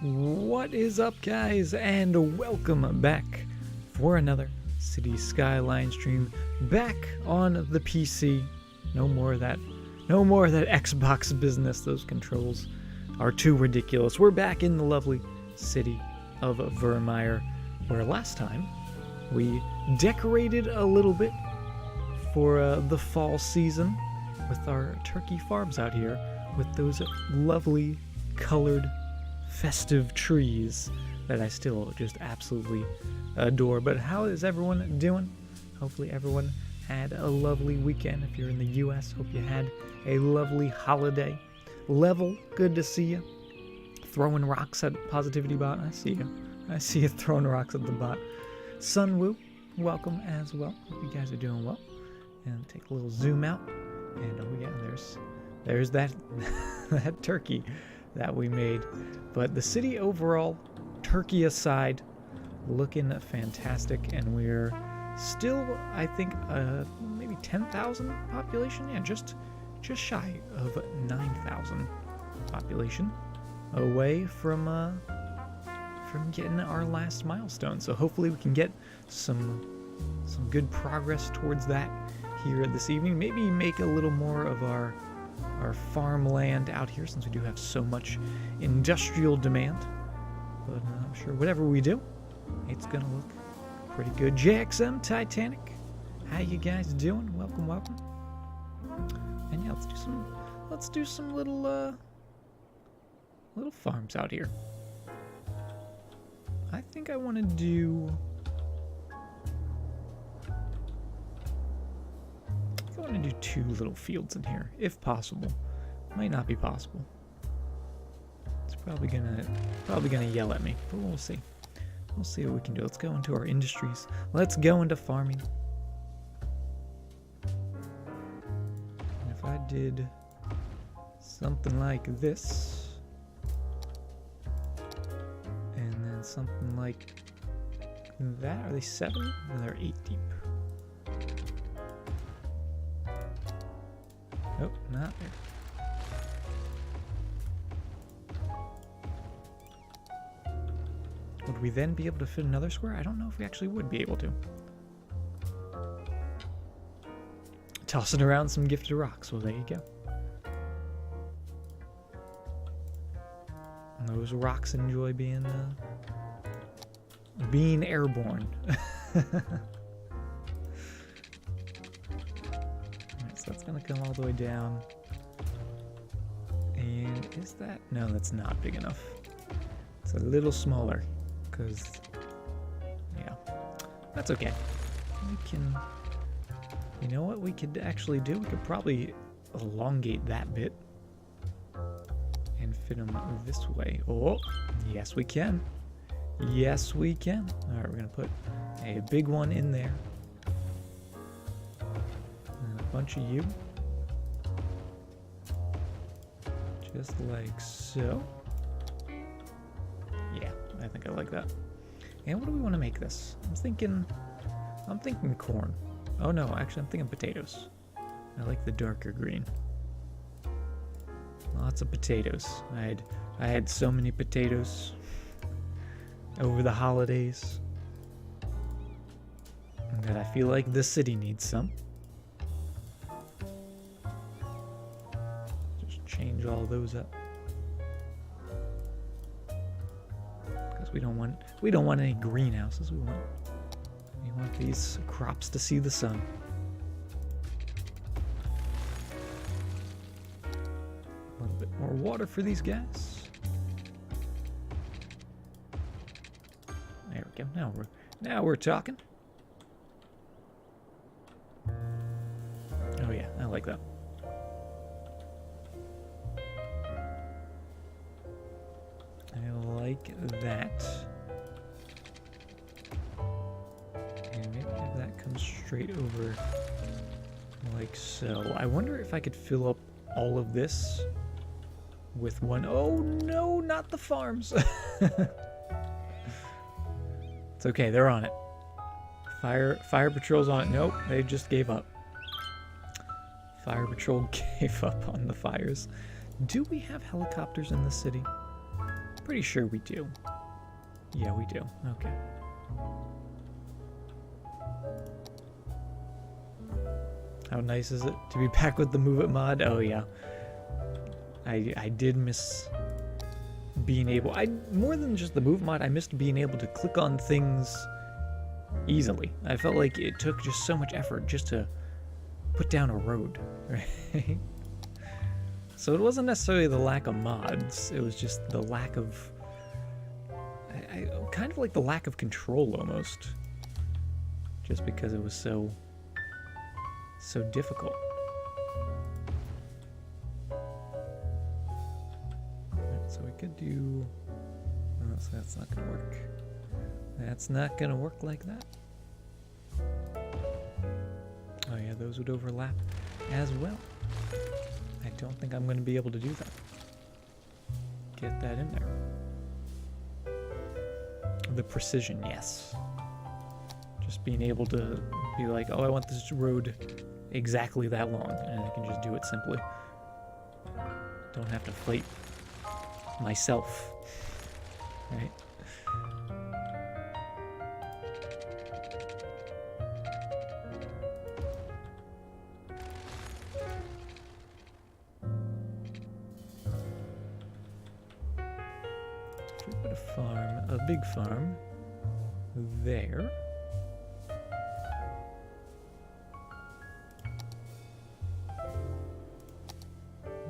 What is up, guys, and welcome back for another City Skylines stream back on the PC. No more of that Xbox business. Those controls are too ridiculous. We're back in the lovely city of Virmire, where last time we decorated a little bit for the fall season with our turkey farms out here with those lovely colored festive trees that I still just absolutely adore. But how is everyone doing? Hopefully everyone had a lovely weekend. If you're in the US, hope you had a lovely holiday. Level, good to see you. Throwing rocks at Positivity Bot, I see you. I see you throwing rocks at the bot. Sunwoo, welcome as well. Hope you guys are doing well. And take a little zoom out. And oh yeah, there's that that turkey that we made. But the city overall, turkey aside, looking fantastic, and we're still, I think, maybe 10,000 population. Yeah, just shy of 9,000 population away from getting our last milestone. So hopefully we can get some good progress towards that here this evening. Maybe make a little more of our farmland out here, since we do have so much industrial demand. But I'm sure whatever we do, it's gonna look pretty good. JXM Titanic, how you guys doing? Welcome. And yeah, let's do some little farms out here. I think I want to do. I want to do 2 little fields in here, if possible. Might not be possible. It's probably gonna yell at me, but we'll see. We'll see what we can do. Let's go into our industries. Let's go into farming. And if I did something like this, and then something like that, are they 7? No, they're 8 deep. Nope, not there. Would we then be able to fit another square? I don't know if we actually would be able to. Tossing around some gifted rocks. Well, there you go. And those rocks enjoy being airborne. So that's gonna come all the way down. And is that? No, that's not big enough. It's a little smaller, because, yeah, that's okay. We can, you know what we could actually do? We could probably elongate that bit and fit them this way. Oh, yes we can. Yes we can. All right, we're gonna put a big one in there. Bunch of you, just like so. Yeah, I think I like that. And what do we want to make this? I'm thinking corn. Oh no, actually I'm thinking potatoes. I like the darker green. Lots of potatoes. I had so many potatoes over the holidays that I feel like the city needs some. Change all those up, because we don't want any greenhouses. We want these crops to see the sun. A little bit more water for these guys. There we go. Now we're talking. Oh yeah, I like that. Like that, and maybe have that come straight over like so. I wonder if I could fill up all of this with one. Oh no, not the farms. It's okay, they're on it. Fire patrol's on it. Nope, they just gave up. Fire patrol gave up on the fires. Do we have helicopters in the city? Pretty sure we do. Yeah, we do. Okay. How nice is it to be back with the Move It mod? Oh yeah. I did miss being able, more than just the Move mod, I missed being able to click on things easily. I felt like it took just so much effort just to put down a road, right? So it wasn't necessarily the lack of mods, it was just the lack of, kind of like the lack of control almost. Just because it was so difficult. So we could do, oh, so that's not gonna work. That's not gonna work like that. Oh yeah, those would overlap as well. I don't think I'm gonna be able to do that. Get that in there. The precision, yes. Just being able to be like, oh, I want this road exactly that long, and I can just do it simply. Don't have to fight myself, right? If we put a farm, a big farm, there.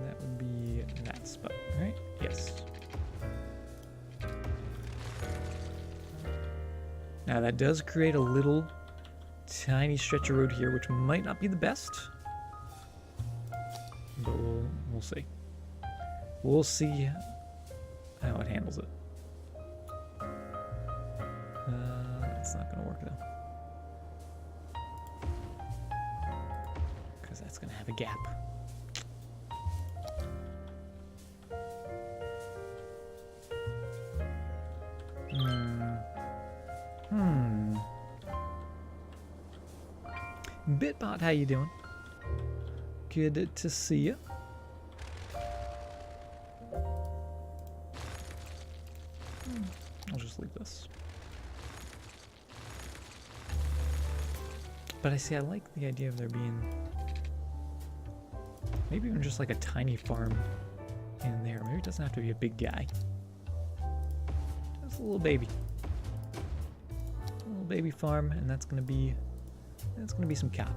That would be that spot, right? Yes. Now that does create a little tiny stretch of road here, which might not be the best, but we'll see. We'll see how it handles it. It's not gonna work though, because that's gonna have a gap. Bitbot, how you doing? Good to see you. I'll just leave this. But I like the idea of there being maybe even just like a tiny farm in there. Maybe it doesn't have to be a big guy. Just a little baby. A little baby farm, and that's gonna be some cotton.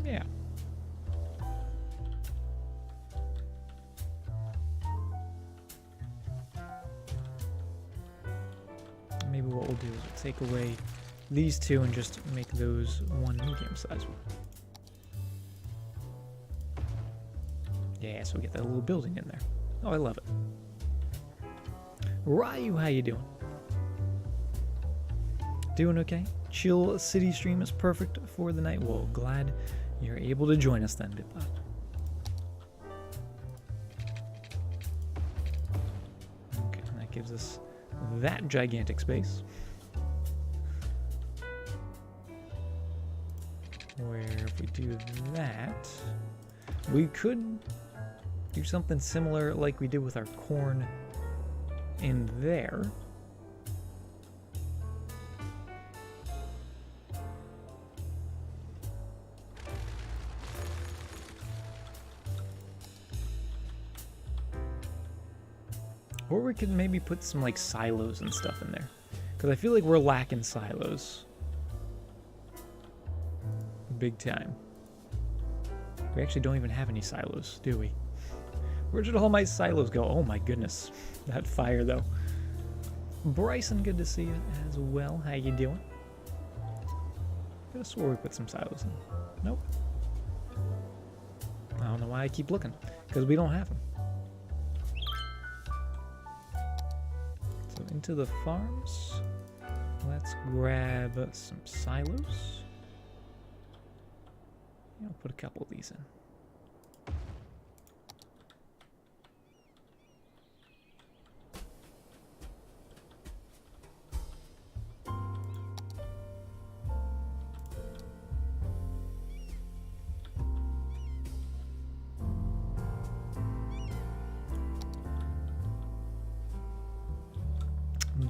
Yeah. Maybe what we'll do is we'll take away these two and just make those one medium-sized one. Yeah, so we get that little building in there. Oh, I love it. Ryu, how you doing? Doing okay? Chill City stream is perfect for the night. Well, glad you're able to join us then, Bitbot. Okay, and that gives us that gigantic space. Where if we do that, we could do something similar like we did with our corn in there. Or we could maybe put some like silos and stuff in there, because I feel like we're lacking silos big time. We actually don't even have any silos, do we? Where did all my silos go? Oh my goodness. That fire though. Bryson, good to see you as well. How you doing? Could have swore we put some silos in. Nope. I don't know why I keep looking. Because we don't have them. So into the farms. Let's grab some silos. I'll put a couple of these in.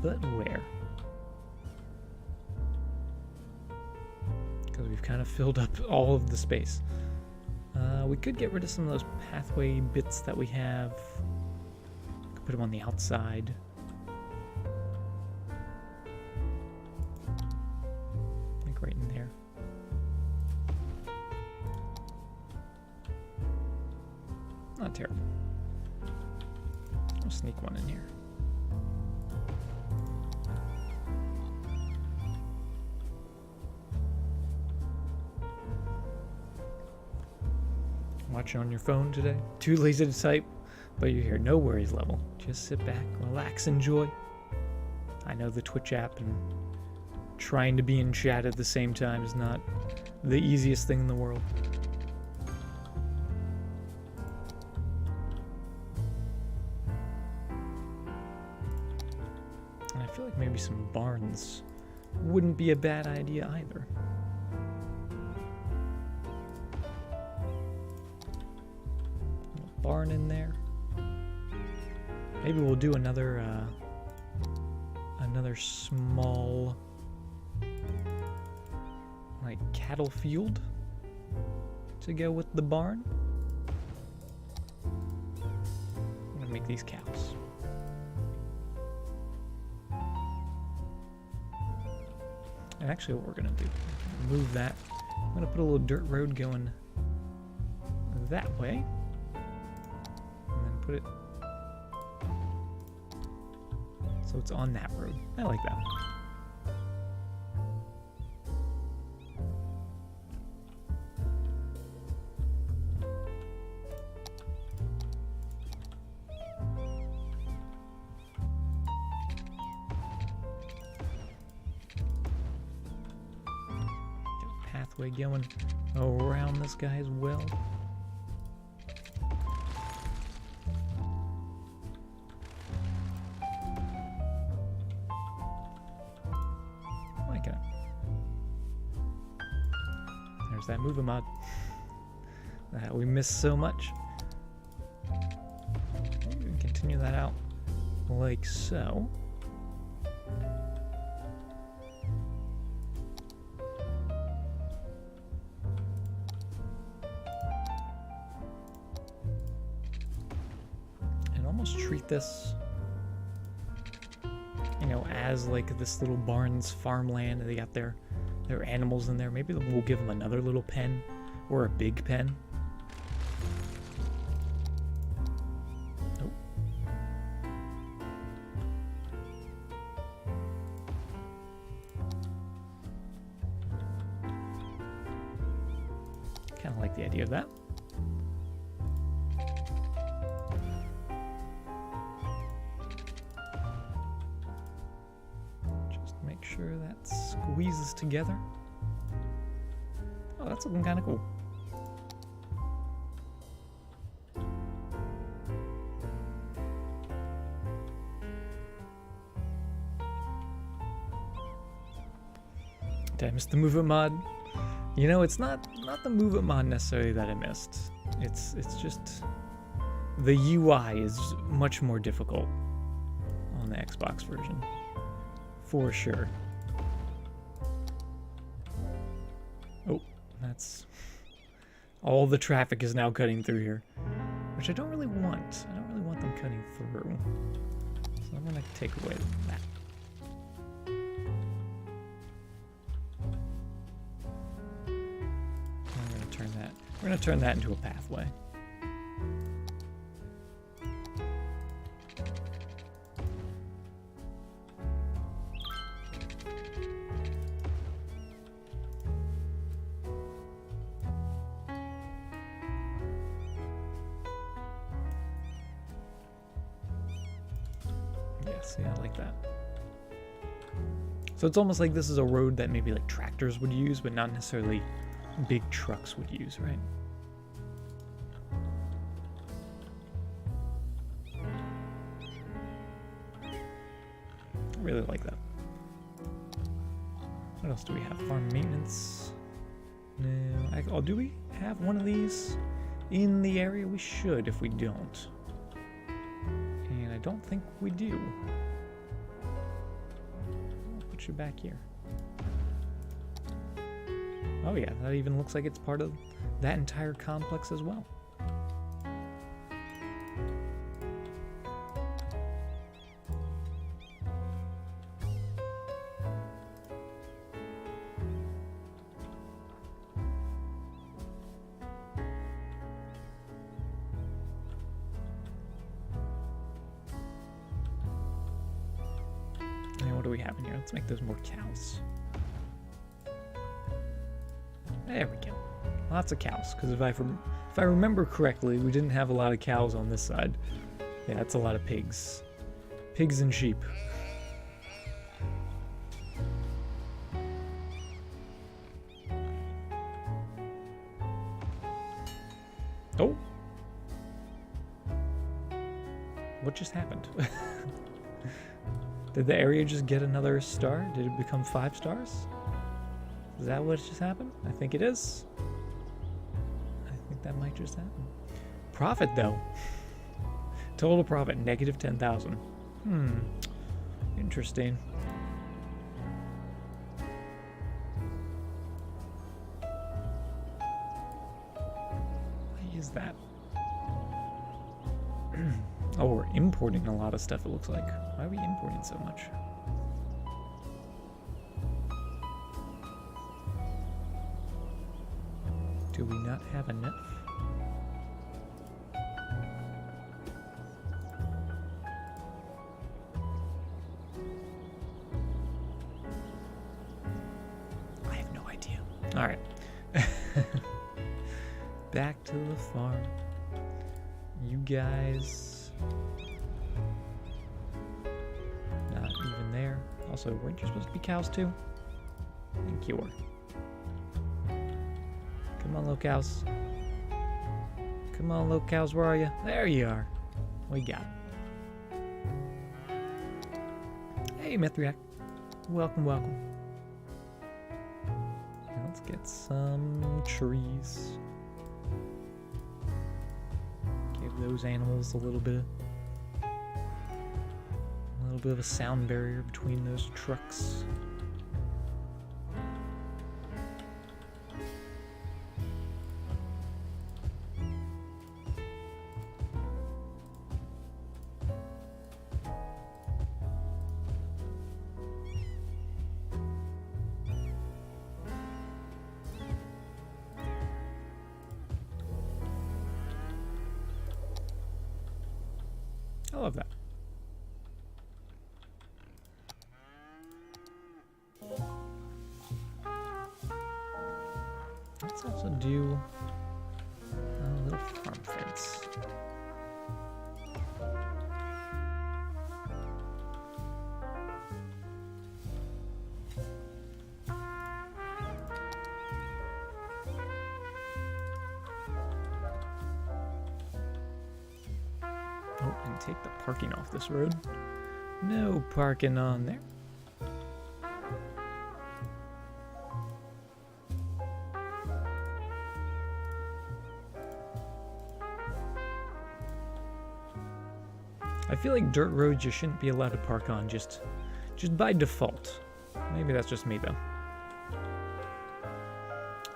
but where? Because we've kind of filled up all of the space. We could get rid of some of those pathway bits that we have. Could put them on the outside. Like right in there. Not terrible. I'll sneak one in here. Watching on your phone today? Too lazy to type, but you're here. No worries, level. Just sit back, relax, enjoy. I know the Twitch app and trying to be in chat at the same time is not the easiest thing in the world. And I feel like maybe some barns wouldn't be a bad idea either. Barn in there. Maybe we'll do another small like cattle field to go with the barn. I'm gonna make these cows. And actually what we're gonna do, move that. I'm gonna put a little dirt road going that way. Put it so it's on that road. I like that. Get a pathway going around this guy as well. There's that move mod that we missed so much. We can continue that out like so. And almost treat this, you know, as like this little barns farmland. They got their animals in there. Maybe we'll give them another little pen or a big pen. Nope. Kind of like the idea of that. Make sure that squeezes together. Oh, that's looking kind of cool. Did I miss the move it mod? You know, it's not the move it mod necessarily that I missed. It's just the UI is much more difficult on the Xbox version. For sure. Oh, that's... all the traffic is now cutting through here. Which I don't really want. I don't really want them cutting through. So I'm going to take away that. I'm going to turn that... we're going to turn that into a pathway. Yes, yeah, I like that. So it's almost like this is a road that maybe like tractors would use, but not necessarily big trucks would use, right? I really like that. What else do we have? Farm maintenance. No. Oh, do we have one of these in the area? We should if we don't. And I don't think we do. put you back here. Oh yeah, that even looks like it's part of that entire complex as well. And what do we have in here? Let's make those more cows. There we go. Lots of cows. Because if I remember correctly, we didn't have a lot of cows on this side. Yeah, that's a lot of pigs. Pigs and sheep. Oh! What just happened? Did the area just get another star? Did it become 5 stars? Is that what just happened? I think it is. I think that might just happen. Profit, though. Total profit, negative 10,000. Interesting. Why is that? Oh, we're importing a lot of stuff, it looks like. Why are we importing so much? Do we not have enough? I have no idea. All right. Back to the farm. You guys... not even there. Also, weren't you supposed to be cows too? I think you were. Come on, little cows. Come on, little cows, where are you? There you are. We got it. Hey, Mithriac. Welcome, welcome. Now let's get some trees. Give those animals a little bit of a sound barrier between those trucks. I love that. Let's also do a little farm fence. Oh, and take the parking off this road. No parking on there. I feel like dirt roads you shouldn't be allowed to park on just by default. Maybe that's just me though.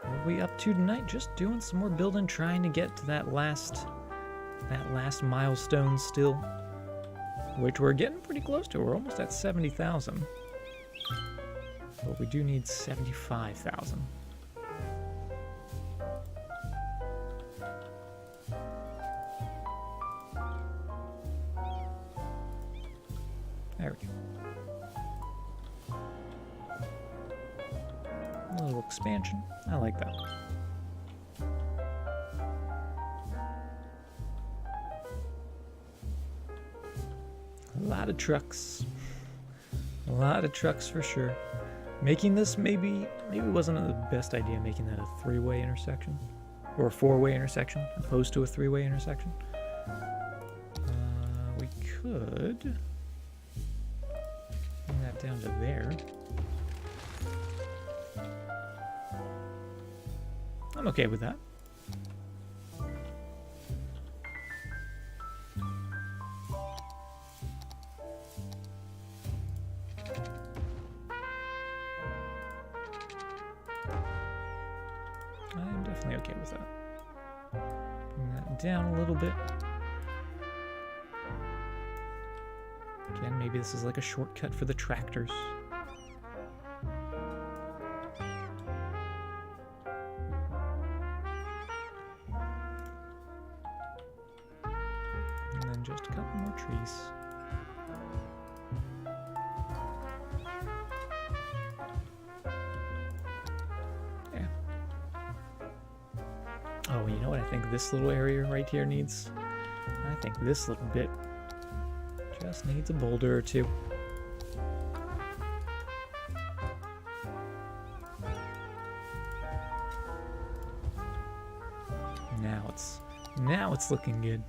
What are we up to tonight? Just doing some more building, trying to get to that last milestone still, which we're getting pretty close to. We're almost at 70,000, but we do need 75,000. There we go. A little expansion. I like that. A lot of trucks. A lot of trucks for sure. Making this maybe wasn't the best idea, making that a 3-way intersection. Or a 4-way intersection, opposed to a 3-way intersection. We could bring that down to there. I'm okay with that. definitely okay with that. Bring that down a little bit. Again, maybe this is like a shortcut for the tractors. And then just a couple more trees. Yeah. Oh, you know what I think this little area right here needs? I think this little bit just needs a boulder or two. Now it's looking good.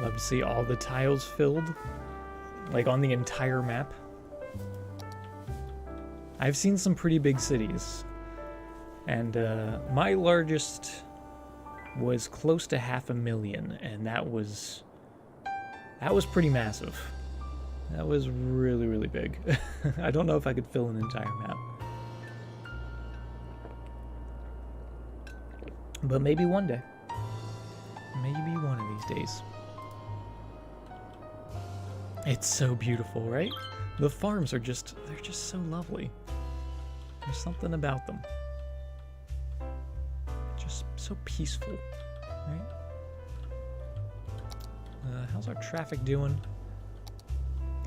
Love to see all the tiles filled, like on the entire map. I've seen some pretty big cities, and my largest was close to 500,000, and that was pretty massive. That was really, really big. I don't know if I could fill an entire map. But maybe one day. Maybe one of these days. It's so beautiful, right? The farms are just, they're just so lovely. There's something about them. Just so peaceful, right? How's our traffic doing?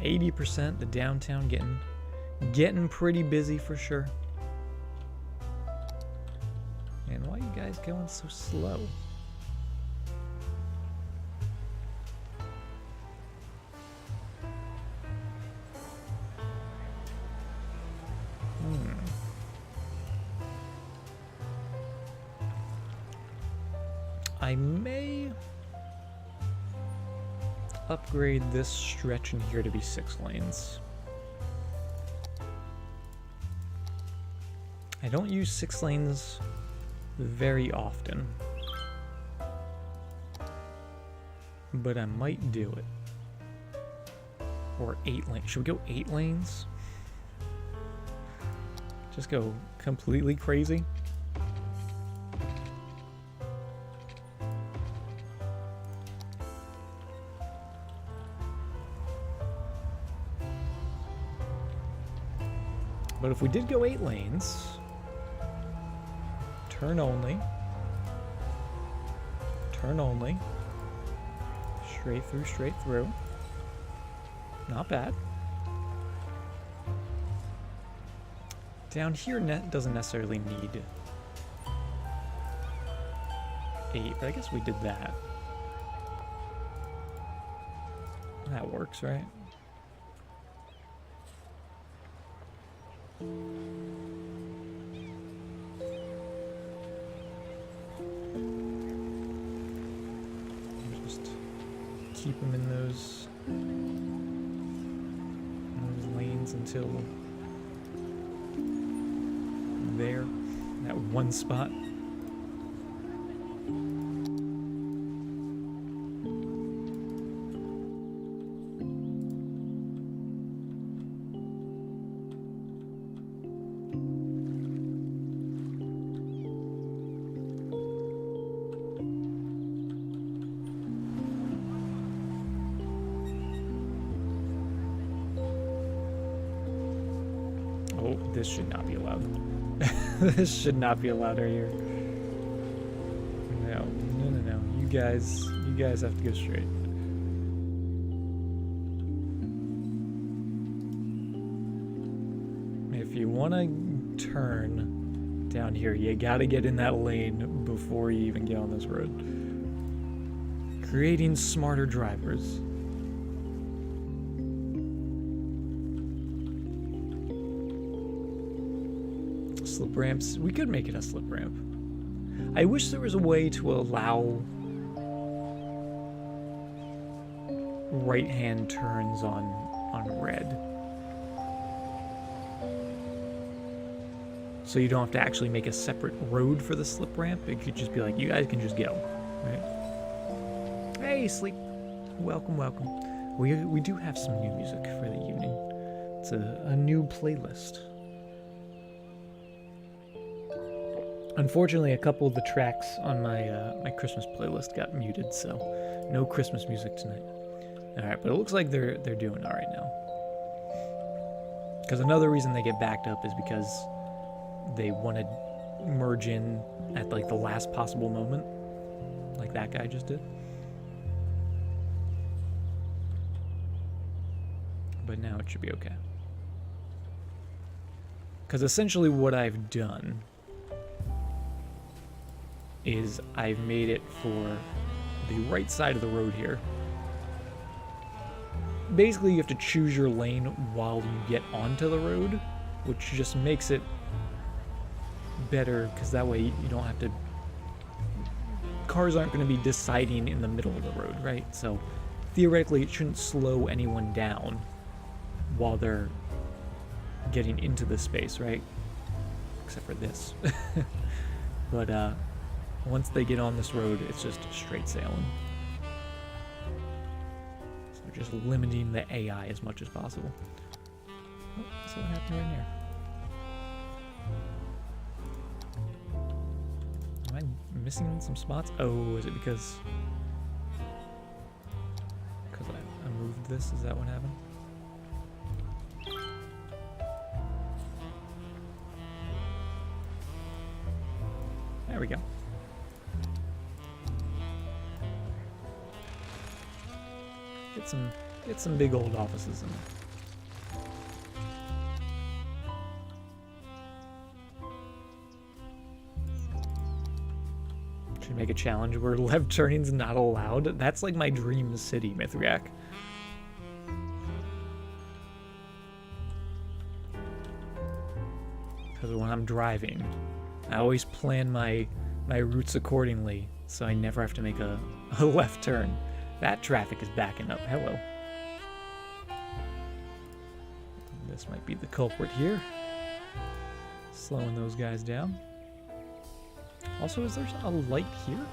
80%, the downtown getting pretty busy for sure. And why are you guys going so slow? I may upgrade this stretch in here to be 6 lanes. I don't use 6 lanes very often, but I might do it. Or 8 lanes. Should we go 8 lanes? Just go completely crazy? But if we did go 8 lanes, turn only, straight through, not bad. Down here doesn't necessarily need 8, but I guess we did that. That works, right? Just keep them in those lanes until there, that one spot. This should not be allowed. This should not be allowed right here. No. You guys have to go straight. If you want to turn down here, you gotta get in that lane before you even get on this road. Creating smarter drivers. Slip ramps. We could make it a slip ramp. I wish there was a way to allow right-hand turns on red. So you don't have to actually make a separate road for the slip ramp. It could just be like, you guys can just go, right? Hey, Sleep. Welcome, welcome. We do have some new music for the evening. It's a new playlist. Unfortunately, a couple of the tracks on my my Christmas playlist got muted, so no Christmas music tonight. All right, but it looks like they're doing all right now. Because another reason they get backed up is because they want to merge in at like the last possible moment, like that guy just did. But now it should be okay. Because essentially what I've done is I've made it for the right side of the road here. Basically, you have to choose your lane while you get onto the road, which just makes it better because that way you don't have to... Cars aren't going to be deciding in the middle of the road, right? So theoretically, it shouldn't slow anyone down while they're getting into the space, right? Except for this. But once they get on this road, it's just straight sailing. So just limiting the AI as much as possible. Oh, that's what happened right here. Am I missing some spots? Oh, is it because I moved this? Is that what happened? There we go. Get some big old offices in there. Should make a challenge where left turning's not allowed. That's like my dream city, Mithriak. Because when I'm driving, I always plan my routes accordingly, so I never have to make a left turn. That traffic is backing up. Hello. This might be the culprit here. Slowing those guys down. Also, is there a light here?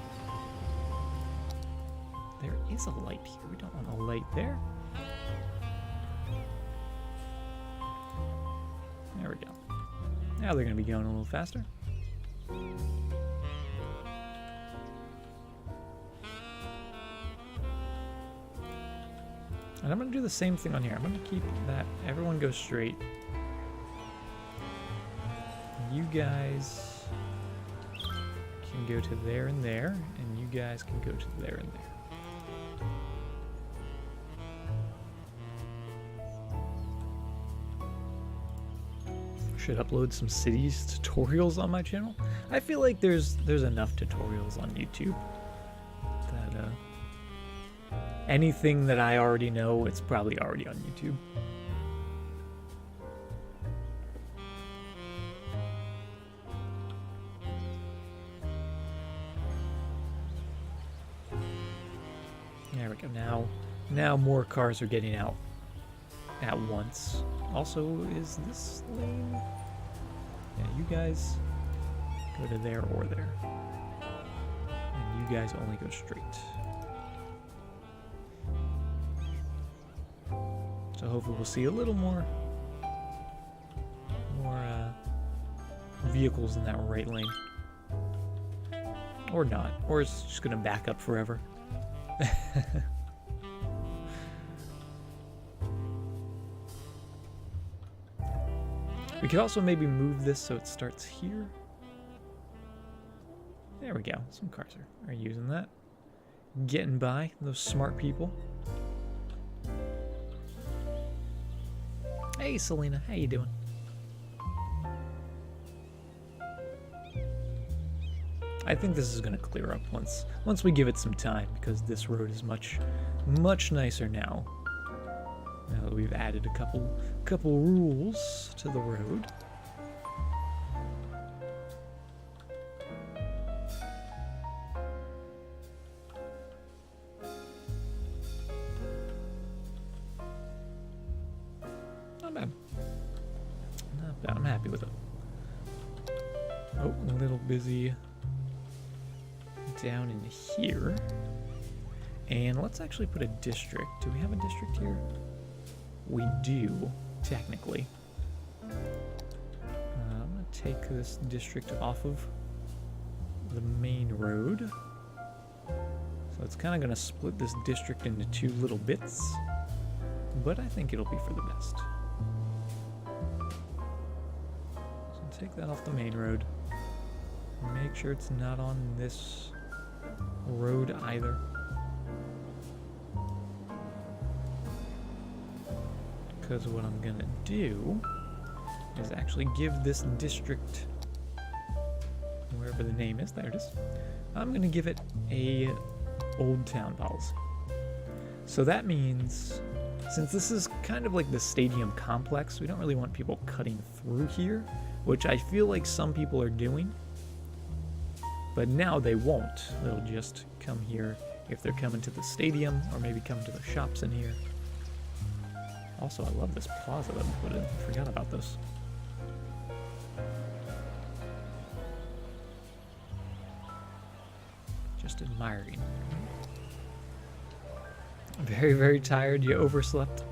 There is a light here. We don't want a light there. There we go. Now they're going to be going a little faster. And I'm going to do the same thing on here. I'm going to keep that. Everyone goes straight. You guys can go to there and there. And you guys can go to there and there. Should upload some cities tutorials on my channel. I feel like there's enough tutorials on YouTube that anything that I already know, it's probably already on YouTube. There we go. Now more cars are getting out at once. Also, is this lane? Yeah, you guys go to there or there. And you guys only go straight. So hopefully we'll see a little more vehicles in that right lane. Or not. Or it's just going to back up forever. We could also maybe move this so it starts here. There we go. Some cars are using that. Getting by, those smart people. Hey Selena, how you doing? I think this is going to clear up once we give it some time, because this road is much nicer now. Now that we've added a couple rules to the road. Not bad. Not bad. I'm happy with it. Oh, a little busy down in here. And let's actually put a district. Do we have a district here? We do, technically. I'm going to take this district off of the main road. So it's kind of going to split this district into two little bits. But I think it'll be for the best. So take that off the main road. Make sure it's not on this road either. Because what I'm gonna do is actually give this district, wherever the name is, there it is, I'm gonna give it a Old Town policy. So that means, since this is kind of like the stadium complex, we don't really want people cutting through here, which I feel like some people are doing. But now they won't. They'll just come here if they're coming to the stadium, or maybe come to the shops in here. Also, I love this plaza that we put in. I forgot about this. Just admiring. Very, very tired. You overslept.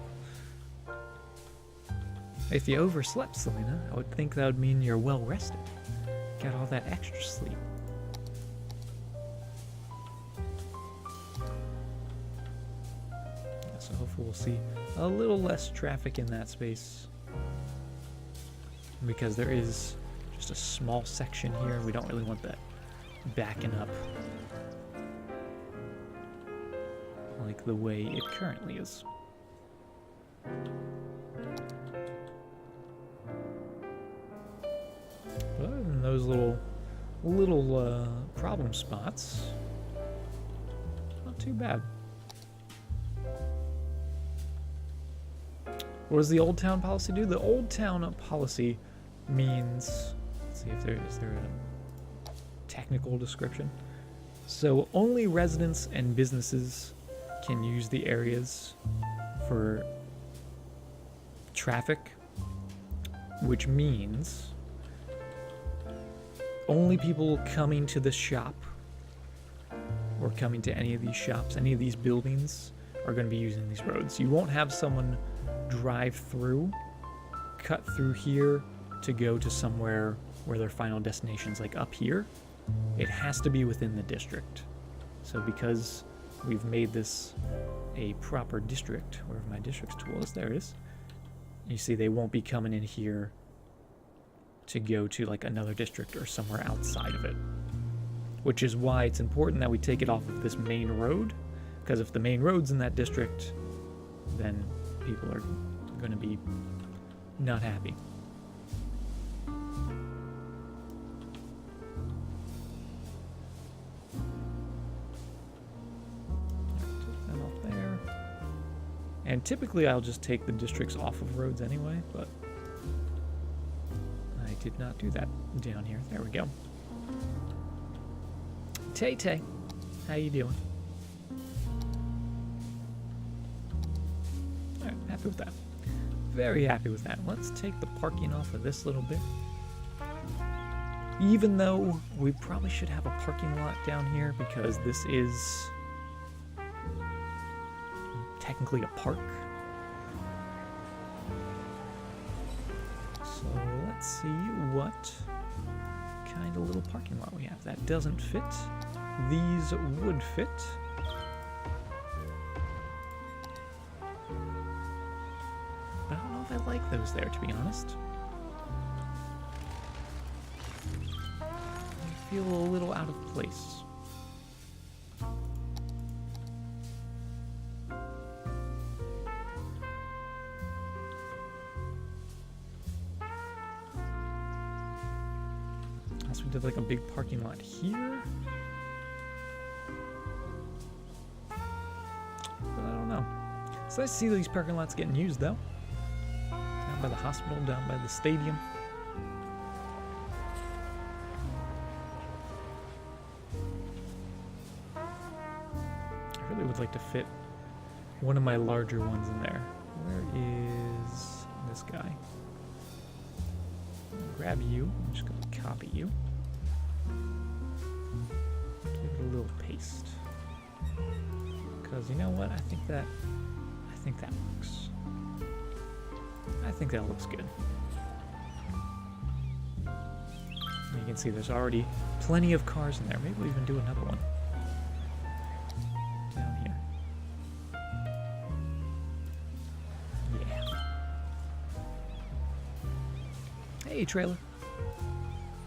If you overslept, Selena, I would think that would mean you're well rested. Got all that extra sleep. So hopefully we'll see a little less traffic in that space, because there is just a small section here. We don't really want that backing up like the way it currently is. But other than those little problem spots, not too bad. What does the Old Town policy do? The Old Town policy means, let's see if is there a technical description. So only residents and businesses can use the areas for traffic, which means only people coming to the shop or coming to any of these shops, any of these buildings, are going to be using these roads. You won't have someone drive through, cut through here to go to somewhere where their final destination's like up here. It has to be within the district. So because we've made this a proper district, wherever my district's tool is, there it is. You see they won't be coming in here to go to like another district or somewhere outside of it. Which is why it's important that we take it off of this main road, because if the main road's in that district, then people are going to be not happy. Take that off there. And typically I'll just take the districts off of roads anyway, but I did not do that down here. There we go. Tay-Tay, how you doing? Alright, happy with that. Very happy with that. Let's take the parking off of this little bit. Even though we probably should have a parking lot down here, because this is technically a park. So let's see what kind of little parking lot we have. That doesn't fit. These would fit. But I don't know if I like those there, to be honest. I feel a little out of place. Unless we did like a big parking lot here. But I don't know. So I see these parking lots getting used though. Down by the hospital, down by the stadium. I really would like to fit one of my larger ones in there. Where is this guy? Grab you. I'm just going to copy you. Give it a little paste. Because you know what? I think that works. I think that looks good. And you can see there's already plenty of cars in there. Maybe we'll even do another one. Down here. Yeah. Hey, trailer.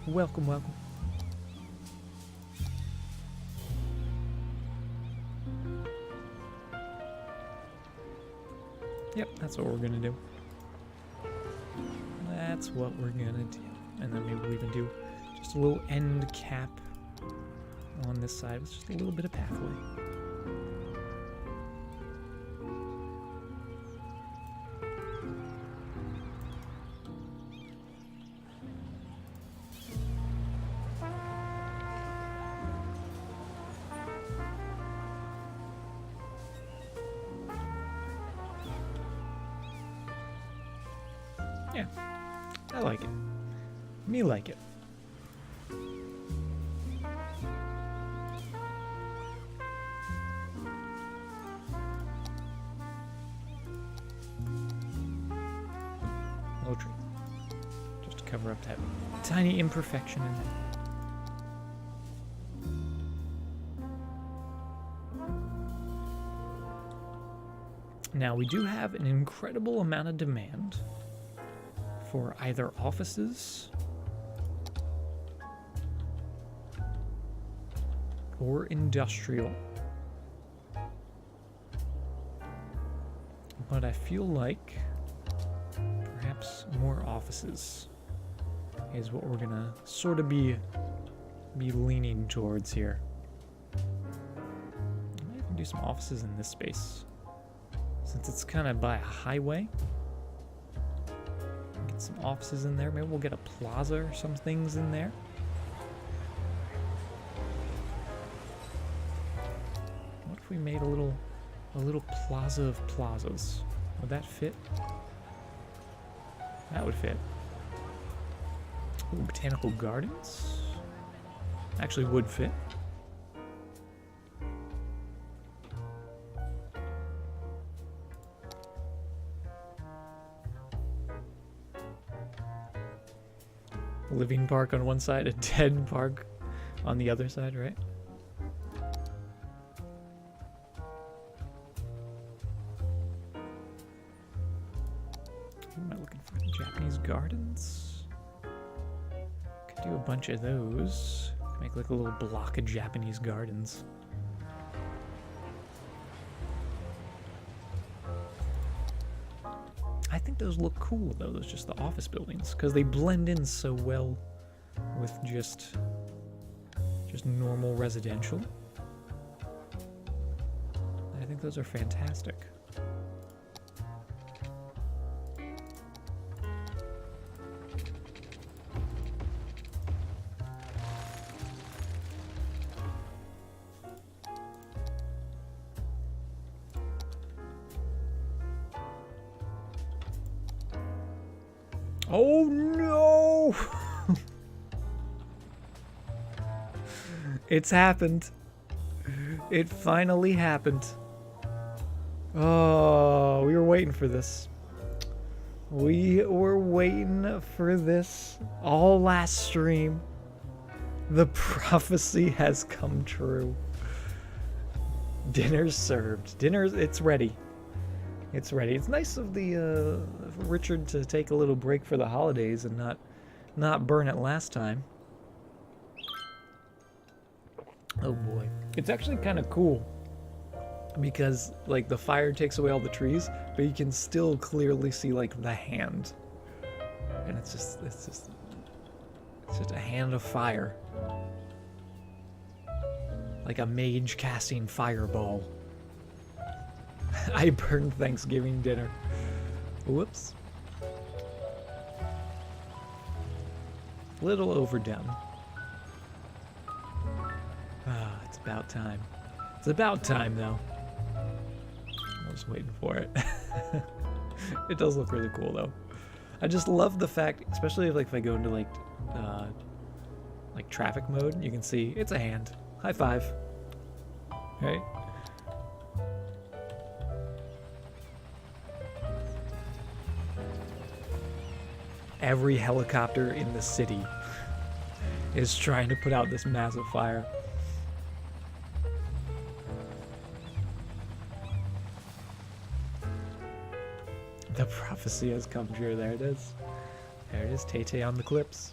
Welcome, welcome. Yep, that's what we're gonna do. That's what we're gonna do. And then maybe we'll even do just a little end cap on this side with just a little bit of pathway. Yeah, I like it. Me like it. Little tree. Just to cover up that tiny imperfection in there. Now, we do have an incredible amount of demand for either offices or industrial. But I feel like perhaps more offices is what we're gonna sort of be leaning towards here. I might even do some offices in this space, since it's kind of by a highway. Get some offices in there. Maybe we'll get a plaza or some things in there. What if we made a little plaza of plazas? Would that fit? That would fit. Ooh, botanical gardens? Actually would fit. Living park on one side, a dead park on the other side, right? Am I looking for Japanese gardens? Could do a bunch of those. Make like a little block of Japanese gardens. I think those look cool though, those just the office buildings, because they blend in so well with just normal residential. I think those are fantastic. Oh no! It's happened. It finally happened. Oh, we were waiting for this. We were waiting for this all last stream. The prophecy has come true. Dinner's served. It's ready. It's ready. It's nice of the Richard to take a little break for the holidays and not burn it last time. Oh boy. It's actually kind of cool because like the fire takes away all the trees, but you can still clearly see like the hand. And it's just a hand of fire. Like a mage casting fireball. I burned Thanksgiving dinner. Whoops. Little overdone. Ah, it's about time. It's about time, though. I was waiting for it. It does look really cool, though. I just love the fact, especially if I go into like traffic mode, you can see it's a hand. High five. Right? Every helicopter in the city is trying to put out this massive fire. The prophecy has come true. There it is. There it is. Tay-Tay on the clips.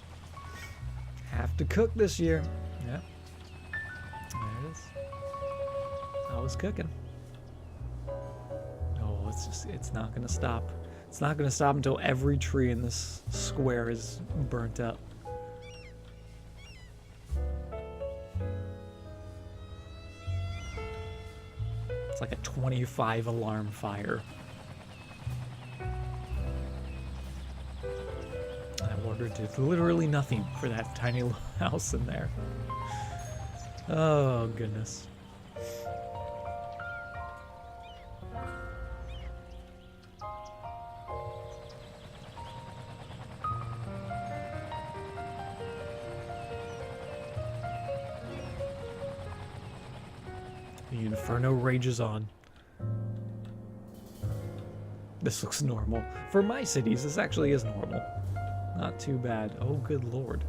Have to cook this year. Yep. There it is. I was cooking. Oh, it's not gonna stop. It's not gonna stop until every tree in this square is burnt up. It's like a 25 alarm fire. Did literally nothing for that tiny little house in there. Oh, goodness. The inferno rages on. This looks normal. For my cities, this actually is normal. Not too bad. Oh, good lord.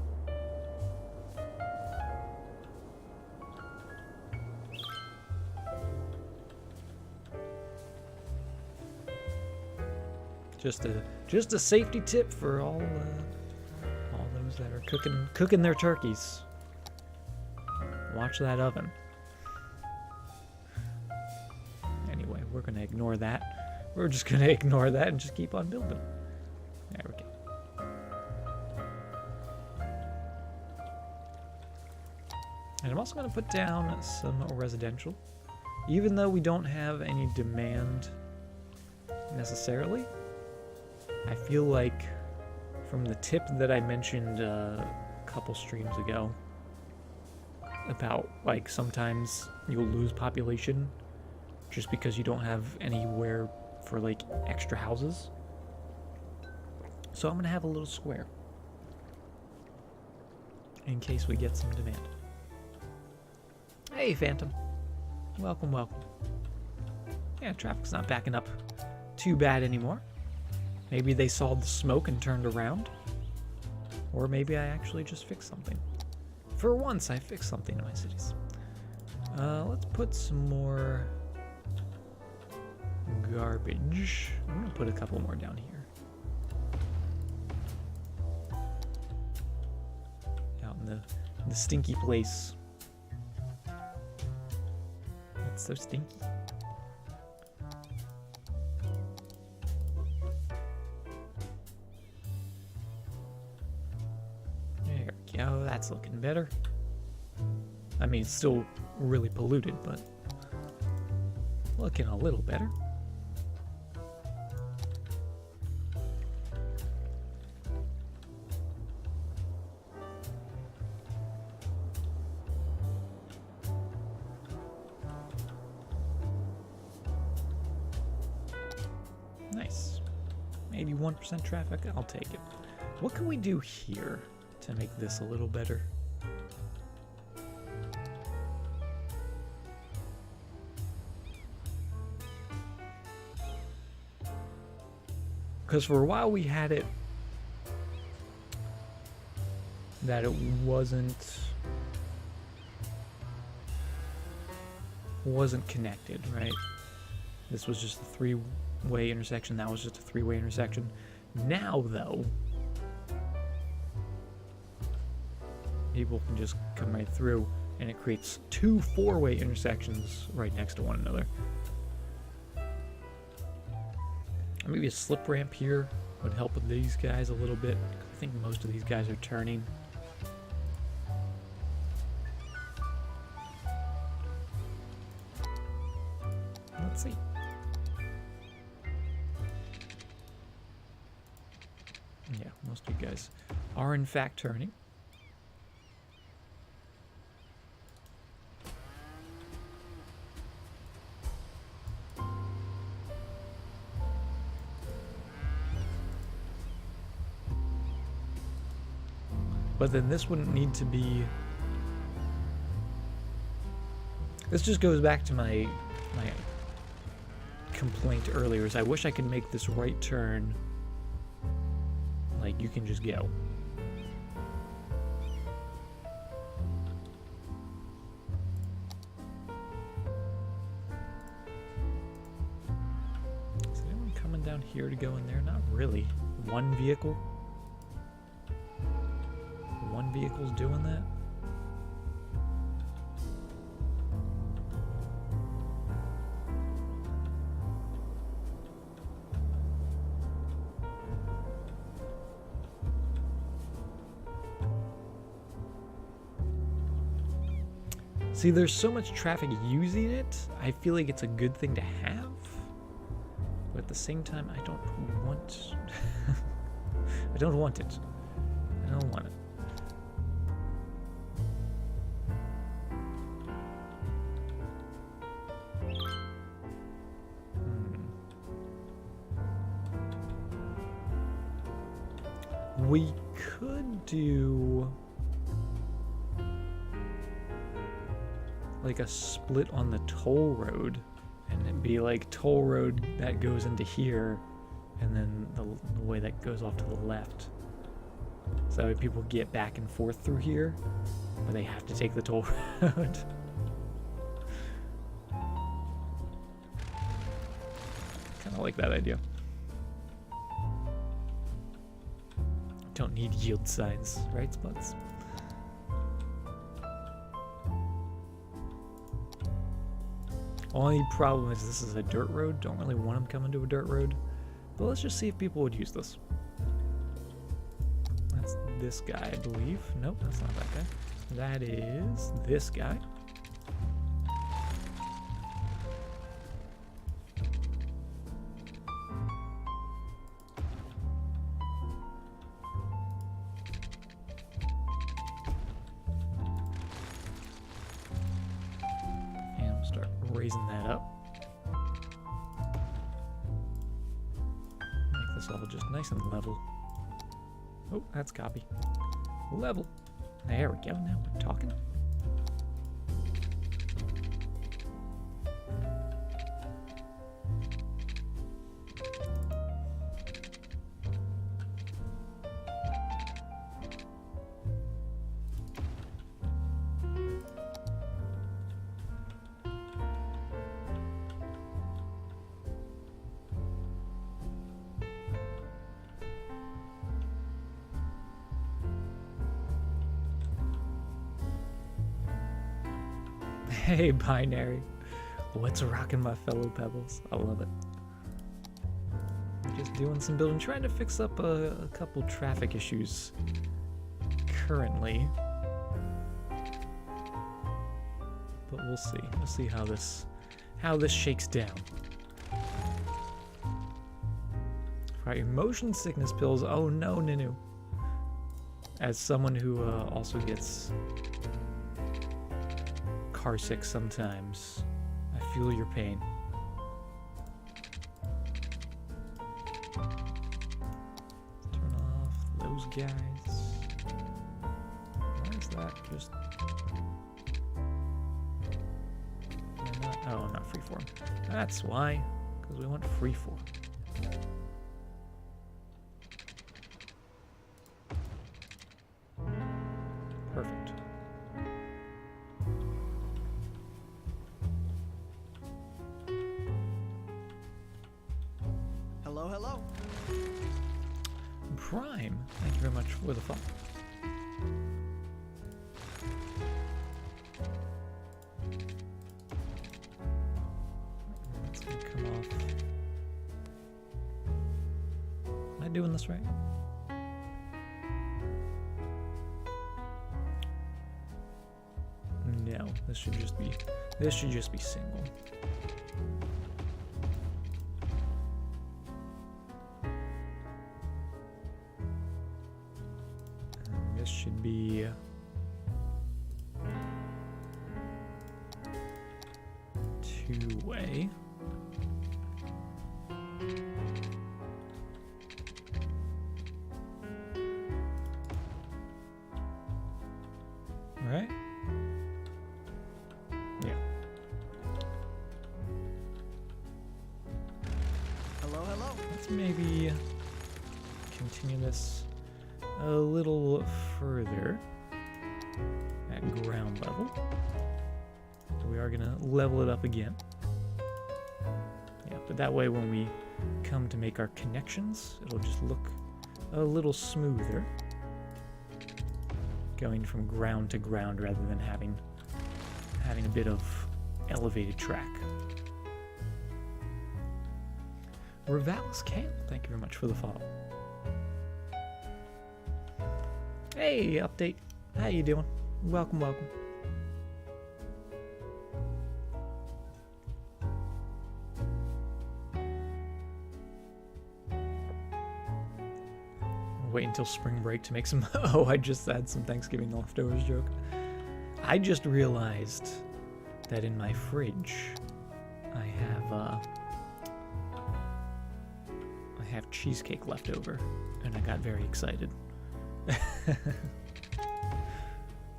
Just a safety tip for all those that are cooking their turkeys. Watch that oven. Anyway, we're gonna ignore that. We're just gonna ignore that and just keep on building. There we go. And I'm also going to put down some residential. Even though we don't have any demand necessarily, I feel like from the tip that I mentioned a couple streams ago about like sometimes you'll lose population just because you don't have anywhere for like extra houses. So I'm going to have a little square in case we get some demand. Hey, Phantom. Welcome, welcome. Yeah, traffic's not backing up too bad anymore. Maybe they saw the smoke and turned around. Or maybe I actually just fixed something. For once, I fixed something in my cities. Let's put some more garbage. I'm going to put a couple more down here. Out in the stinky place. It's so stinky. There we go. That's looking better. I mean, it's still really polluted, but looking a little better. Nice. 81% traffic, I'll take it. What can we do here to make this a little better? Because for a while we had it that it wasn't connected, right? This was just a three-way intersection. That was just a three-way intersection. Now, though, people can just come right through, and it creates two four-way intersections right next to one another. Maybe a slip ramp here would help with these guys a little bit. I think most of these guys are turning. Let's see. Yeah, most of you guys are in fact turning. But then this wouldn't need to be... This just goes back to my complaint earlier, is I wish I could make this right turn like you can just go. Is anyone coming down here to go in there? Not really. One vehicle? One vehicle's doing that? See, there's so much traffic using it, I feel like it's a good thing to have. But at the same time, I don't want... I don't want it. I don't want it. We could do... like a split on the toll road, and it'd be like toll road that goes into here, and then the way that goes off to the left. So that way people get back and forth through here, but they have to take the toll road. Kind of like that idea. Don't need yield signs, right, Spuds? Only problem is this is a dirt road. Don't really want them coming to a dirt road. But let's just see if people would use this. That's this guy, I believe. Nope, that's not that guy. That is this guy. Raising that up. Make this all just nice and level. Oh, that's copy. Level. There we go. Now we're talking. Hey, Binary. What's rocking, my fellow pebbles? I love it. Just doing some building, trying to fix up a couple traffic issues currently. But we'll see. We'll see how this shakes down. Right, your motion sickness pills. Oh no, Ninu. As someone who also gets car sick sometimes, I feel your pain. Turn off those guys. Why is that just... Oh, not freeform. That's why, because we want freeform. Perfect. Hello, hello. Prime, thank you very much for the follow. That's gonna come off. Am I doing this right? No, this should just be single. And this should be two-way. let's maybe continue this a little further at ground level. We are gonna level it up again. Yeah, but that way when we come to make our connections, it'll just look a little smoother. Going from ground to ground rather than having a bit of elevated track. Rivalis Kale, thank you very much for the follow. Hey, update. How you doing? Welcome, welcome. Wait until spring break to make some. Oh, I just had some Thanksgiving leftovers joke. I just realized that in my fridge I have cheesecake left over, and I got very excited. I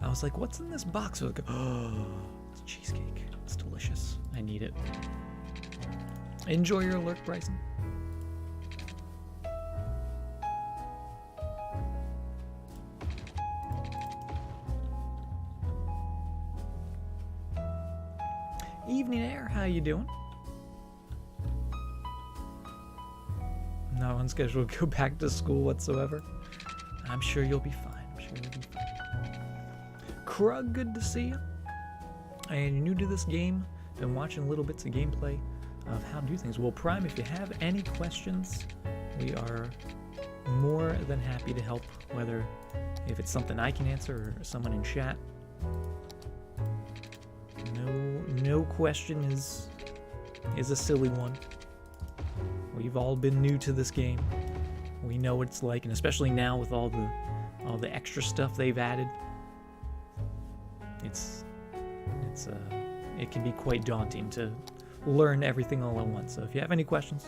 was like, what's in this box? I was like, oh, it's cheesecake. It's delicious. I need it. Enjoy your alert, Bryson. Evening Air, how you doing? Not on schedule to go back to school whatsoever. I'm sure you'll be fine. Krug, good to see you. And you're new to this game, been watching little bits of gameplay of how to do things. Well, Prime, if you have any questions, we are more than happy to help, whether if it's something I can answer or someone in chat. No question is a silly one. We've all been new to this game. We know what it's like, and especially now with all the extra stuff they've added, it can be quite daunting to learn everything all at once. So if you have any questions,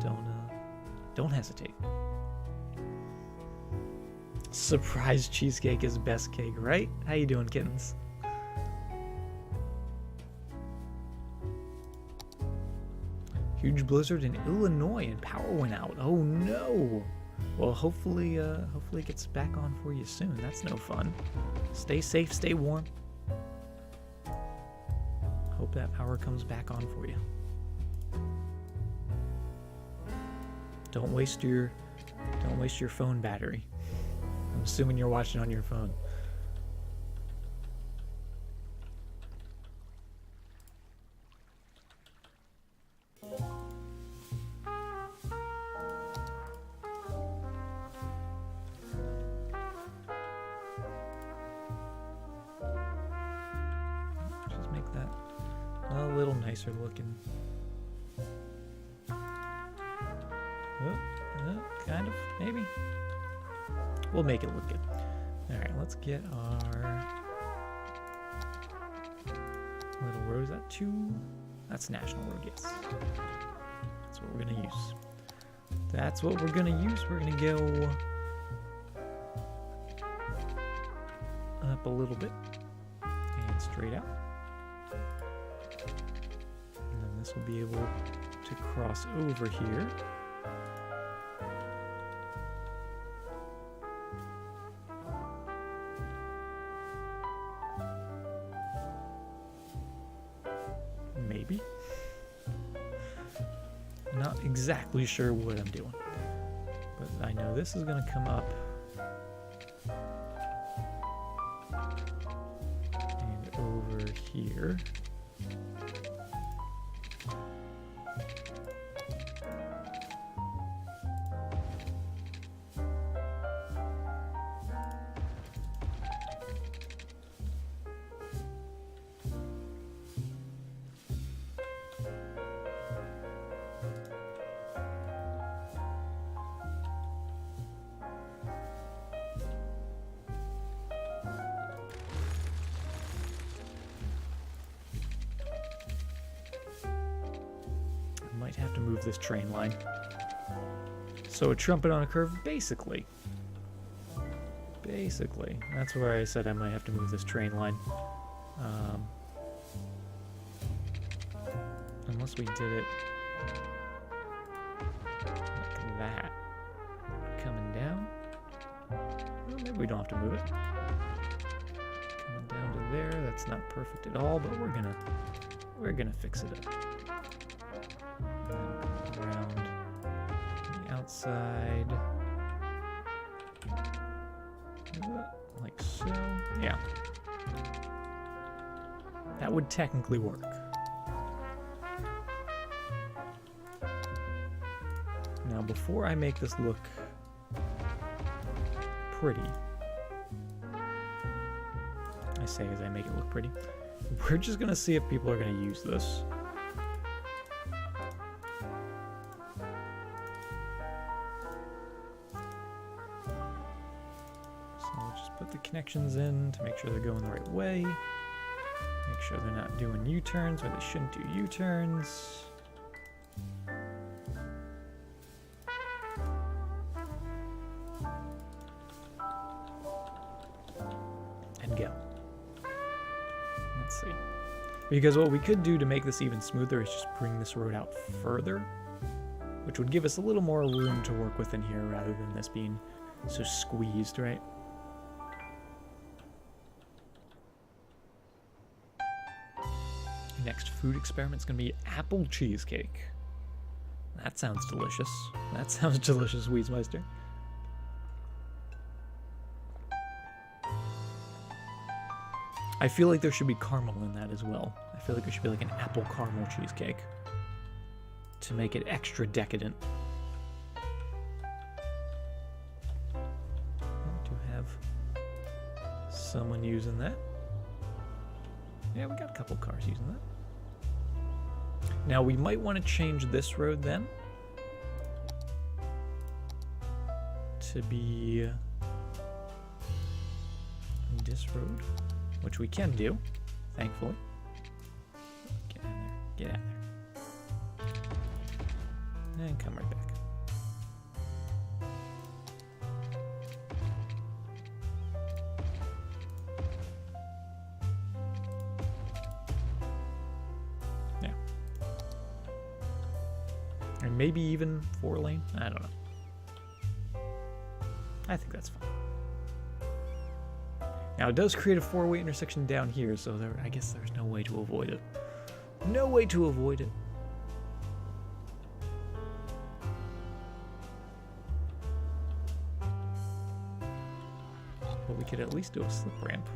don't hesitate. Surprise cheesecake is best cake, right? How you doing, kittens? Huge blizzard in Illinois and power went out. Oh no! Well, hopefully it gets back on for you soon. That's no fun. Stay safe, stay warm. Hope that power comes back on for you. Don't waste your phone battery. I'm assuming you're watching on your phone. Nicer looking. Kind of, maybe. We'll make it look good. Alright, let's get our little road. Is that 2? That's National Road, yes. That's what we're gonna use. That's what we're gonna use. We're gonna go up a little bit and straight out. This will be able to cross over here. Maybe. Not exactly sure what I'm doing, but I know this is going to come up and over here. Have to move this train line. So a trumpet on a curve, basically. That's where I said I might have to move this train line. Unless we did it we don't have to move it. Coming down to there. That's not perfect at all, but we're gonna fix it up. Around the outside, like so. Yeah, that would technically work. Now, before I make this look pretty, I say as I make it look pretty, we're just gonna see if people are gonna use this. So we'll just put the connections in to make sure they're going the right way. Make sure they're not doing U-turns where they shouldn't do U-turns. And go. Let's see. Because what we could do to make this even smoother is just bring this road out further, which would give us a little more room to work with in here rather than this being so squeezed, right? Next food experiment's gonna be apple cheesecake. That sounds delicious. That sounds delicious, Weezmeister. I feel like there should be caramel in that as well. I feel like there should be like an apple caramel cheesecake to make it extra decadent. To have someone using that. Yeah, we got a couple cars using that. Now we might want to change this road then to be this road, which we can do, thankfully. Get in there. Get out there. And come right back. Yeah. And maybe even 4-lane? I don't know. I think that's fine. Now it does create a 4-way intersection down here, so I guess there's no way to avoid it. No way to avoid it. But we could at least do a slip ramp.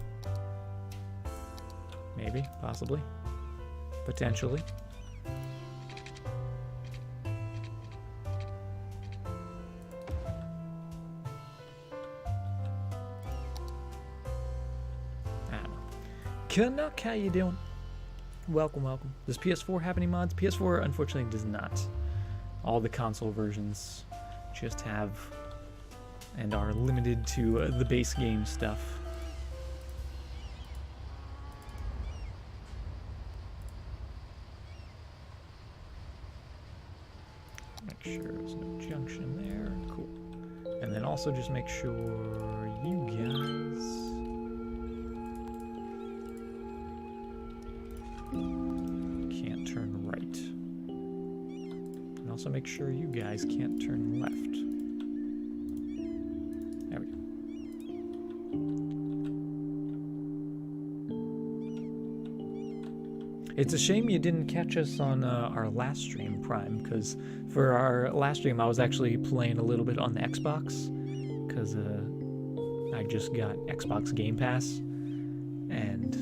Maybe, possibly, potentially. Canuck, how you doing? Welcome, welcome. Does PS4 have any mods? PS4 unfortunately does not. All the console versions just have and are limited to the base game stuff. Make sure there's no junction there. Cool. And then also just make sure you guys can't turn right. And also make sure you guys can't turn left. There we go. It's a shame you didn't catch us on our last stream, Prime, because for our last stream I was actually playing a little bit on the Xbox, because I just got Xbox Game Pass, and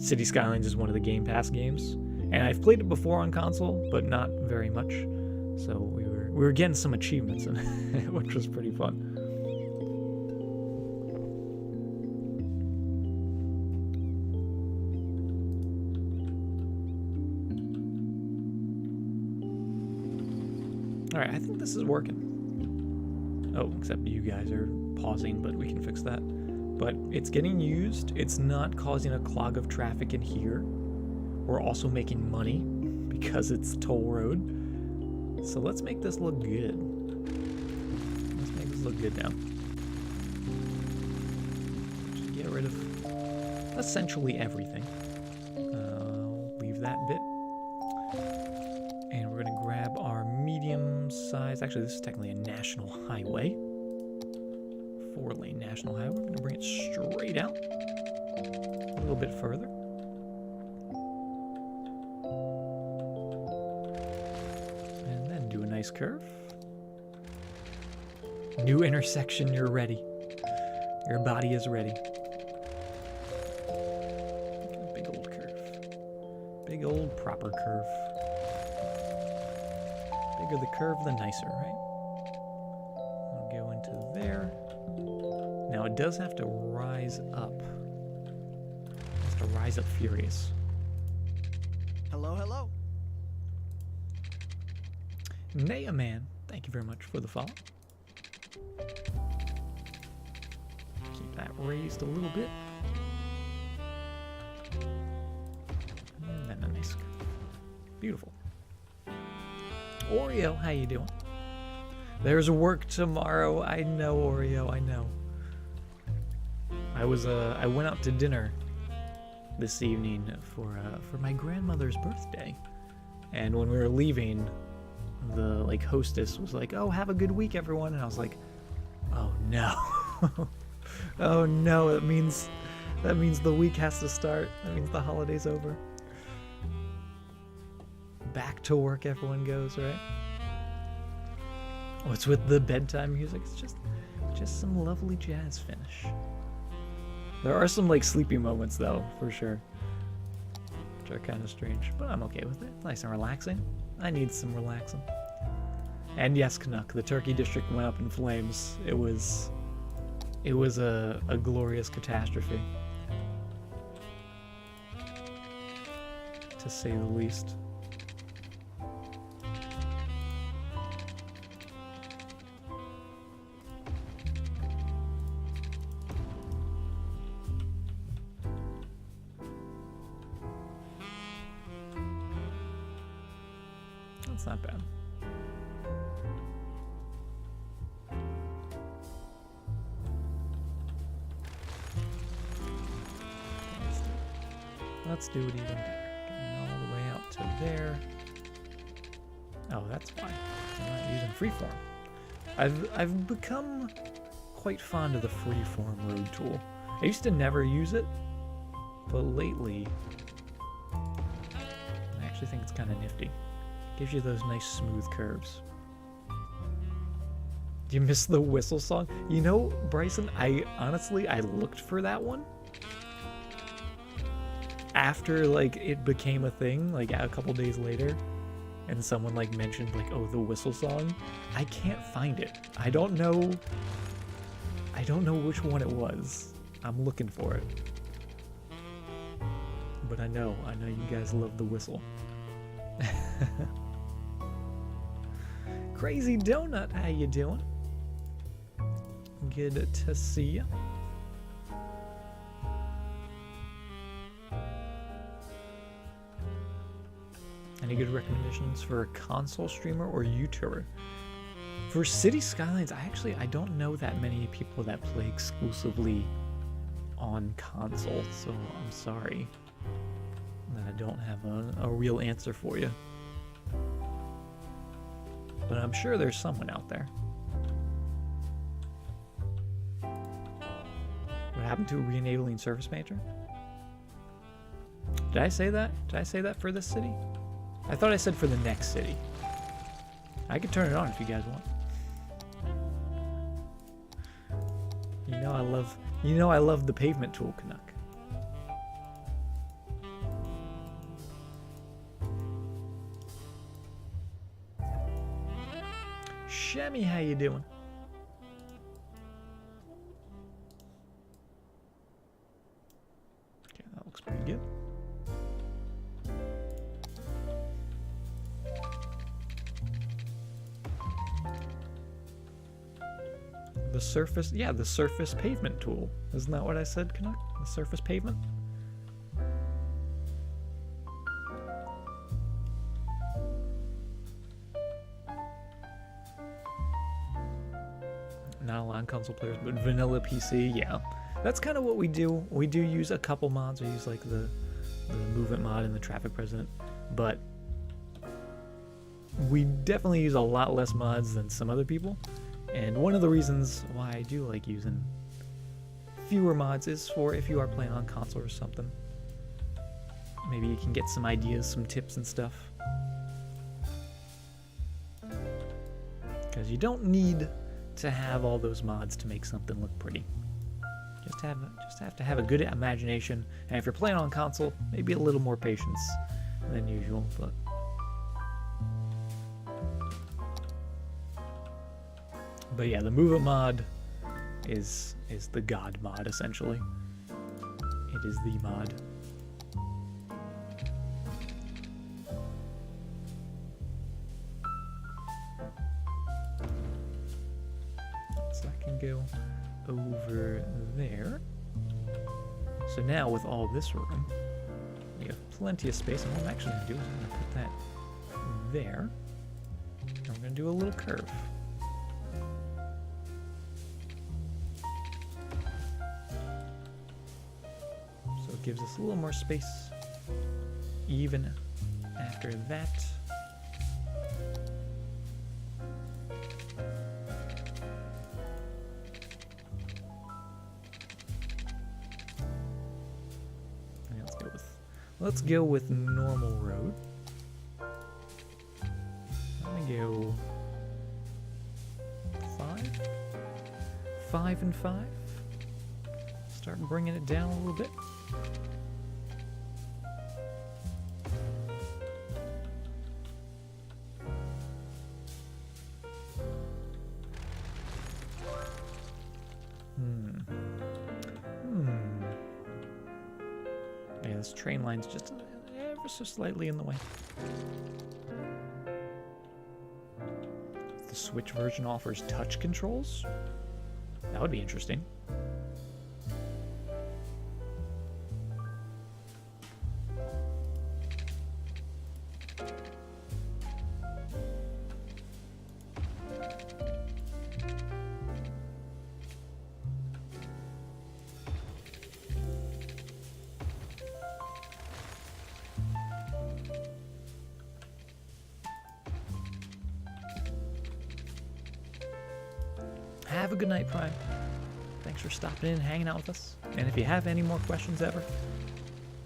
City Skylines is one of the Game Pass games, and I've played it before on console, but not very much. So we were getting some achievements in it, which was pretty fun. All right, I think this is working. Oh, except you guys are pausing, but we can fix that. But it's getting used. It's not causing a clog of traffic in here. We're also making money because it's toll road. So let's make this look good. Let's make this look good now. Just get rid of essentially everything. Leave that bit. And we're gonna grab our medium size. Actually, this is technically a national highway. 4-lane national highway. We're going to bring it straight out a little bit further. And then do a nice curve. New intersection, you're ready. Your body is ready. Big old curve. Big old proper curve. Bigger the curve, the nicer, right? We'll go into there. Now it does have to rise up. It has to rise up furious. Hello, hello. Naya Man, thank you very much for the follow. Keep that raised a little bit. And then a nice curve. Beautiful. Oreo, how you doing? There's work tomorrow. I know, Oreo, I know. I went out to dinner this evening for my grandmother's birthday, and when we were leaving, the hostess was like, "Oh, have a good week, everyone," and I was like, "Oh no, oh no, that means the week has to start. That means the holiday's over." Back to work, everyone goes, right? What's with the bedtime music? It's just some lovely jazz finish. There are some sleepy moments though, for sure, which are kind of strange, but I'm okay with it. It's nice and relaxing. I need some relaxing. And yes, Canuck, the Turkey District went up in flames. It was a glorious catastrophe, to say the least. That's not bad. Let's do it even better. Getting all the way out to there. Oh, that's fine. I'm not using freeform. I've become quite fond of the freeform road tool. I used to never use it, but lately I actually think it's kind of nifty. Gives you those nice smooth curves. Do you miss the whistle song? You know, Bryson, I looked for that one after it became a thing, a couple days later, and someone mentioned oh, the whistle song. I can't find it. I don't know which one it was. I'm looking for it. But I know you guys love the whistle. Crazy Donut, how you doing? Good to see you. Any good recommendations for a console streamer or YouTuber? For City Skylines, I don't know that many people that play exclusively on console, so I'm sorry that I don't have a real answer for you. But I'm sure there's someone out there. What happened to re-enabling Surface Painter? Did I say that? Did I say that for this city? I thought I said for the next city. I could turn it on if you guys want. You know I love the pavement tool, Canuck. Shemmy, how you doing? Okay, that looks pretty good. The surface, yeah, the surface pavement tool. Isn't that what I said, Canuck? The surface pavement? Not allowed console players, but vanilla PC, yeah. That's kind of what we do. We do use a couple mods. We use the movement mod and the traffic president, but we definitely use a lot less mods than some other people. And one of the reasons why I do like using fewer mods is for if you are playing on console or something. Maybe you can get some ideas, some tips and stuff. Because you don't need to have all those mods to make something look pretty. Just have to have a good imagination, and if you're playing on console, maybe a little more patience than usual. But yeah, the Move It mod is the god mod essentially. It is the mod. So that can go over there. So now with all this room, we have plenty of space, and what I'm actually going to do is I'm going to put that there, and we're going to do a little curve. So it gives us a little more space even after that. Let's go with normal road. I'm gonna go 5? 5 and 5. Start bringing it down a little bit. Yeah, this train line's just ever so slightly in the way. The Switch version offers touch controls? That would be interesting. Have a good night, Prime. Thanks for stopping in and hanging out with us. And if you have any more questions ever,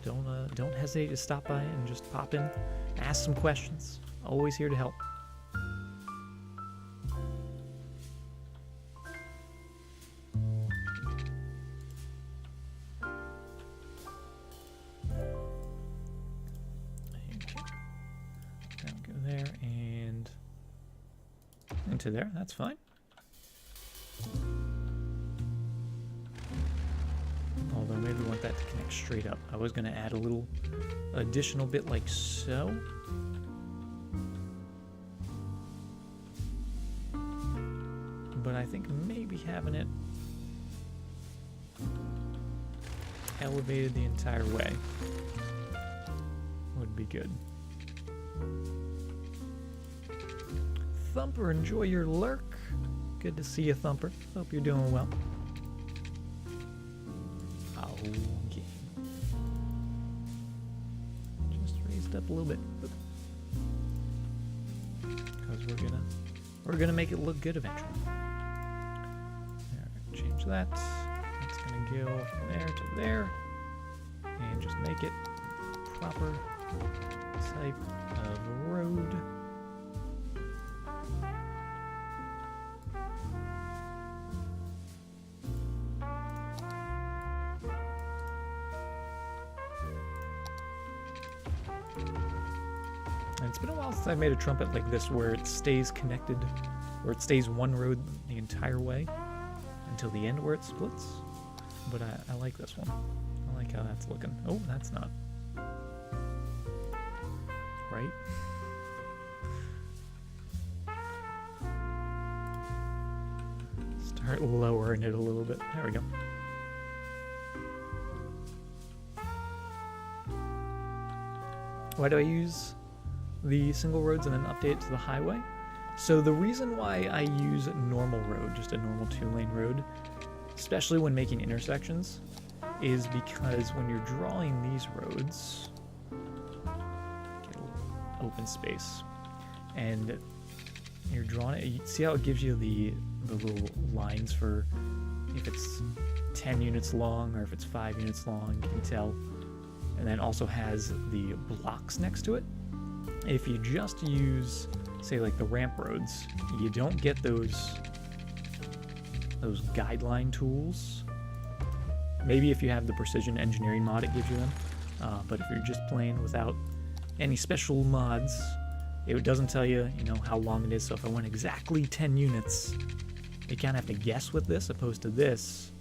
don't hesitate to stop by and just pop in, ask some questions. Always here to help. Go there and into there. That's fine. Although maybe we want that to connect straight up. I was going to add a little additional bit like so. But I think maybe having it elevated the entire way would be good. Thumper, enjoy your lurk. Good to see you, Thumper. Hope you're doing well. Okay. Just raised up a little bit. Because we're gonna make it look good eventually. Alright, change that. That's gonna go from there to there. And just make it proper type of road. It's been a while since I made a trumpet like this where it stays connected, where it stays one road the entire way until the end where it splits. But I like this one. I like how that's looking. Oh, that's not. Right? Start lowering it a little bit. There we go. Why do I use the single roads and then update it to the highway? So the reason why I use normal road, just a normal 2-lane road, especially when making intersections, is because when you're drawing these roads, get a little open space, and you're drawn it, you see how it gives you the little lines for if it's 10 units long or if it's 5 units long, you can tell. And then also has the blocks next to it. If you just use, say, like the ramp roads, you don't get those guideline tools. Maybe if you have the precision engineering mod, it gives you them. But if you're just playing without any special mods, it doesn't tell you, how long it is. So if I went exactly 10 units, you kind of have to guess with this, opposed to this,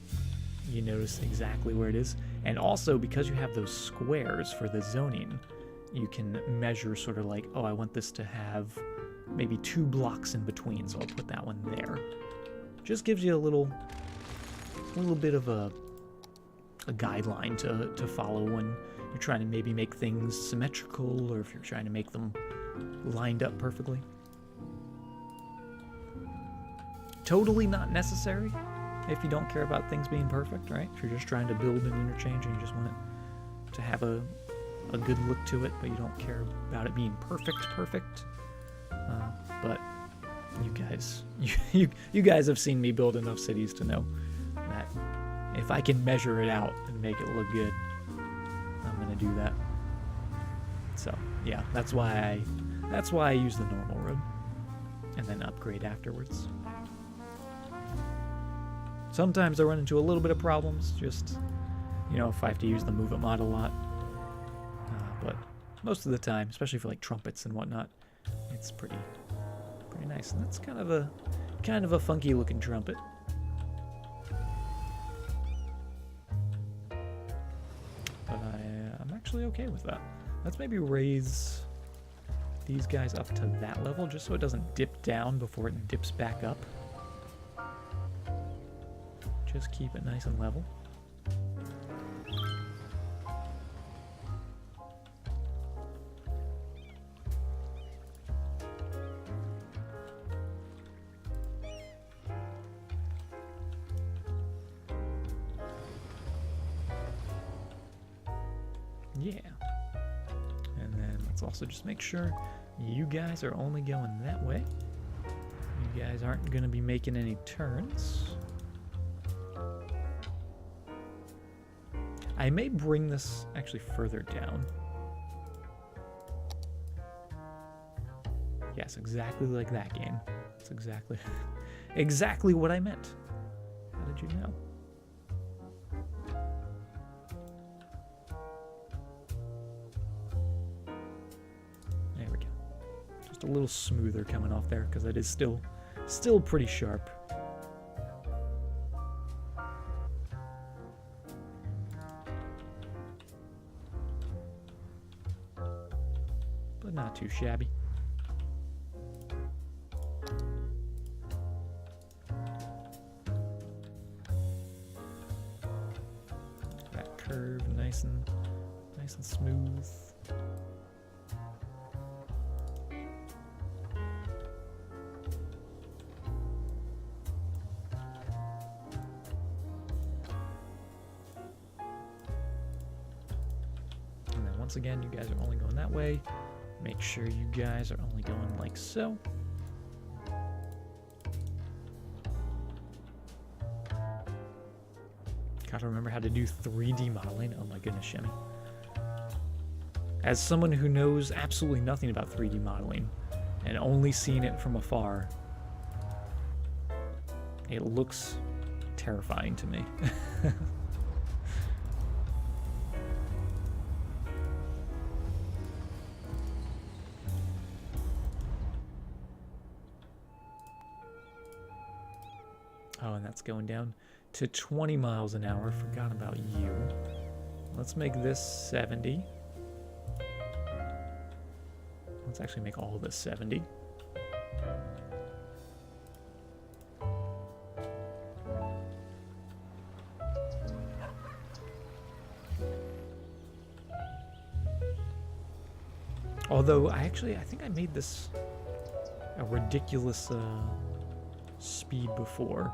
you notice exactly where it is. And also, because you have those squares for the zoning, you can measure sort of like, oh, I want this to have maybe 2 blocks in between, so I'll put that one there. Just gives you a little bit of a guideline to follow when you're trying to maybe make things symmetrical, or if you're trying to make them lined up perfectly. Totally not necessary if you don't care about things being perfect, right? If you're just trying to build an interchange and you just want it to have a good look to it, but you don't care about it being perfect. But you guys, you guys have seen me build enough cities to know that if I can measure it out and make it look good, I'm gonna do that. So yeah, that's why I use the normal road and then upgrade afterwards. Sometimes I run into a little bit of problems, just if I have to use the move it mod a lot. But most of the time, especially for like trumpets and whatnot, it's pretty nice. And that's kind of a funky looking trumpet. But I'm actually okay with that. Let's maybe raise these guys up to that level, just so it doesn't dip down before it dips back up. Just keep it nice and level. Yeah. And then let's also just make sure you guys are only going that way. You guys aren't going to be making any turns. I may bring this actually further down. Yes, exactly like that game. That's exactly what I meant. How did you know? There we go. Just a little smoother coming off there because it is still pretty sharp. But not too shabby. That curve nice and smooth. And then once again, you guys are only going that way. Make sure you guys are only going like so. Gotta remember how to do 3D modeling. Oh my goodness, Shemmy. As someone who knows absolutely nothing about 3D modeling and only seen it from afar, it looks terrifying to me. Oh, and that's going down to 20 miles an hour. Forgot about you. Let's make this 70. Let's actually make all of this 70. Although I think I made this a ridiculous speed before.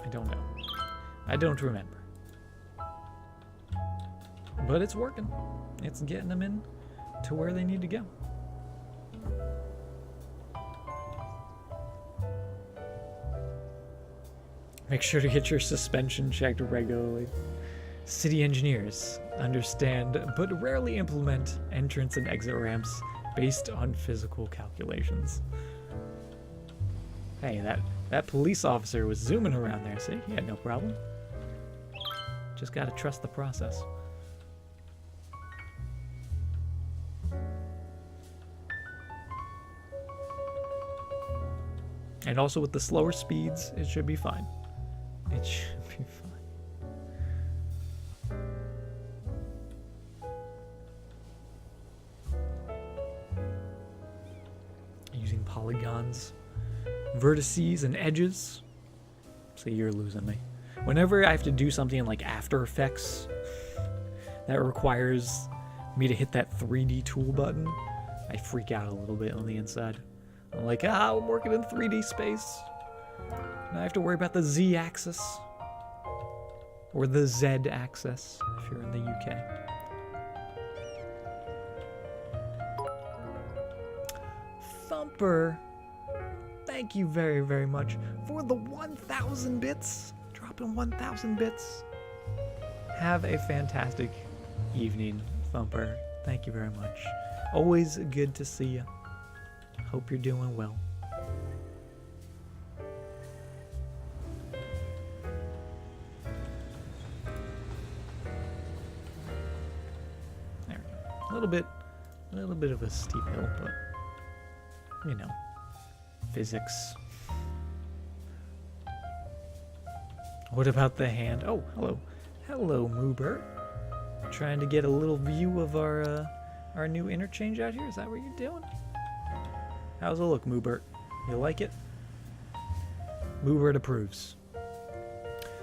I don't know. I don't remember. But it's working. It's getting them in to where they need to go. Make sure to get your suspension checked regularly. City engineers understand but rarely implement entrance and exit ramps based on physical calculations. Hey, that police officer was zooming around there, see? He had no problem. Just gotta trust the process. And also with the slower speeds, it should be fine. It should be fine. Using polygons, vertices, and edges. See, you're losing me. Whenever I have to do something in like After Effects that requires me to hit that 3D tool button, I freak out a little bit on the inside. I'm like, I'm working in 3D space. And I have to worry about the Z axis. Or the Z axis, if you're in the UK. Thumper, thank you very, very much for the 1,000 bits. Dropping 1,000 bits. Have a fantastic evening, Thumper. Thank you very much. Always good to see you. Hope you're doing well. There we go. A little bit of a steep hill, but you know, physics. What about the hand? Oh, hello. Hello, Moobert. Trying to get a little view of our new interchange out here? Is that what you're doing? How's it look, Moobert? You like it? Moobert approves.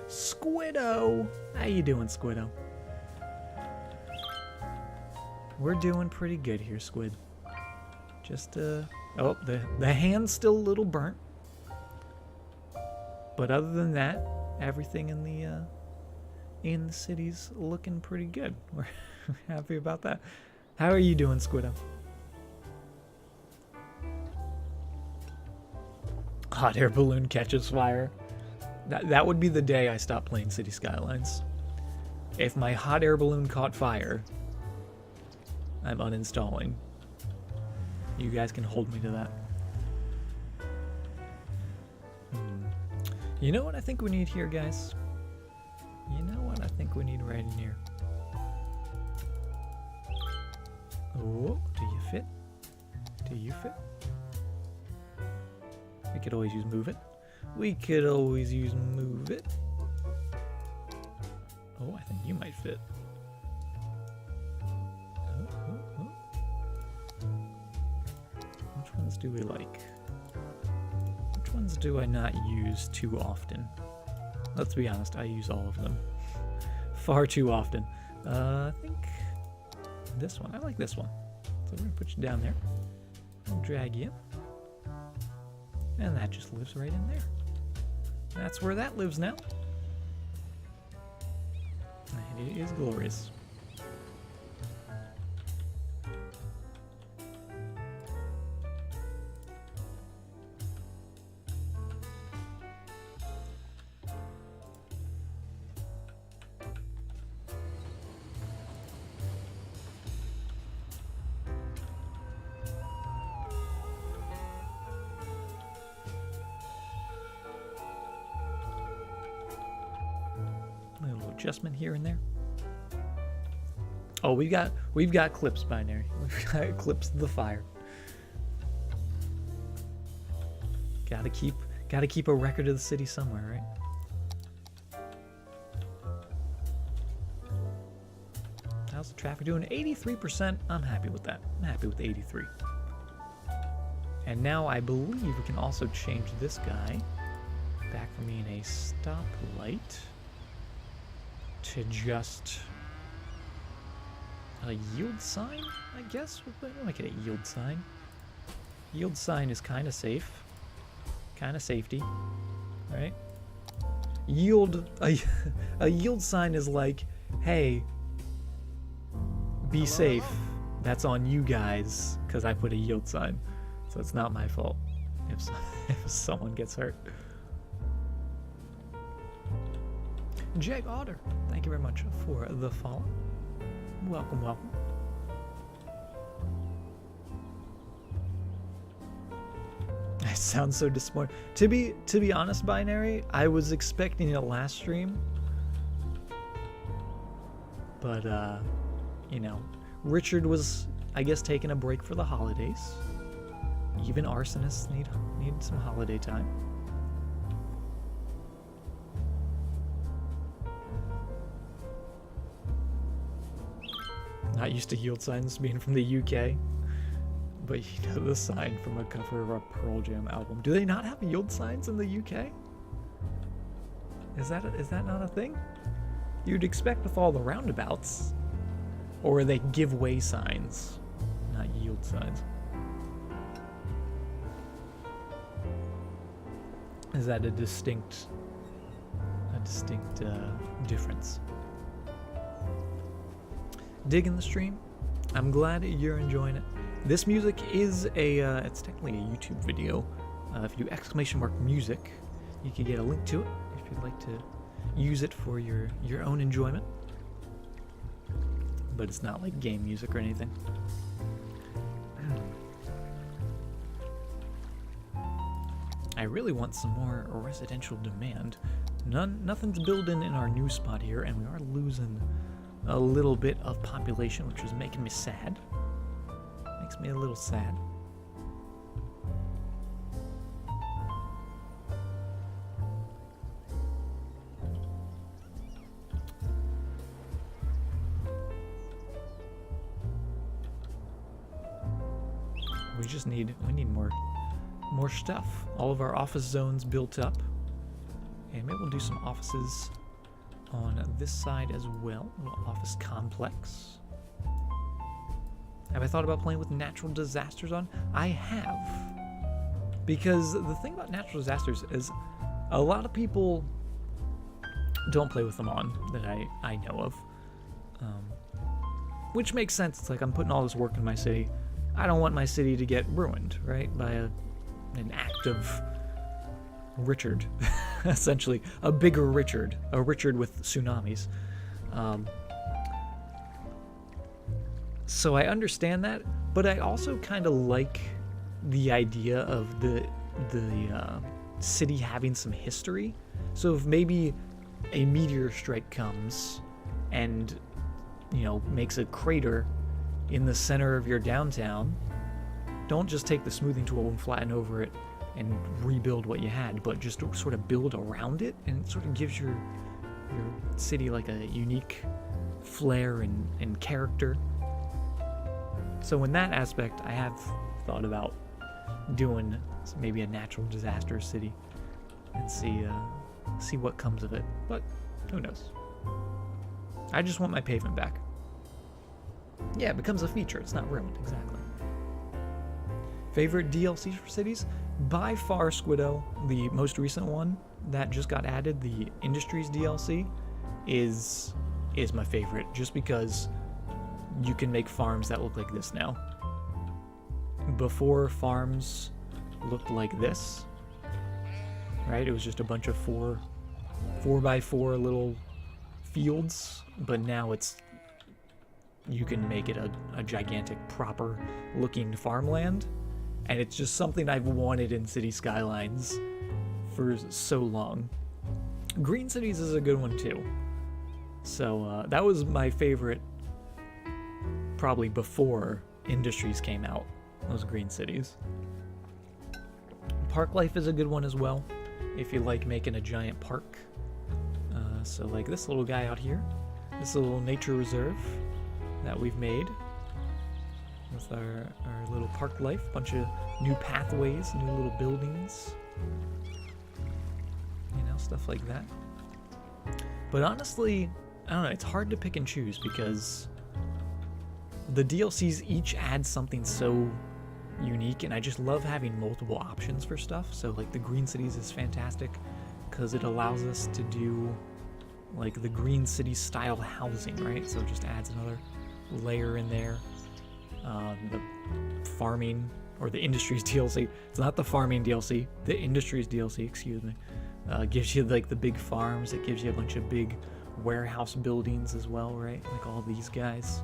Squiddo! How you doing, Squiddo? We're doing pretty good here, Squid. Just, oh, the hand's still a little burnt. But other than that, everything in the city's looking pretty good. We're happy about that. How are you doing, Squiddo? Hot air balloon catches fire. That would be the day I stopped playing City Skylines. If my hot air balloon caught fire, I'm uninstalling. You guys can hold me to that. You know what I think we need here, guys? You know what I think we need right in here? Oh, do you fit? Do you fit? We could always use move it. We could always use move it. Oh, I think you might fit. Oh. Which ones do we like? Which ones do I not use too often? Let's be honest, I use all of them. Far too often. I think this one. I like this one. So we're going to put you down there. I'll drag you in. And that just lives right in there. That's where that lives now. And it is glorious. Adjustment here and there. Oh, we've got clips binary. We've got clips of the fire. Gotta keep a record of the city somewhere, right? How's the traffic doing? 83%. I'm happy with that. I'm happy with 83. And now I believe we can also change this guy back from being a stoplight to just a yield sign, I guess. We'll make it a yield sign. Yield sign is kind of safe. Kind of safety, right? A yield sign is like, hey, Be Hello, safe. hello. That's on you guys, because I put a yield sign. So it's not my fault if, if someone gets hurt. Jake Otter, thank you very much for the follow. Welcome, welcome. I sound so disappointed. To be honest, Binary, I was expecting it last stream. But you know, Richard was, I guess, taking a break for the holidays. Even arsonists need some holiday time. Not used to yield signs being from the UK, but you know the sign from a cover of a Pearl Jam album. Do they not have yield signs in the UK? Is that not a thing? You'd expect with all the roundabouts, or are they giveaway signs, not yield signs? Is that a distinct difference? Digging the stream? I'm glad you're enjoying it. This music is it's technically a YouTube video. If you do !music, you can get a link to it if you'd like to use it for your own enjoyment. But it's not like game music or anything. I really want some more residential demand. Nothing's building in our new spot here, and we are losing a little bit of population, which is making me sad. Makes me a little sad. We need more stuff. All of our office zones built up. And maybe we'll do some offices on this side as well. A little office complex. Have I thought about playing with natural disasters on? I have. Because the thing about natural disasters is a lot of people don't play with them on that I know of. Which makes sense. It's like I'm putting all this work in my city. I don't want my city to get ruined, right? By an act of Richard. Essentially, a bigger Richard. A Richard with tsunamis. So I understand that, but I also kind of like the idea of the city having some history. So if maybe a meteor strike comes and, you know, makes a crater in the center of your downtown, don't just take the smoothing tool and flatten over it and rebuild what you had, but just sort of build around it, and it sort of gives your city like a unique flair and character. So in that aspect, I have thought about doing maybe a natural disaster city and see what comes of it, but who knows. I just want my pavement back. Yeah, it becomes a feature. It's not ruined, exactly. Favorite DLCs for cities? By far, Squiddo, the most recent one that just got added, the Industries DLC, is my favorite, just because you can make farms that look like this now. Before, farms looked like this, right? It was just a bunch of 4x4 little fields, but now you can make it a gigantic, proper looking farmland, and it's just something I've wanted in City Skylines for so long. Green Cities is a good one too. So that was my favorite probably before Industries came out, those Green Cities. Park Life is a good one as well, if you like making a giant park. So like this little guy out here, this little nature reserve that we've made with our little Park Life, bunch of new pathways, new little buildings, you know, stuff like that. But honestly, I don't know, it's hard to pick and choose because the DLCs each add something so unique, and I just love having multiple options for stuff. So like the Green Cities is fantastic because it allows us to do like the Green City style housing, right? So it just adds another layer in there. The farming or the industries DLC. It's not the farming DLC. The industries DLC, excuse me. Gives you like the big farms. It gives you a bunch of big warehouse buildings as well, right? Like all these guys,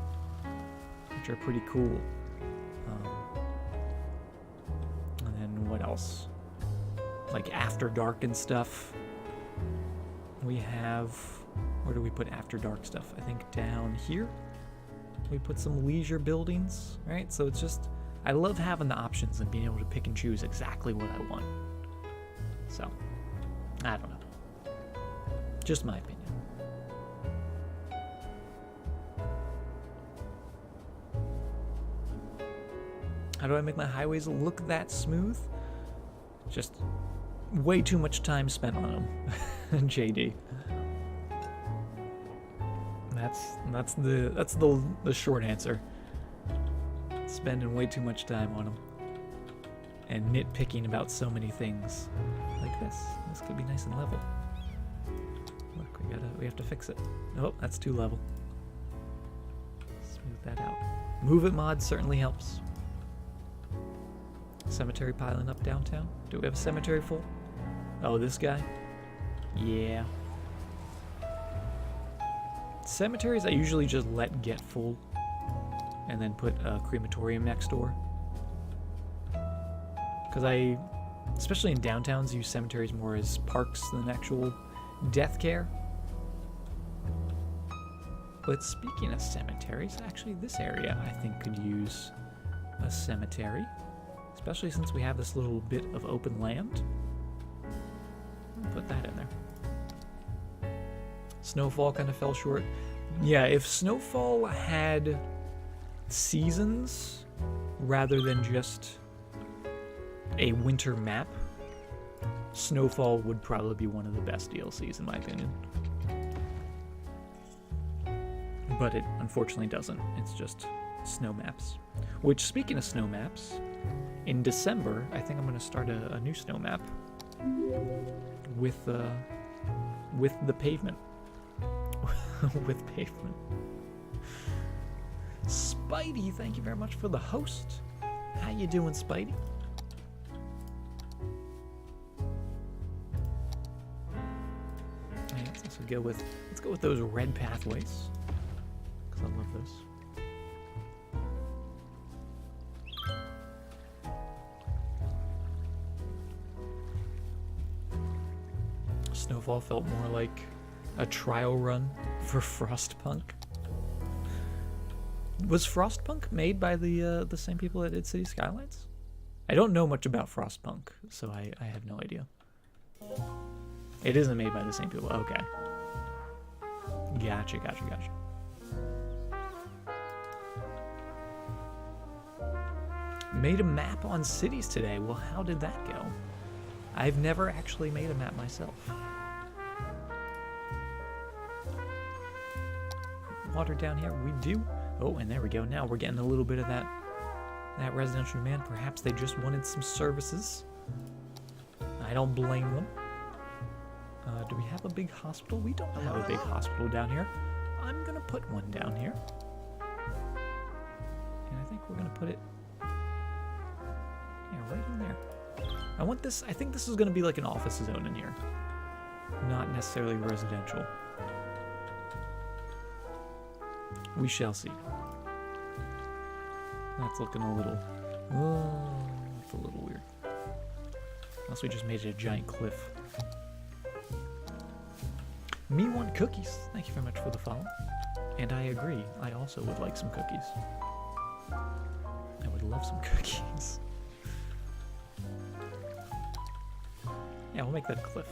which are pretty cool. And then what else? Like After Dark and stuff. We have, where do we put After Dark stuff? I think down here. We put some leisure buildings, right? So it's just, I love having the options and being able to pick and choose exactly what I want. So, I don't know. Just my opinion. How do I make my highways look that smooth? Just way too much time spent on them. JD. That's the short answer. Spending way too much time on them. And nitpicking about so many things. Like this. This could be nice and level. Look, we have to fix it. Oh, that's too level. Smooth that out. Move It mod certainly helps. Cemetery piling up downtown. Do we have a cemetery full? Oh, this guy? Yeah. Cemeteries I usually just let get full and then put a crematorium next door. Because especially in downtowns, use cemeteries more as parks than actual death care. But speaking of cemeteries, actually this area I think could use a cemetery. Especially since we have this little bit of open land. I'll put that in there. Snowfall kind of fell short. Yeah, if Snowfall had seasons rather than just a winter map, Snowfall would probably be one of the best DLCs in my opinion. But it unfortunately doesn't. It's just snow maps. Which, speaking of snow maps, in December, I think I'm going to start a new snow map with the pavement. With pavement. Spidey, thank you very much for the host. How you doing, Spidey? And let's go with those red pathways, because I love those. Snowfall felt more like a trial run for Frostpunk. Was Frostpunk made by the same people that did City Skylines? I don't know much about Frostpunk, so I have no idea. It isn't made by the same people. Okay. Gotcha. Made a map on cities today. Well, how did that go? I've never actually made a map myself. Water down here, we do. Oh, and there we go. Now we're getting a little bit of that residential demand. Perhaps they just wanted some services. I don't blame them. Do we have a big hospital? We don't have a big hospital down here. I'm gonna put one down here. And I think we're gonna put it, yeah, right in there. I want this, I think this is gonna be like an office zone in here. Not necessarily residential. We shall see. That's looking a little, that's a little weird. Unless we just made it a giant cliff. Me want cookies. Thank you very much for the follow. And I agree. I also would like some cookies. I would love some cookies. Yeah, we'll make that a cliff.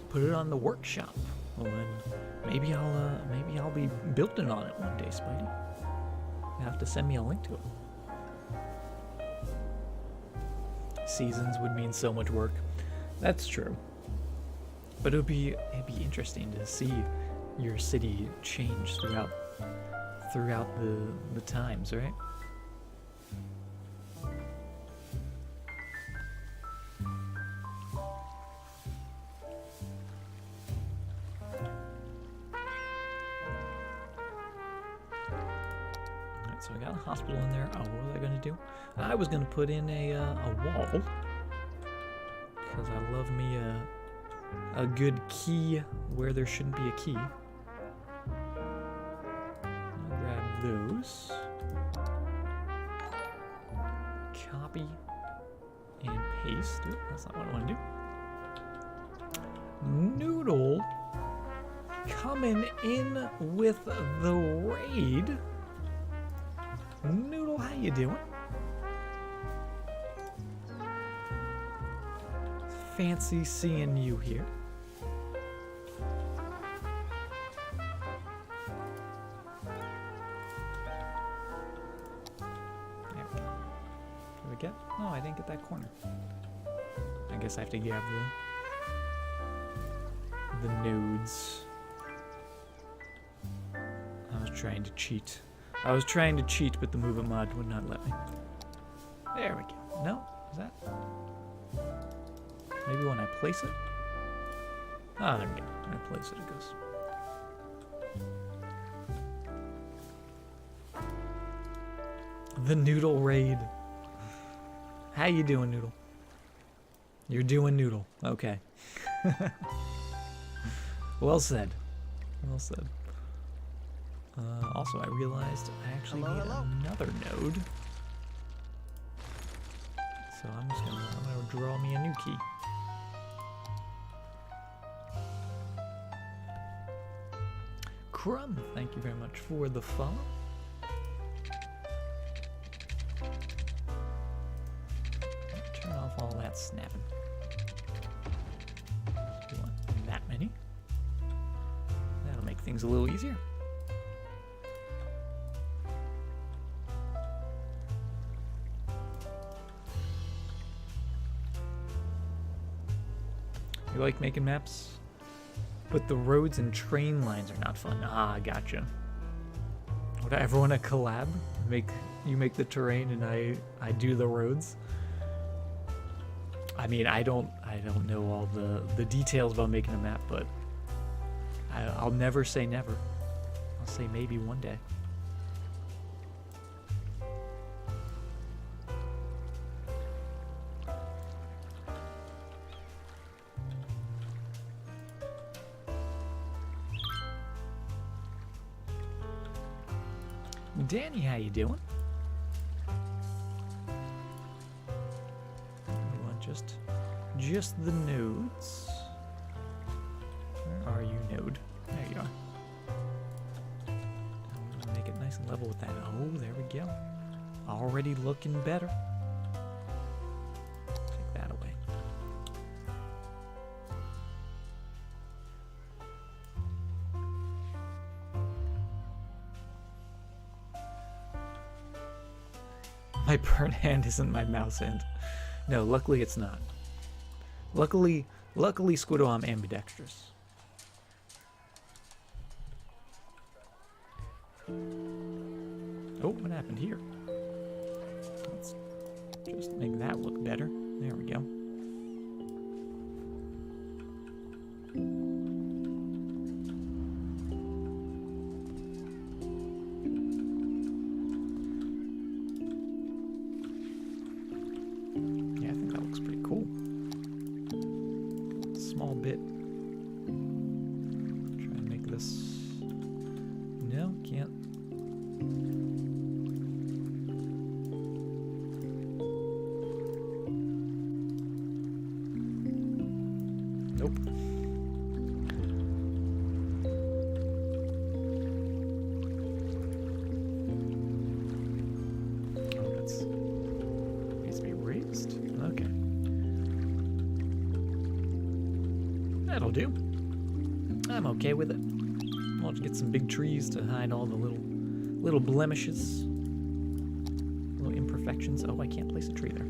Put it on the workshop. Well then, maybe I'll be building on it one day, Spidey. You have to send me a link to it. Seasons would mean so much work. That's true. But it'd be interesting to see your city change throughout the times, right? So I got a hospital in there. Oh, what was I gonna do? I was gonna put in a wall, because I love me a good key where there shouldn't be a key. I'll grab those. Copy and paste. Ooh, that's not what I want to do. Noodle coming in with the raid. Noodle, how you doing? Fancy seeing you here. There we go. Did we get? No, I didn't get that corner. I guess I have to grab the nodes. I was trying to cheat. But the movement mod would not let me. There we go. No? Is that? Maybe when I place it? Ah, there we go. When I place it, it goes. The Noodle Raid. How you doing, Noodle? You're doing Noodle. Okay. Well said. Well said. Also, I realized I actually need another node. So I'm gonna draw me a new key. Crumb, thank you very much for the follow. Turn off all that snapping. We want that many. That'll make things a little easier. You like making maps? But the roads and train lines are not fun. Ah, gotcha. Would I ever want to collab? You make the terrain and I do the roads? I mean, I don't know all the details about making a map, but I'll never say never. I'll say maybe one day. Danny, how you doing? We want just the nodes. Where are you, node? There you are. I'm gonna make it nice and level with that. Oh, there we go. Already looking better. Take that away. My burnt hand isn't my mouse hand. No, luckily it's not. Luckily Squiddo, I'm ambidextrous. Oh, what happened here? Let's just make that look better. There we go. That'll do. I'm okay with it. I'll just get some big trees to hide all the little blemishes, little imperfections. Oh, I can't place a tree there.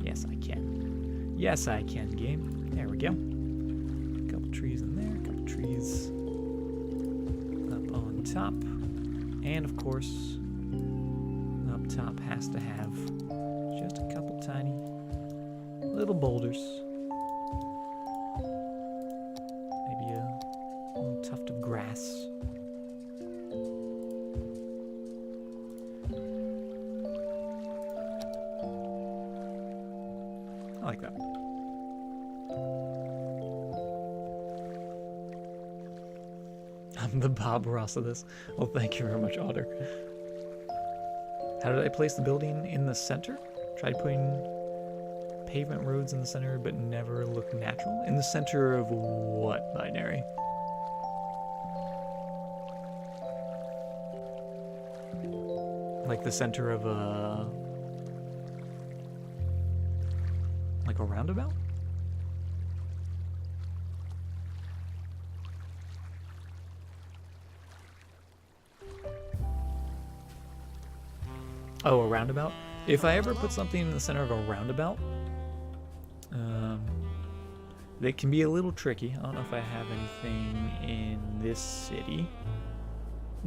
Yes, I can. Yes, I can, game. There we go. A couple trees in there, a couple trees up on top. And of course, up top has to have just a couple tiny little boulders. Maybe a little tuft of grass. I like that. I'm the Bob Ross of this. Well, thank you very much, Otter. How did I place the building in the center? Tried putting pavement roads in the center, but never looked natural. In the center of what, Binary? Like the center of a... like a roundabout? Oh, a roundabout? If I ever put something in the center of a roundabout, they can be a little tricky. I don't know if I have anything in this city.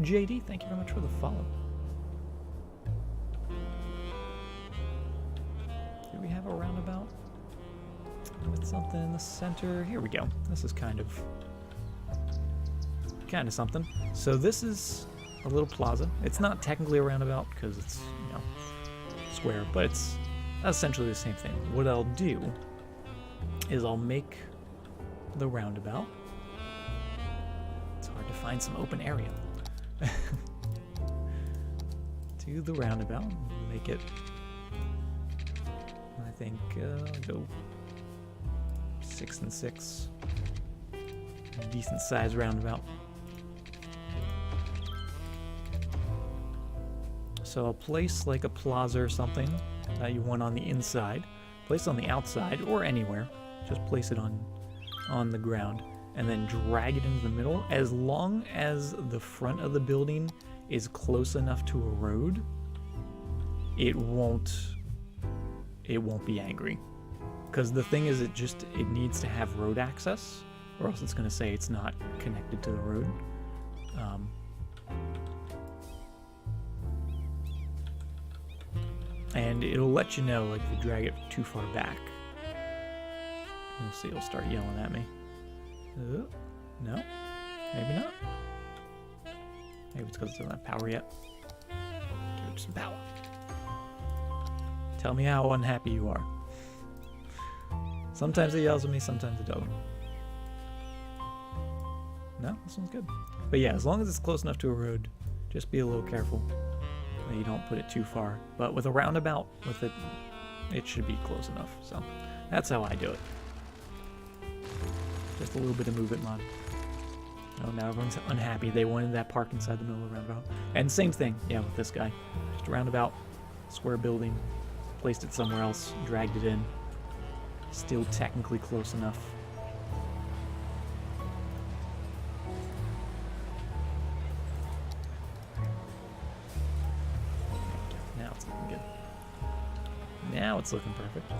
JD, thank you very much for the follow. Do we have a roundabout with something in the center? Here we go. This is kind of something. So this is a little plaza. It's not technically a roundabout because it's, you know, square, but it's essentially the same thing. What I'll do is I'll make the roundabout. It's hard to find some open area. Do the roundabout, make it, I think, go 6 and 6. Decent size roundabout. So I'll place like a plaza or something that you want on the inside. Place it on the outside or anywhere. Just place it on the ground and then drag it into the middle. As long as the front of the building is close enough to a road, it won't be angry. Because the thing is, it needs to have road access, or else it's going to say it's not connected to the road. And it'll let you know, like, if you drag it too far back. You'll see it'll start yelling at me. No, maybe not. Maybe it's because it doesn't have power yet. Give it some power. Tell me how unhappy you are. Sometimes it yells at me, sometimes it doesn't. No, this one's good. But yeah, as long as it's close enough to a road, just be a little careful that you don't put it too far. But with a roundabout, with it, it should be close enough. So that's how I do it. Just a little bit of movement mod. Oh, now everyone's unhappy. They wanted that park inside the middle of the roundabout. And same thing, yeah, with this guy. Just a roundabout, square building, placed it somewhere else, dragged it in. Still technically close enough. Now it's looking good. Now it's looking perfect.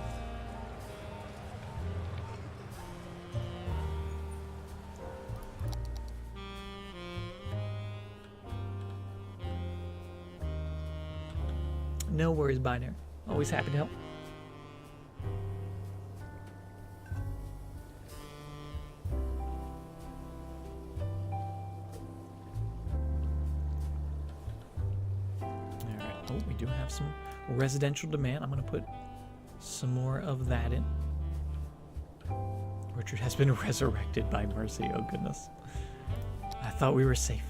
No worries, Binary. Always happy to help. Alright, oh, we do have some residential demand. I'm going to put some more of that in. Richard has been resurrected by mercy. Oh, goodness. I thought we were safe.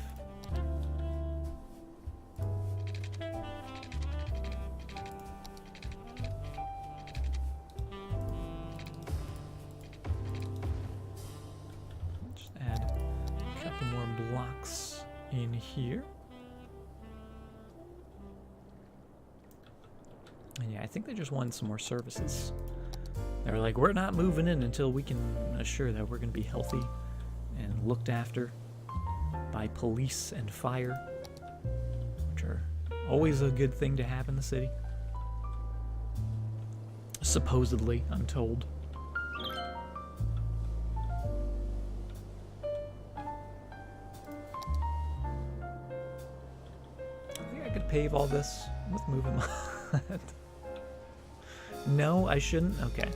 In here. And yeah, I think they just wanted some more services. They were like, we're not moving in until we can assure that we're going to be healthy and looked after by police and fire, which are always a good thing to have in the city. Supposedly, I'm told. Pave all this with moving mod. No, I shouldn't? Okay.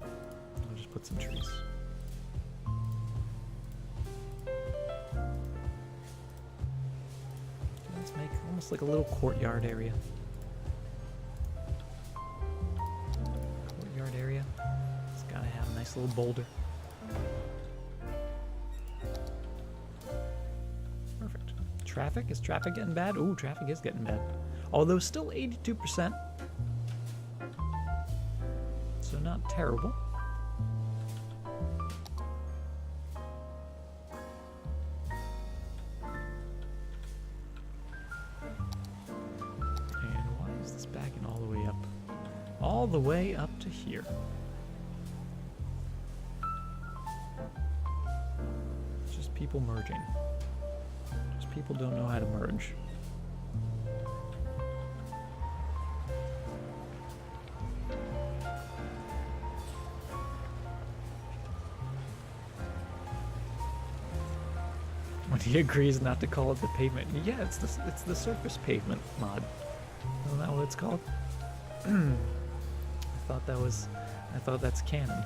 I'll just put some trees. Let's make almost like a little courtyard area. art area. It's gotta have a nice little boulder. Perfect. Traffic? Is traffic getting bad? Ooh, traffic is getting bad. Although still 82%. So not terrible. All the way up to here. It's just people merging. Just people don't know how to merge. When he agrees not to call it the pavement. Yeah, it's the surface pavement mod. Isn't that what it's called? I thought that's canon.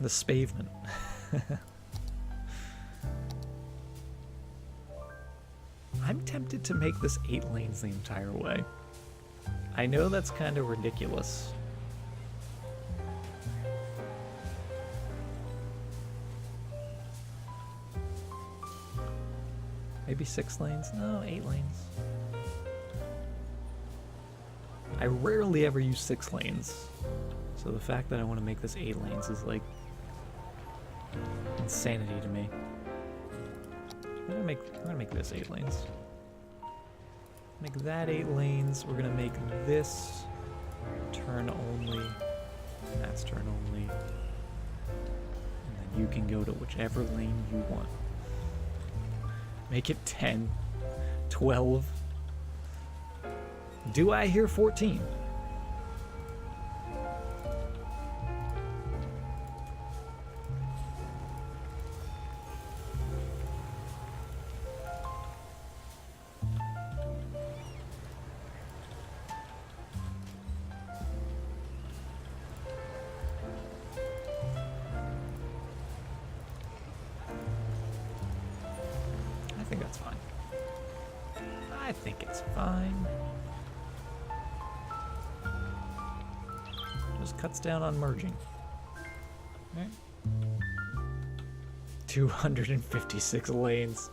The spavement. I'm tempted to make this 8 lanes the entire way. I know that's kind of ridiculous. Maybe 6 lanes? No, 8 lanes. I rarely ever use 6 lanes. So the fact that I want to make this 8 lanes is like insanity to me. We're gonna make this 8 lanes. Make that 8 lanes. We're gonna make this turn only. And that's turn only. And then you can go to whichever lane you want. Make it 10, 12. Do I hear 14? I think that's fine. I think it's fine. Just cuts down on merging. Okay. 256 lanes.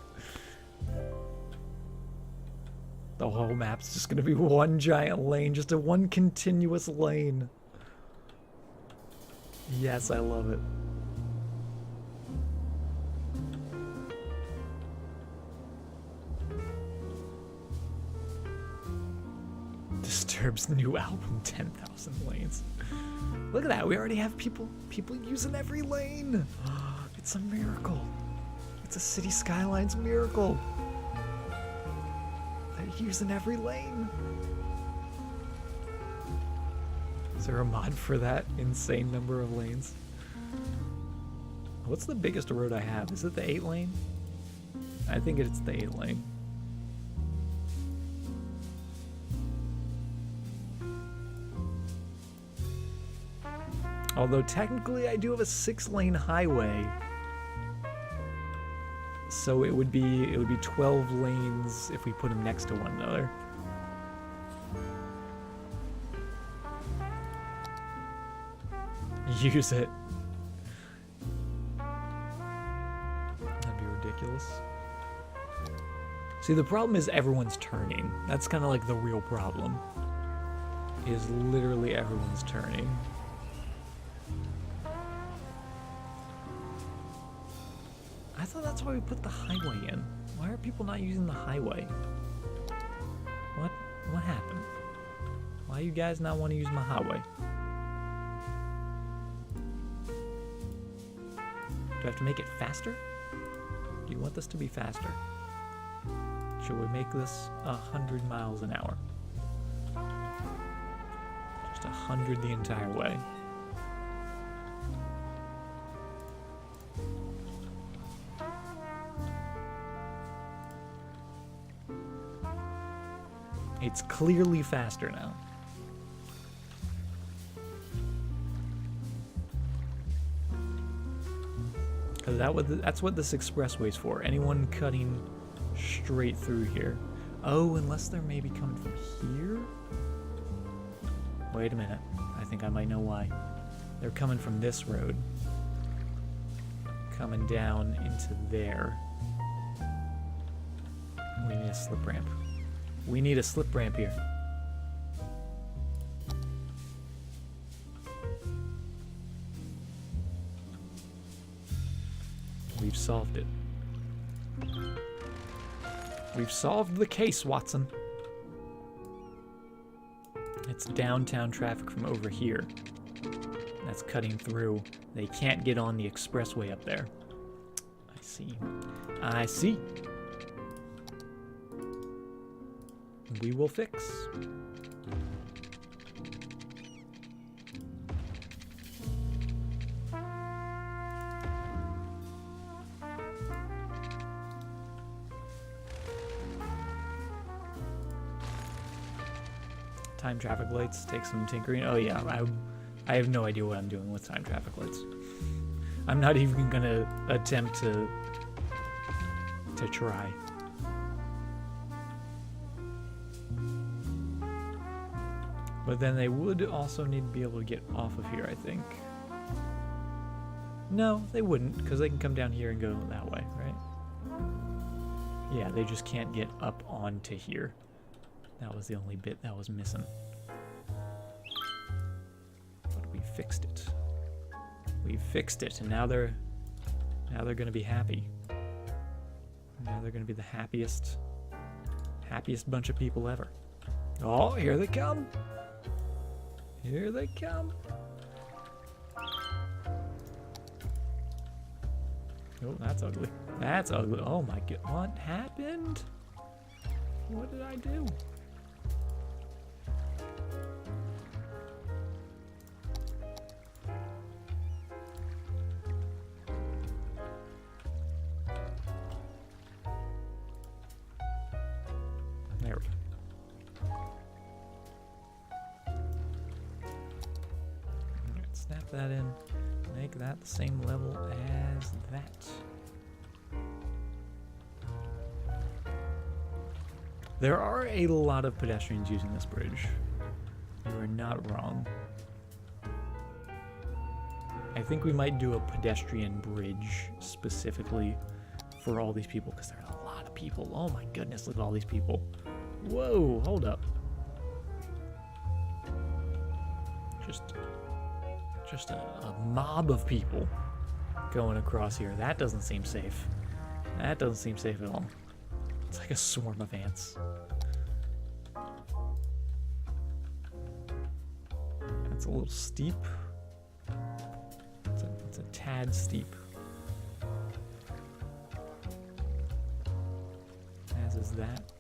The whole map's just gonna be one giant lane, just a one continuous lane. Yes, I love it. Disturbed's new album, 10,000 lanes. Look at that, we already have people using every lane. It's a miracle. It's a City Skylines miracle. They're using every lane. Is there a mod for that insane number of lanes? What's the biggest road I have? Is it the 8 lane? I think it's the 8 lane. Although technically I do have a 6-lane highway. So it would be 12 lanes if we put them next to one another. Use it. That'd be ridiculous. See, the problem is everyone's turning. That's kind of like the real problem. Is literally everyone's turning. I thought that's why we put the highway in. Why are people not using the highway? What happened? Why you guys not want to use my highway? Do I have to make it faster? Do you want this to be faster? Should we make this 100 miles an hour? Just 100 the entire way. It's clearly faster now. Because that's what this expressway's for. Anyone cutting straight through here. Oh, unless they're maybe coming from here? Wait a minute. I think I might know why. They're coming from this road. Coming down into there. We need a slip ramp. We need a slip ramp here. We've solved it. We've solved the case, Watson. It's downtown traffic from over here. That's cutting through. They can't get on the expressway up there. I see. I see. We will fix. Time traffic lights, take some tinkering. Oh yeah, I have no idea what I'm doing with time traffic lights. I'm not even gonna attempt to try. But then they would also need to be able to get off of here, I think. No, they wouldn't, because they can come down here and go that way, right? Yeah, they just can't get up onto here. That was the only bit that was missing. But we fixed it. We fixed it, and now they're gonna be happy. Now they're gonna be the happiest bunch of people ever. Oh, here they come! Here they come! Oh, that's ugly. That's ugly. Oh my god, what happened? What did I do? There we go. Alright, snap that in. Make that the same level as that. There are a lot of pedestrians using this bridge. You are not wrong. I think we might do a pedestrian bridge specifically for all these people, because there are a lot of people. Oh my goodness, look at all these people. Whoa, hold up. Just a mob of people going across here. That doesn't seem safe. That doesn't seem safe at all. It's like a swarm of ants. That's a little steep. It's a tad steep. As is that.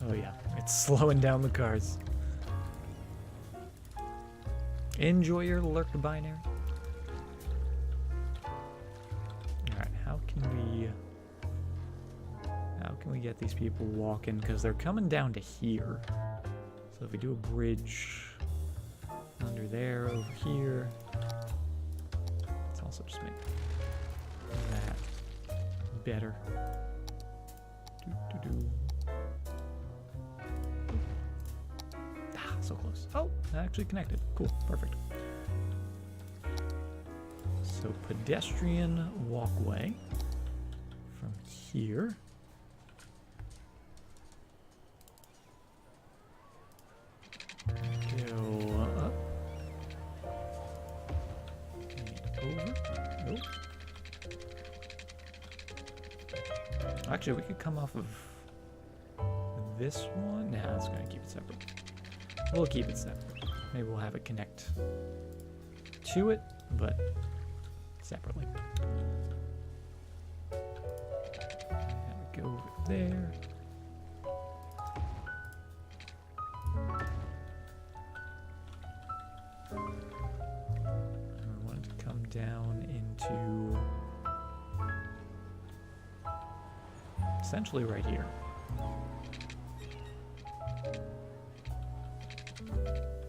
Oh yeah, it's slowing down the cars. Enjoy your lurked binary. Alright, how can we get these people walking? Because they're coming down to here. So if we do a bridge under there, over here, let's also just make that better. So close. Oh, that actually connected. Cool. Perfect. So pedestrian walkway from here. Go up. And over. Nope. Actually, we could come off of this one. Nah, that's going to keep it separate. We'll keep it separate. Maybe we'll have it connect to it, but separately. Have it go over there. And we want it to come down into essentially right here.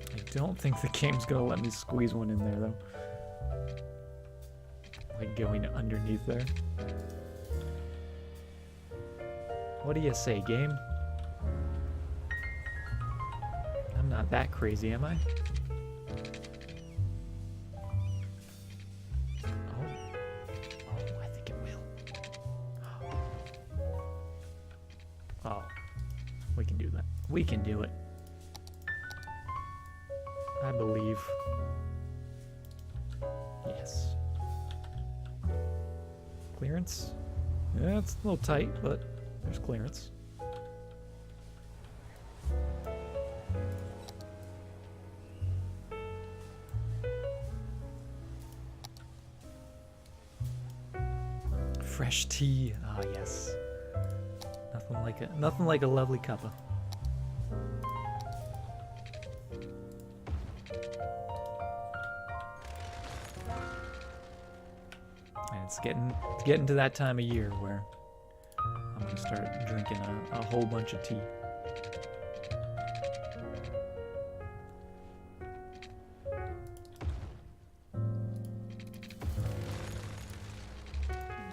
I don't think the game's gonna let me squeeze one in there though. Like going underneath there. What do you say, game? I'm not that crazy, am I? I think it will. Oh, we can do that. We can do it. I believe. Yes. Clearance? Yeah, it's a little tight, but there's clearance. Fresh tea. Ah, yes. Nothing like a lovely cuppa. And it's getting to that time of year where I'm gonna start drinking a whole bunch of tea.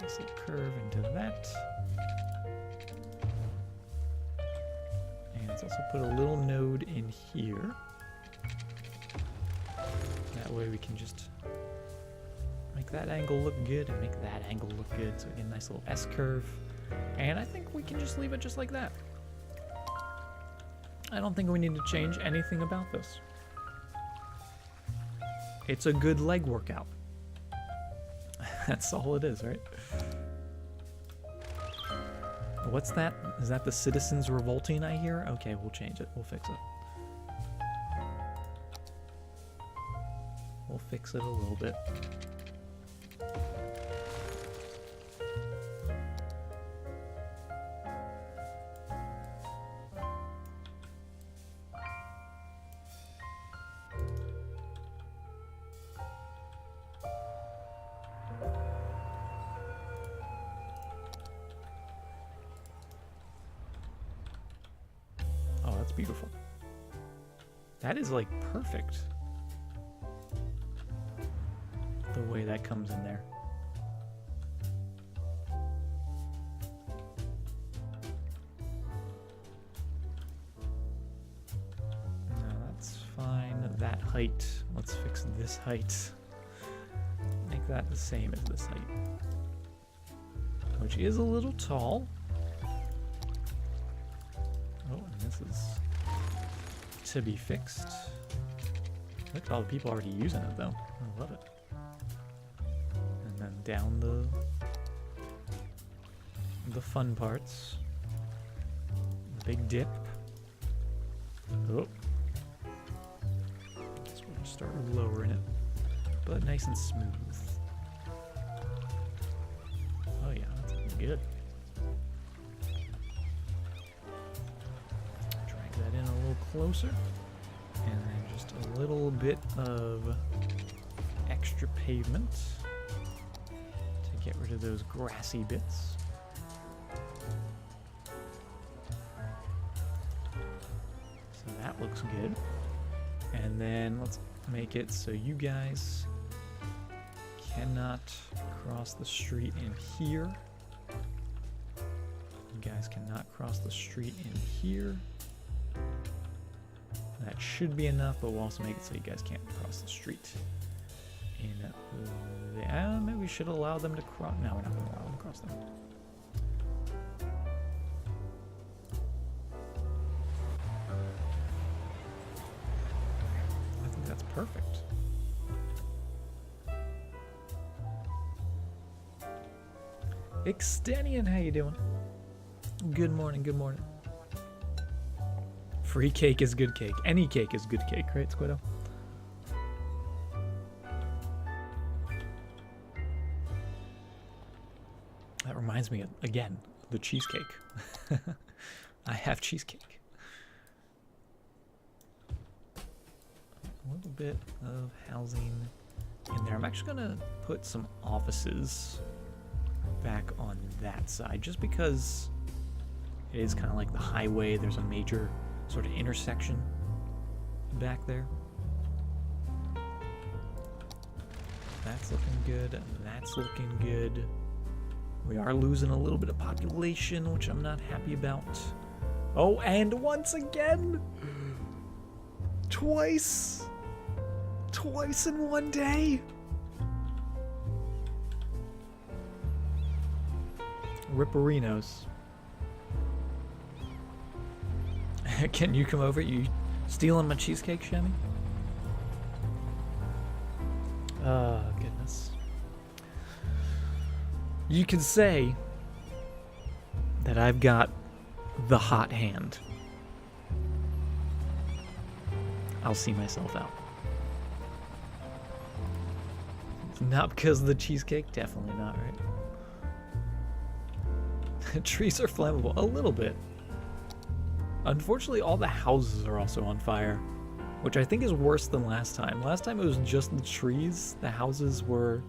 Nicely curve into that. And let's also put a little node in here. That way we can just make that angle look good and make that angle look good. So we get a nice little S curve. And I think we can just leave it just like that. I don't think we need to change anything about this. It's a good leg workout. That's all it is, right? What's that? Is that the citizens revolting I hear? Okay, we'll change it. We'll fix it. We'll fix it a little bit. Beautiful. That is like perfect. The way that comes in there. No, that's fine. That height. Let's fix this height. Make that the same as this height. Which is a little tall. Oh, and this is to be fixed. Look at all the people already using it, though. I love it. And then down the fun parts. The big dip. Oh. So we'll just start lowering it, but nice and smooth. Oh yeah, that's looking good. Closer, and then just a little bit of extra pavement to get rid of those grassy bits. So that looks good. And then let's make it so you guys cannot cross the street in here. You guys cannot cross the street in here. That should be enough, but we'll also make it so you guys can't cross the street. In the, maybe we should allow them to cross. No, we're not going to allow them to cross them. I think that's perfect. Extenian, how you doing? Good morning, good morning. Free cake is good cake. Any cake is good cake, right, Squiddo? That reminds me, again, the cheesecake. I have cheesecake. A little bit of housing in there. I'm actually going to put some offices back on that side, just because it is kind of like the highway. There's a major sort of intersection back there. That's looking good. That's looking good. We are losing a little bit of population, which I'm not happy about. Oh, and once again! Twice! Twice in one day! Ripperinos. Can you come over? You stealing my cheesecake, Shemmy? Oh, goodness. You can say that I've got the hot hand. I'll see myself out. Not because of the cheesecake? Definitely not, right? Trees are flammable. A little bit. Unfortunately, all the houses are also on fire, which I think is worse than last time. Last time it was just the trees. The houses were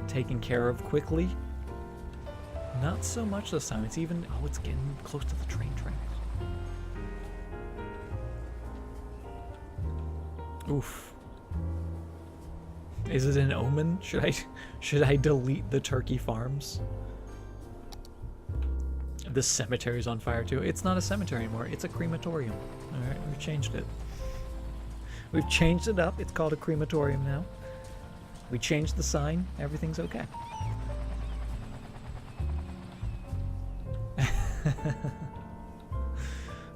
taken care of quickly. Not so much this time. It's even... Oh, it's getting close to the train tracks. Oof. Is it an omen? Should I delete the turkey farms? The cemetery's on fire too. It's not a cemetery anymore. It's a crematorium. Alright, we've changed it. We've changed it up. It's called a crematorium now. We changed the sign. Everything's okay.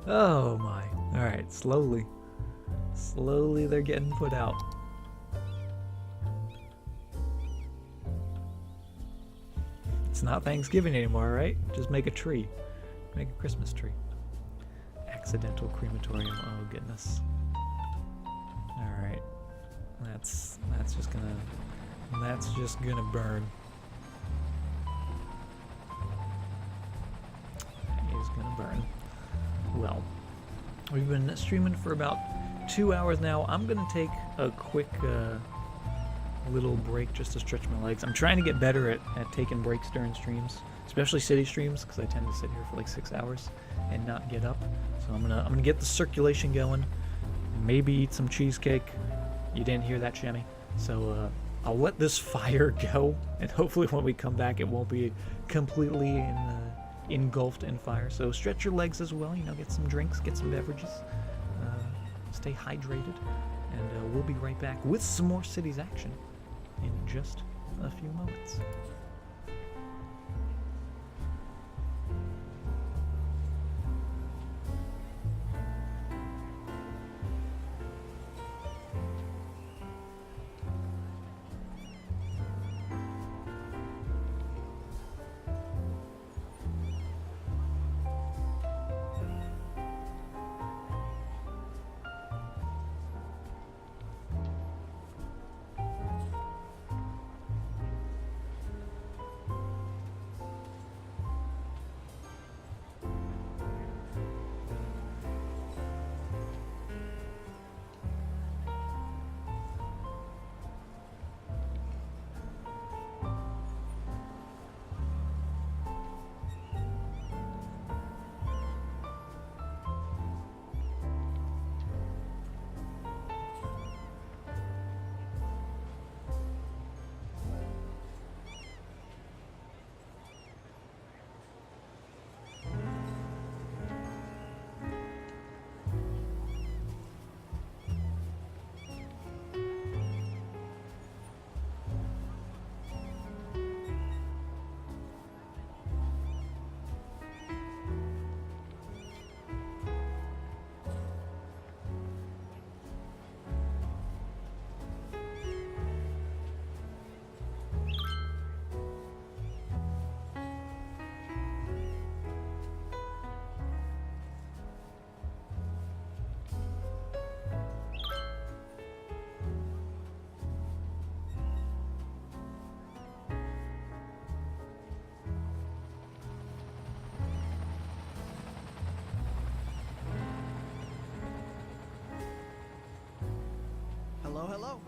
Oh my. Alright, slowly. Slowly they're getting put out. It's not Thanksgiving anymore, right? Just make a tree. Make a Christmas tree. Accidental crematorium. Oh goodness. Alright. That's just gonna burn. That is gonna burn. Well, we've been streaming for about 2 hours now. I'm gonna take a quick little break just to stretch my legs. I'm trying to get better at taking breaks during streams, especially city streams, because I tend to sit here for like 6 hours and not get up. So I'm gonna get the circulation going. Maybe eat some cheesecake. You didn't hear that, Shemmy. So I'll let this fire go, and hopefully when we come back, it won't be completely engulfed in fire. So stretch your legs as well. You know, get some drinks, get some beverages, stay hydrated, and we'll be right back with some more cities action in just a few moments. Hello, hello.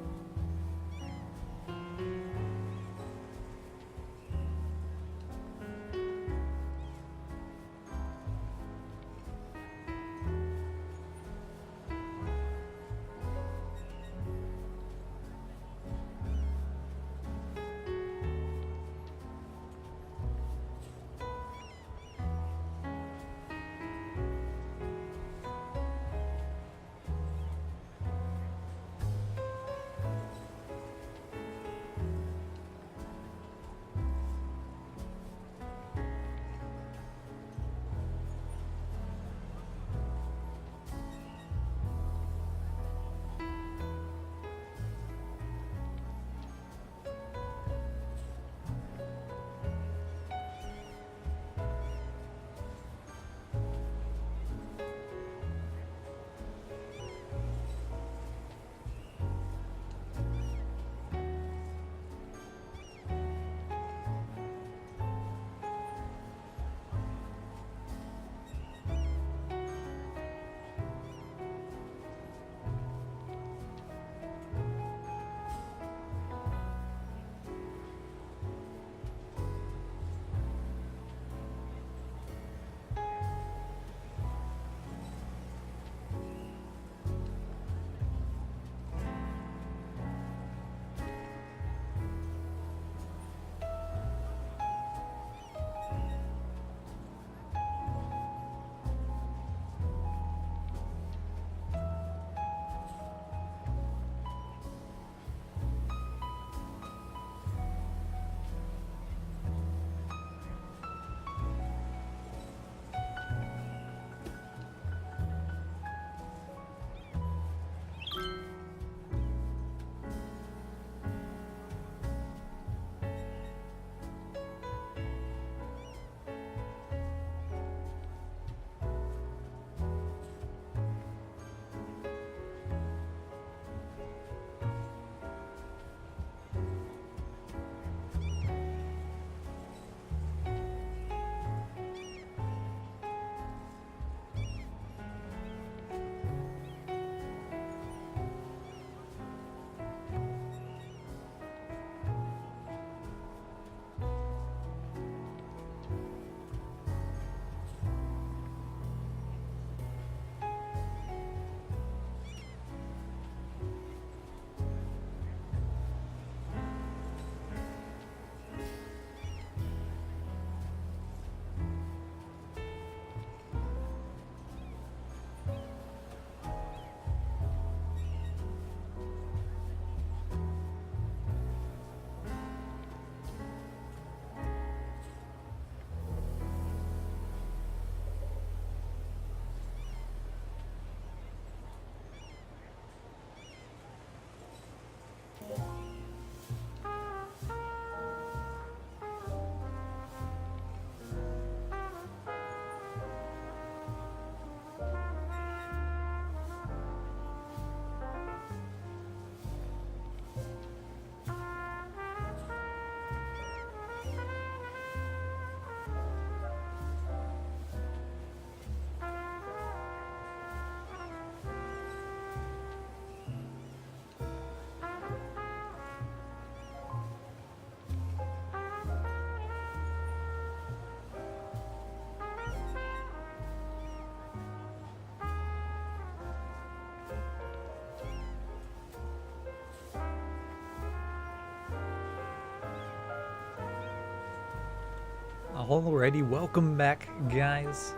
Alrighty, welcome back, guys.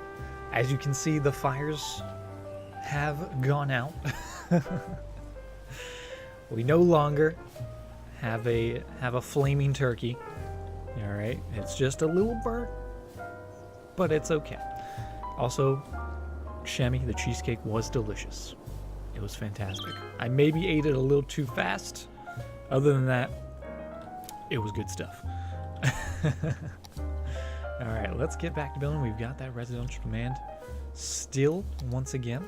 As you can see, the fires have gone out. We no longer have a flaming turkey. All right, it's just a little burnt, but it's okay. Also, Shemmy, the cheesecake was delicious. It was fantastic. I maybe ate it a little too fast. Other than that, it was good stuff. All right, let's get back to building. We've got that residential command still once again.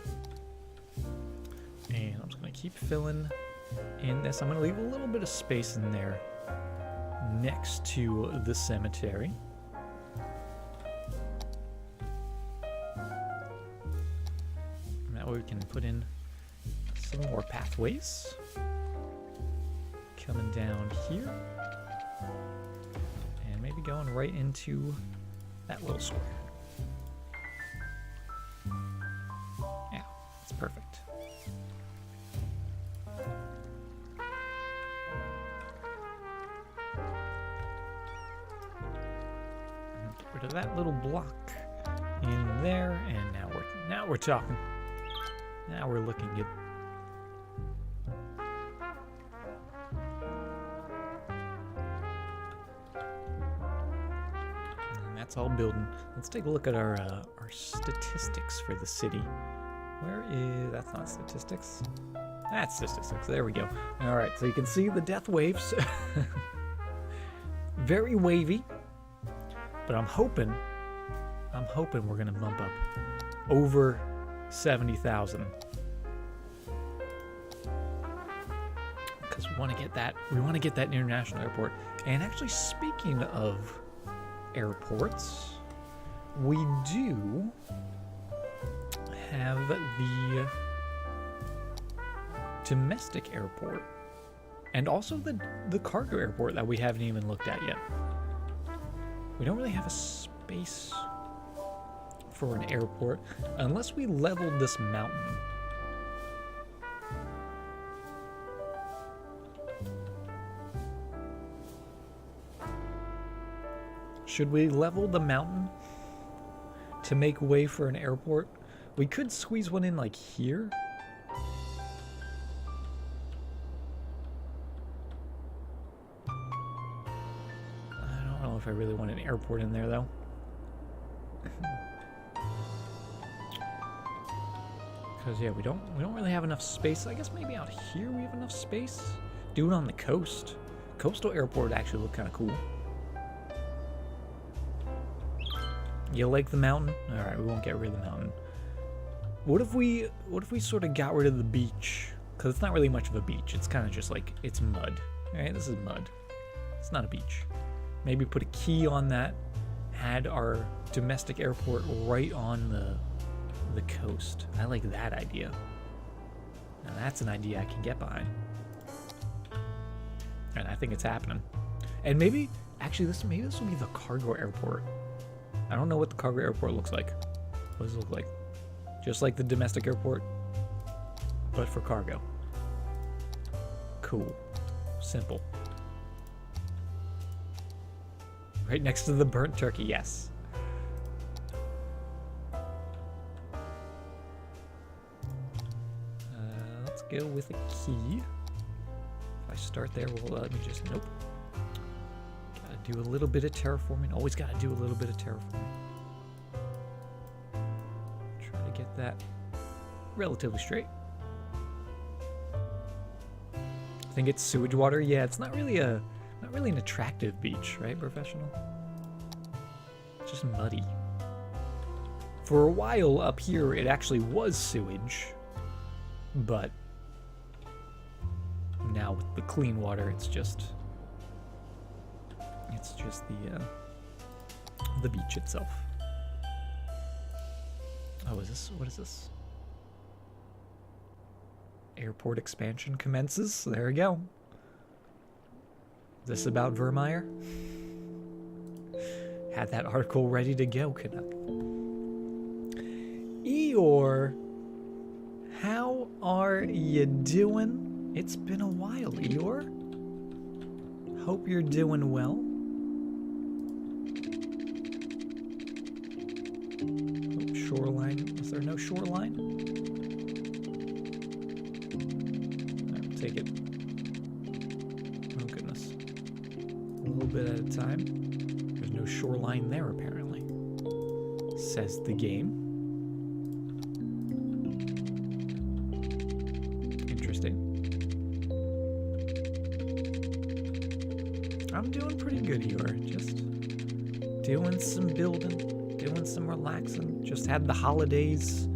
And I'm just going to keep filling in this. I'm going to leave a little bit of space in there next to the cemetery. And that way we can put in some more pathways. Coming down here. And maybe going right into that little square. Yeah, that's perfect. Get rid of that little block in there, and now we're talking. Now we're looking good. That's all building. Let's take a look at our statistics for the city. Where is... that's not statistics. That's statistics. There we go. All right, so you can see the death waves. Very wavy. But I'm hoping we're gonna bump up over 70,000. Because we want to get that. We want to get that international airport. And actually, speaking of airports, we do have the domestic airport and also the cargo airport that we haven't even looked at yet. We don't really have a space for an airport unless we leveled this mountain. Should we level the mountain to make way for an airport? We could squeeze one in like here. I don't know if I really want an airport in there though. Because yeah, we don't really have enough space. I guess maybe out here we have enough space. Do it on the coast. Coastal airport would actually look kind of cool. You like the mountain? All right, we won't get rid of the mountain. What if we sort of got rid of the beach? Because it's not really much of a beach. It's kind of just like, it's mud. All right, this is mud. It's not a beach. Maybe put a key on that. Had our domestic airport right on the coast. I like that idea. Now that's an idea I can get behind. And I think it's happening. And maybe, actually, this will be the cargo airport. I don't know what the cargo airport looks like. What does it look like? Just like the domestic airport, but for cargo. Cool. Simple. Right next to the burnt turkey, yes. Let's go with a key. If I start there, will let me just... nope. Do a little bit of terraforming. Always got to do a little bit of terraforming. Try to get that relatively straight. I think it's sewage water. Yeah, it's not really an attractive beach, right, professional? It's just muddy. For a while up here, it actually was sewage, but now with the clean water, it's just the beach itself. Oh, what is this? Airport expansion commences. There we go. Is this about Virmire? Had that article ready to go, Canuck. Eeyore, how are you doing? It's been a while, Eeyore. Hope you're doing well. Oh, shoreline. Is there no shoreline? I'll take it. Oh, goodness. A little bit at a time. There's no shoreline there, apparently. Says the game. Interesting. I'm doing pretty good here. Just doing some building, doing some relaxing. Just had the holidays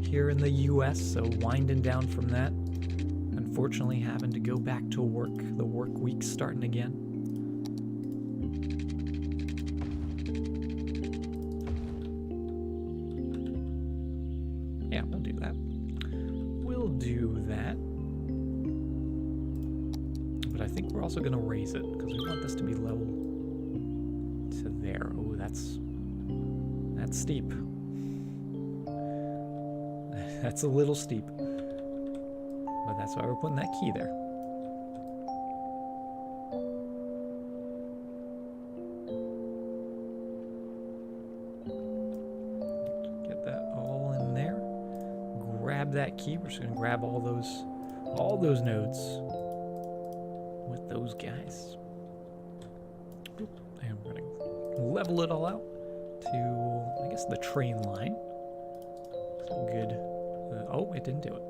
here in the US, so winding down from that. Unfortunately, having to go back to work. The work week's starting again. Yeah, we'll do that. We'll do that. But I think we're also going to raise it, because we want this to be level to there. Oh, that's steep. That's a little steep. But that's why we're putting that key there. Get that all in there. Grab that key. We're just going to grab all those nodes with those guys. And we're going to level it all out to, I guess, the train line. So good. Oh, it didn't do it.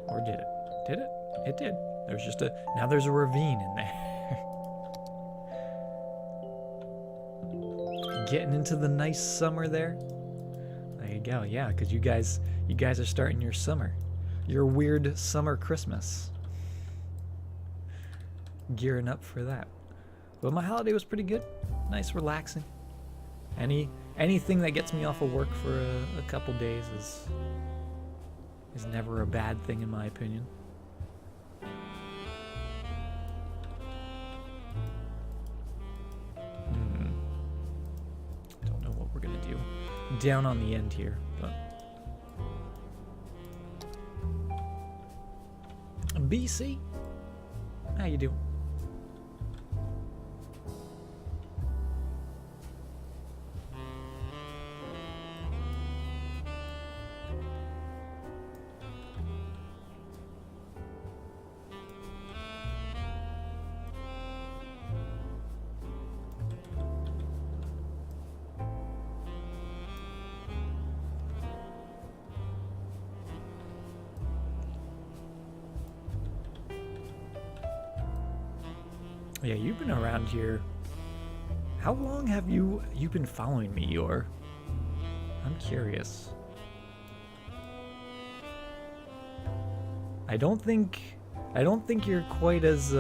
Or did it? Did it? It did. There's just now there's a ravine in there. Getting into the nice summer there. There you go. Yeah, because you guys are starting your summer. Your weird summer Christmas. Gearing up for that. But my holiday was pretty good. Nice, relaxing. Anything that gets me off of work for a couple days is never a bad thing in my opinion. Don't know what we're gonna do down on the end here, but BC, how you doing? Yeah, you've been around here. How long have you been following me, Yor? I'm curious. I don't think you're quite as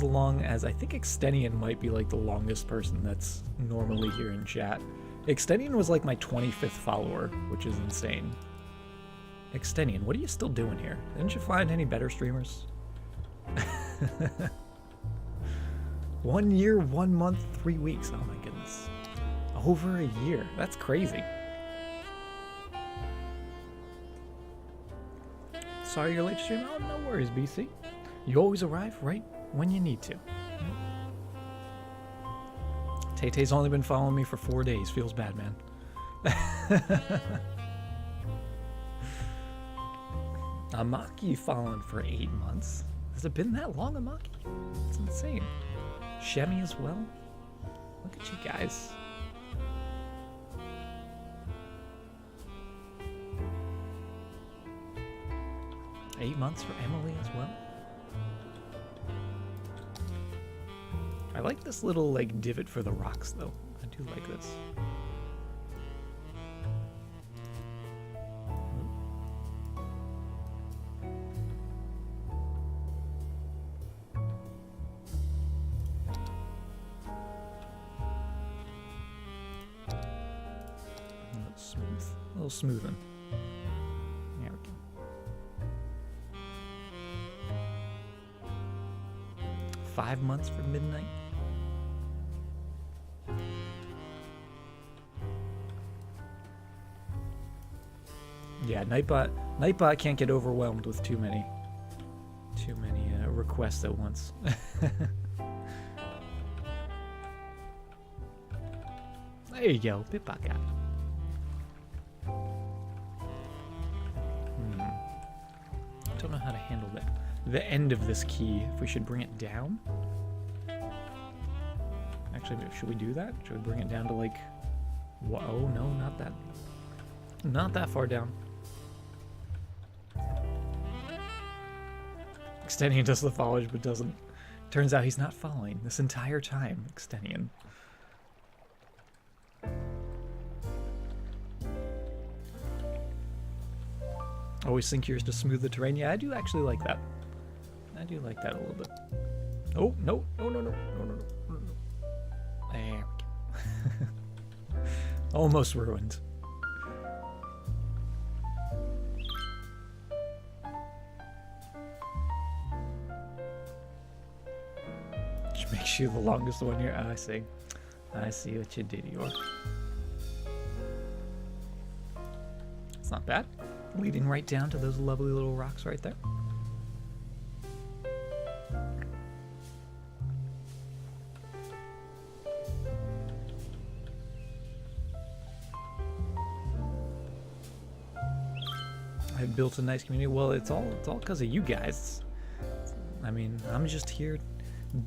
long as I think Extenian might be like the longest person that's normally here in chat. Extenian was like my 25th follower, which is insane. Extenian, what are you still doing here? Didn't you find any better streamers? 1 year, 1 month, 3 weeks. Oh my goodness. Over a year. That's crazy. Sorry you're late streaming. Oh, no worries, BC. You always arrive right when you need to. Tay-Tay's only been following me for 4 days. Feels bad, man. Amaki following for 8 months. Has it been that long, Amaki? It's insane. Shemi as well. Look at you guys. Eight months for Emily as well. I like this little like divot for the rocks though. I do like this. A little smoothing. There we go. 5 months for midnight. Yeah, Nightbot can't get overwhelmed with too many requests at once. There you go, pickpocket. I don't know how to handle the end of this key. If we should bring it down? Actually, should we do that? Should we bring it down to like... Whoa, no, not that. Not that far down. Extenian does the followage, but doesn't. Turns out he's not following this entire time, Extenian. Always sink yours to smooth the terrain. Yeah, I do actually like that. I do like that a little bit. Oh, no, no, no, no, no, no, no, no. There we go. Almost ruined. Which makes you the longest one here. Oh, I see. I see what you did, York. It's not bad. Leading right down to those lovely little rocks right there. I built a nice community. Well, it's all because of you guys. I mean, I'm just here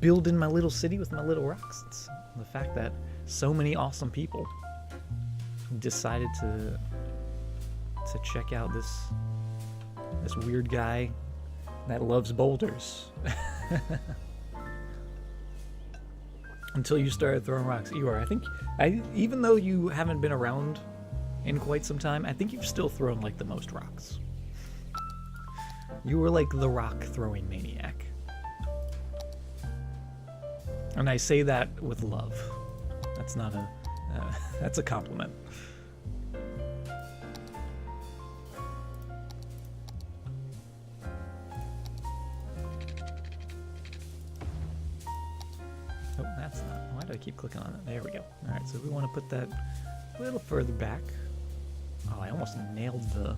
building my little city with my little rocks. It's the fact that so many awesome people decided to check out this weird guy that loves boulders. Until you started throwing rocks. I think even though you haven't been around in quite some time, I think you've still thrown like the most rocks. You were like the rock throwing maniac. And I say that with love. That's not a that's a compliment. Oh, that's not. Why do I keep clicking on it? There we go. All right, so we want to put that a little further back. Oh, I almost nailed the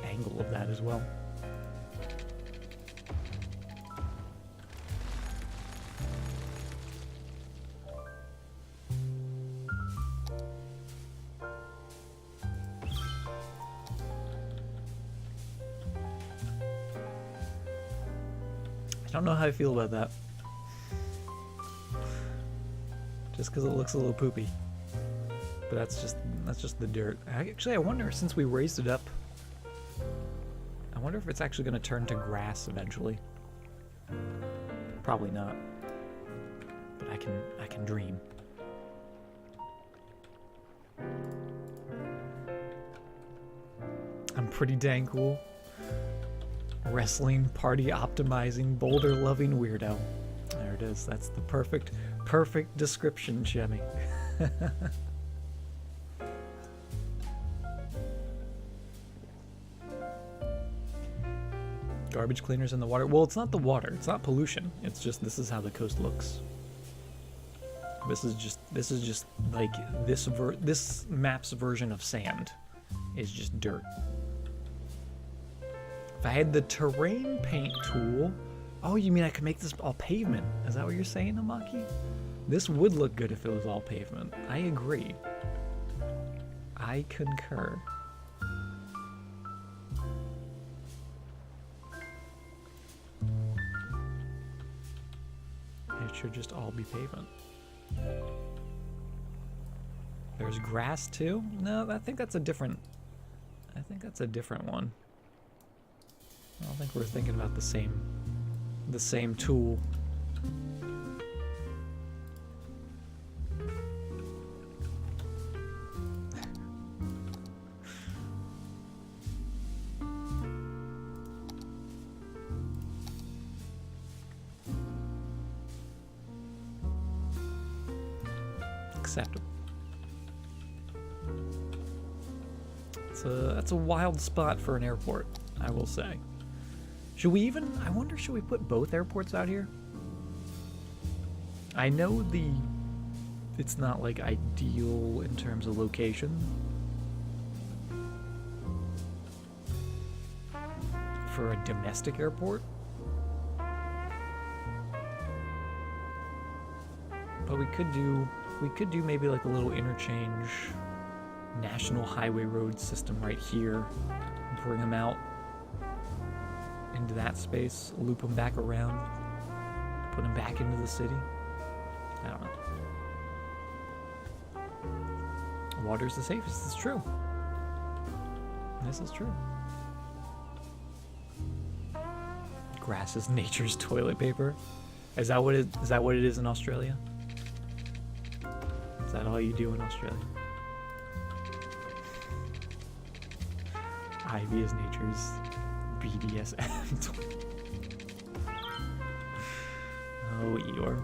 angle of that as well. I don't know how I feel about that. Just because it looks a little poopy. But that's just the dirt. Actually, I wonder, since we raised it up, I wonder if it's actually going to turn to grass eventually. Probably not. But I can dream. I'm pretty dang cool. Wrestling, party optimizing, boulder loving weirdo. There it is. That's the perfect description, Jemmy. Garbage cleaners in the water. Well, it's not the water. It's not pollution. It's just this is how the coast looks. This is just like this map's version of sand is just dirt. If I had the terrain paint tool... Oh, you mean I could make this all pavement? Is that what you're saying, Amaki? This would look good if it was all pavement. I agree. I concur. It should just all be pavement. There's grass too? No, I think that's a different one. I don't think we're thinking about the same tool. Acceptable. That's a wild spot for an airport, I will say. Should we even... I wonder, should we put both airports out here? I know it's not, like, ideal in terms of location. For a domestic airport. But we could do maybe like a little interchange national highway road system right here. Bring them out into that space, loop them back around, put them back into the city. I don't know. Water's the safest. It's true. This is true. Grass is nature's toilet paper. Is that what it is in Australia? Is that all you do in Australia? Ivy is nature's BDSM. Oh, Eeyore.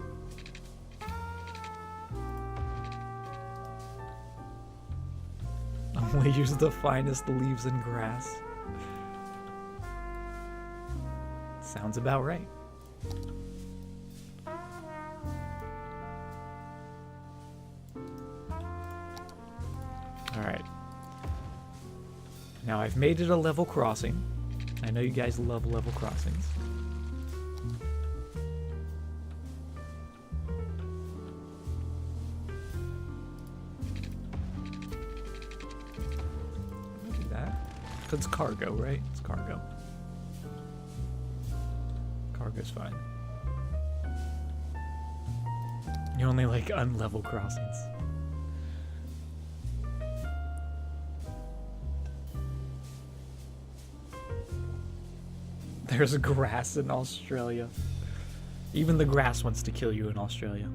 Only use the finest leaves and grass. Sounds about right. Alright. Now I've made it a level crossing. I know you guys love level crossings. I'll do that. It's cargo, right? It's cargo. Cargo's fine. You only like unlevel crossings. There's grass in Australia. Even the grass wants to kill you in Australia.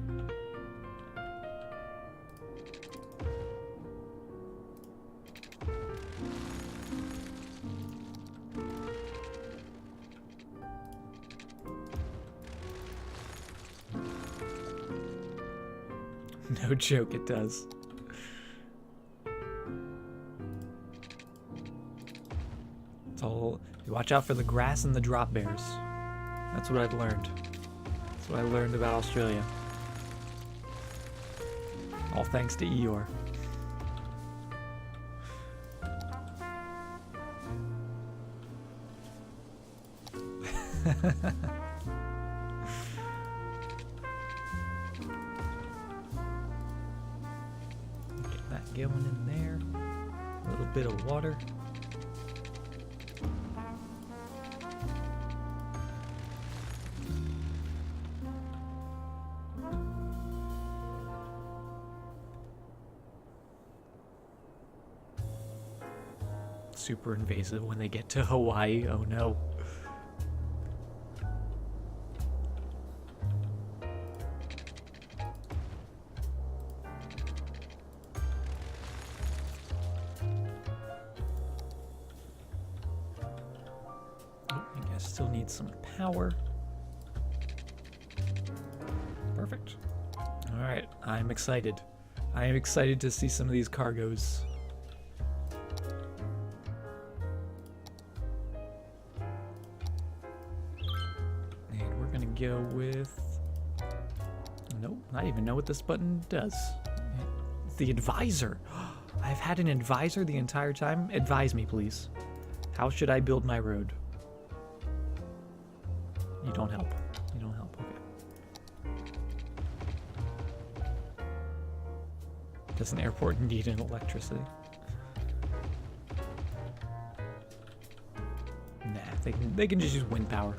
No joke, it does. It's all... You watch out for the grass and the drop bears. That's what I've learned. That's what I learned about Australia. All thanks to Eeyore. Get that going in there. A little bit of water. Super invasive when they get to Hawaii. Oh no. Oh, I guess still need some power. Perfect. All right, I'm excited. I am excited to see some of these cargoes. Go with... Nope, I even know what this button does. The advisor. I've had an advisor the entire time. Advise me, please. How should I build my road? You don't help. You don't help. Okay. Does an airport need an electricity? Nah, they can just use wind power.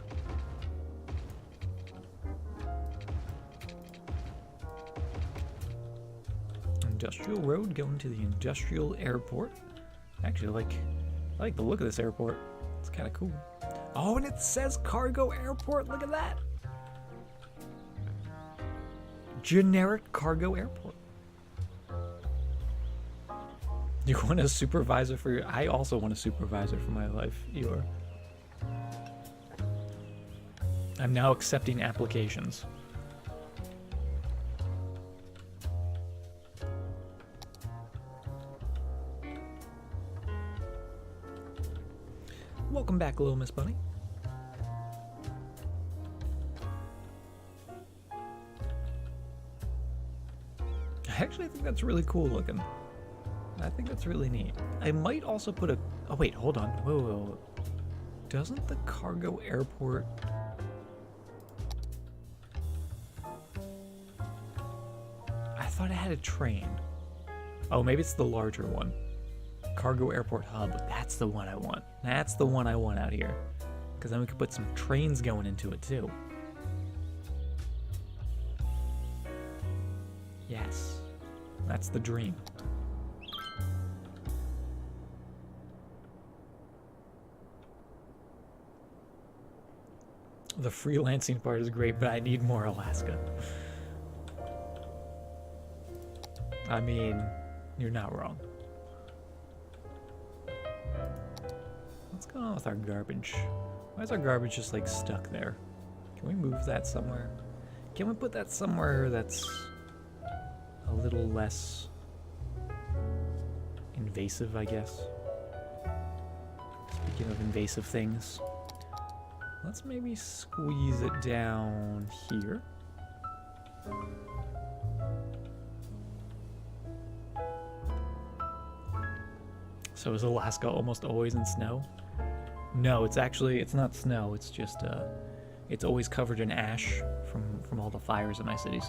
Industrial road going to the industrial airport. Actually, I like the look of this airport. It's kind of cool. Oh, and it says cargo airport. Look at that. Generic cargo airport. You want a supervisor for your... I also want a supervisor for my life. I'm now accepting applications. Welcome back, Little Miss Bunny. I actually think that's really cool looking. I think that's really neat. I might also put a... Oh, wait, hold on. Whoa. Doesn't the cargo airport... thought it had a train. Oh, maybe it's the larger one. Cargo Airport Hub. That's the one I want. That's the one I want out here. Because then we could put some trains going into it too. Yes. That's the dream. The freelancing part is great, but I need more Alaska. I mean, you're not wrong. What's going on with our garbage? Why is our garbage just like stuck there? Can we move that somewhere? Can we put that somewhere that's a little less invasive, I guess? Speaking of invasive things, let's maybe squeeze it down here. So is Alaska almost always in snow? No, it's not snow. It's just it's always covered in ash from all the fires in my cities.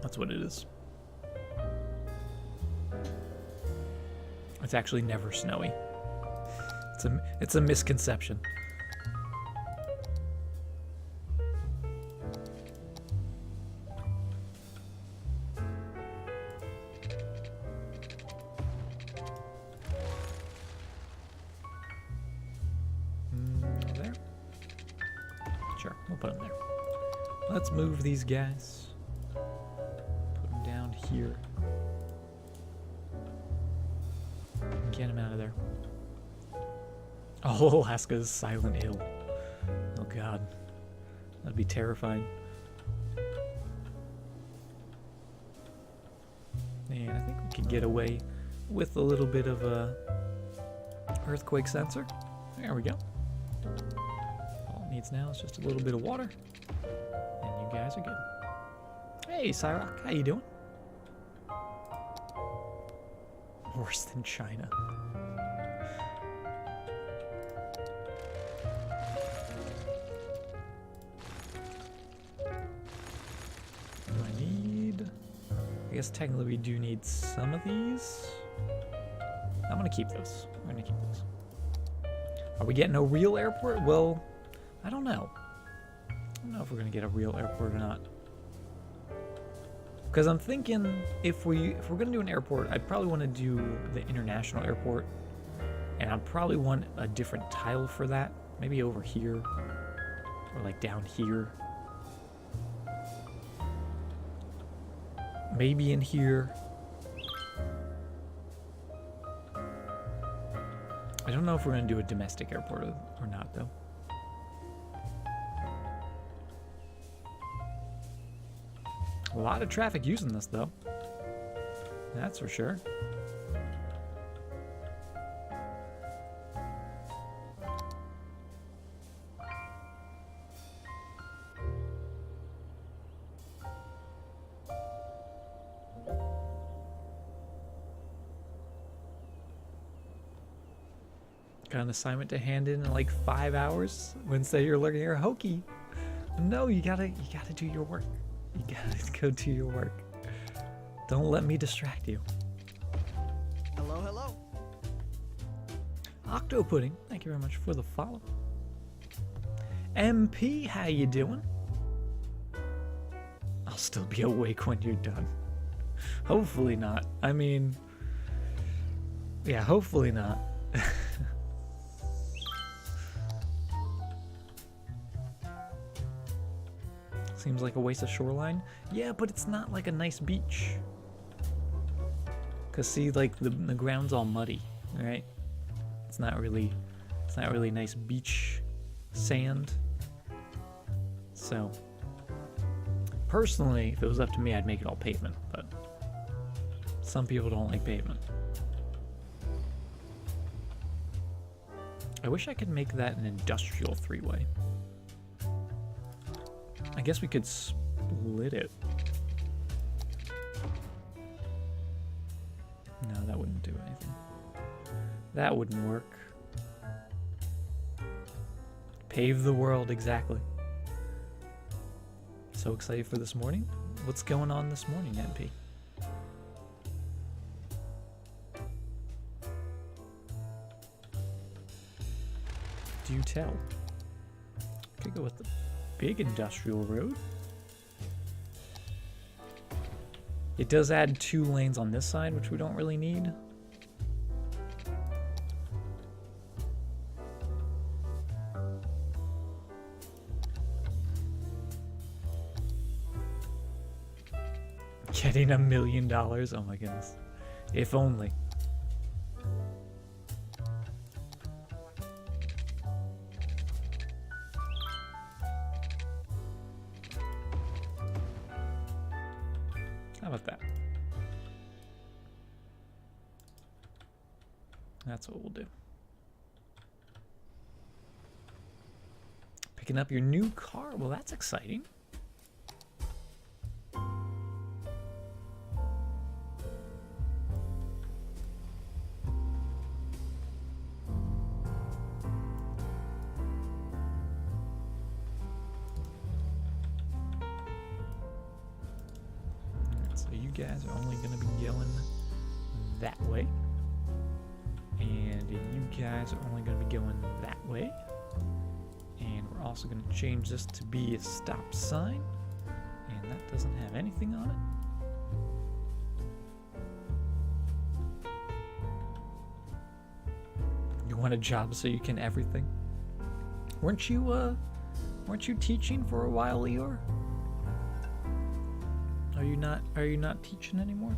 That's what it is. It's actually never snowy. It's a misconception. There. Sure, we'll put them there. Let's move these guys. Put them down here. Get them out of there. Oh, Alaska's Silent Hill. Oh god. That'd be terrifying. And I think we could get away with a little bit of a earthquake sensor. There we go. All it needs now is just a little bit of water. And you guys are good. Hey, Cyrock, how you doing? Worse than China. I guess technically we do need some of these. I'm gonna keep those. We're gonna keep those. Are we getting a real airport? Well, I don't know. I don't know if we're gonna get a real airport or not. Because I'm thinking if we're gonna do an airport, I'd probably want to do the international airport, and I'd probably want a different tile for that. Maybe over here, or like down here. Maybe in here. I don't know if we're going to do a domestic airport or not, though. A lot of traffic using this, though. That's for sure. Got an assignment to hand in like 5 hours. Wednesday, you're looking here, hokey. No, you gotta do your work. You gotta go do your work. Don't let me distract you. Hello, hello. Octo Pudding, thank you very much for the follow. MP, how you doing? I'll still be awake when you're done. Hopefully not. I mean, yeah, hopefully not. Seems like a waste of shoreline. Yeah, but it's not like a nice beach. Cause see, like the ground's all muddy, right? It's not really nice beach sand. So, personally, if it was up to me, I'd make it all pavement. But some people don't like pavement. I wish I could make that an industrial three-way. I guess we could split it. No, that wouldn't do anything. That wouldn't work. Pave the world, exactly. So excited for this morning. What's going on this morning, NP? Do you tell? Could go with the big industrial road. It does add 2 lanes on this side, which we don't really need. Getting $1 million. Oh my goodness. If only. How about that? That's what we'll do. Picking up your new car. Well, that's exciting. You guys are only going to be going that way, and you guys are only going to be going that way, and we're also going to change this to be a stop sign, and that doesn't have anything on it. You want a job so you can everything? Weren't you teaching for a while, Eeyore? Are you not teaching anymore?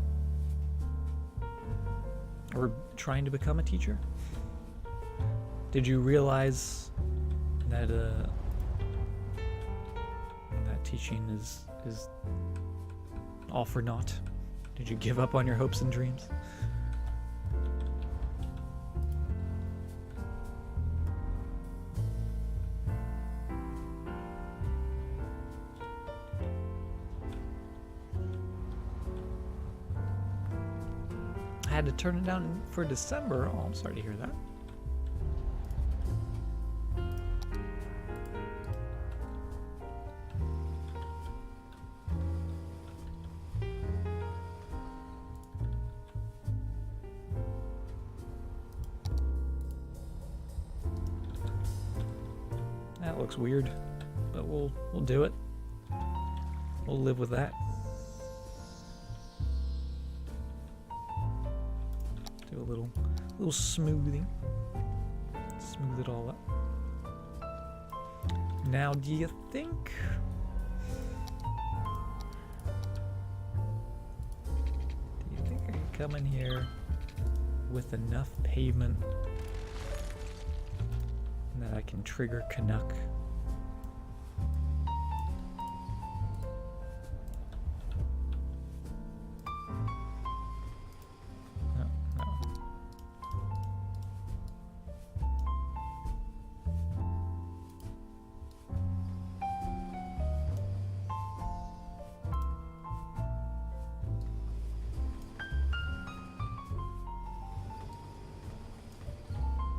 Or trying to become a teacher? Did you realize that that teaching is all for naught? Did you give up on your hopes and dreams? I had to turn it down for December. Oh, I'm sorry to hear that. That looks weird, but we'll do it. We'll live with that. Do a little smoothing. Smooth it all up. Now, do you think I can come in here with enough pavement that I can trigger Canuck?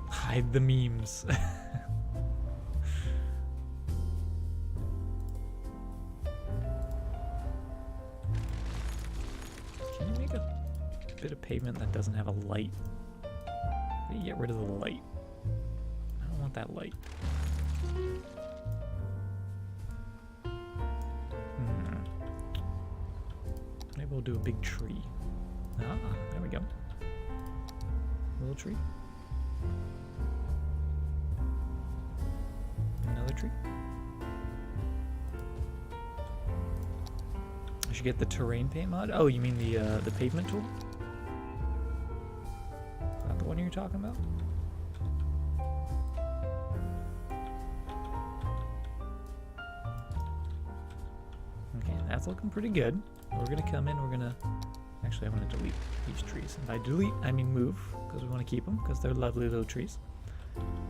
Hide the memes. Can you make a bit of pavement that doesn't have a light? How do you get rid of the light? I don't want that light. Maybe we'll do a big tree. Ah, there we go. Little tree. Another tree. I should get the terrain paint mod. Oh, you mean the pavement tool? Is that the one you're talking about? Okay, that's looking pretty good. We're gonna come in. We're gonna actually. I'm gonna delete these trees. And by delete, I mean move, because we want to keep them because they're lovely little trees.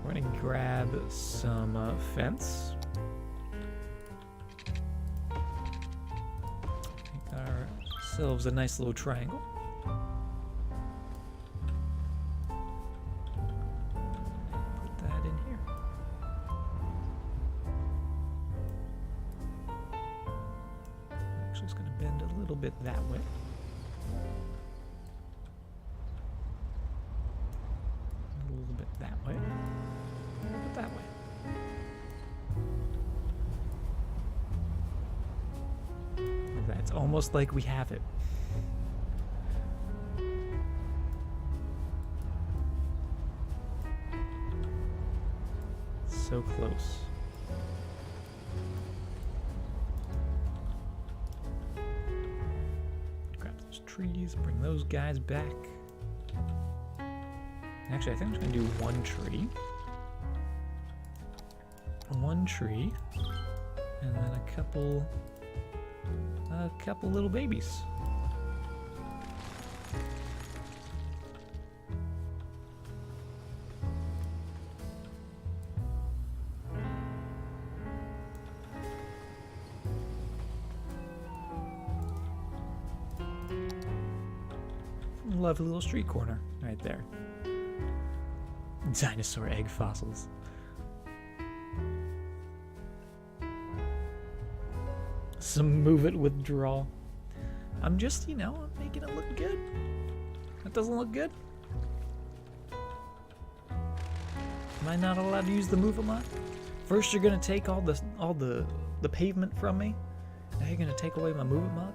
We're gonna grab some fence. Make ourselves a nice little triangle. Put that in here. Actually, it's gonna bend a little bit that way. A little bit that way. A little bit that way. That's almost like we have it. So close. Grab those trees, bring those guys back. Actually, I think I'm just gonna do one tree. One tree, and then a couple little babies. Lovely little street corner right there. Dinosaur egg fossils. Some move it withdraw. I'm just, I'm making it look good. That doesn't look good. Am I not allowed to use the move it mod? First you're gonna take all the pavement from me. Now you're gonna take away my move it mod?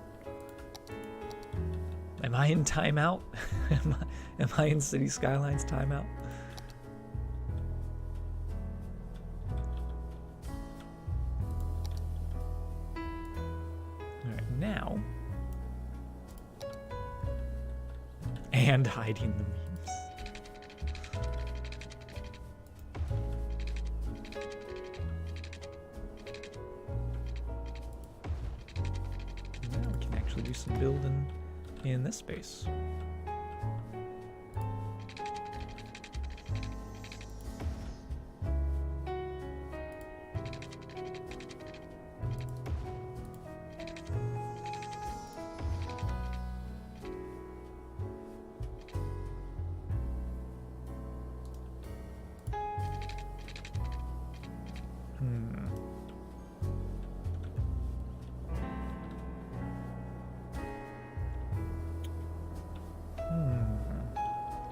Am I in timeout? Am I in City Skylines timeout? Alright, now. And hiding the memes. Now we can actually do some building in this space.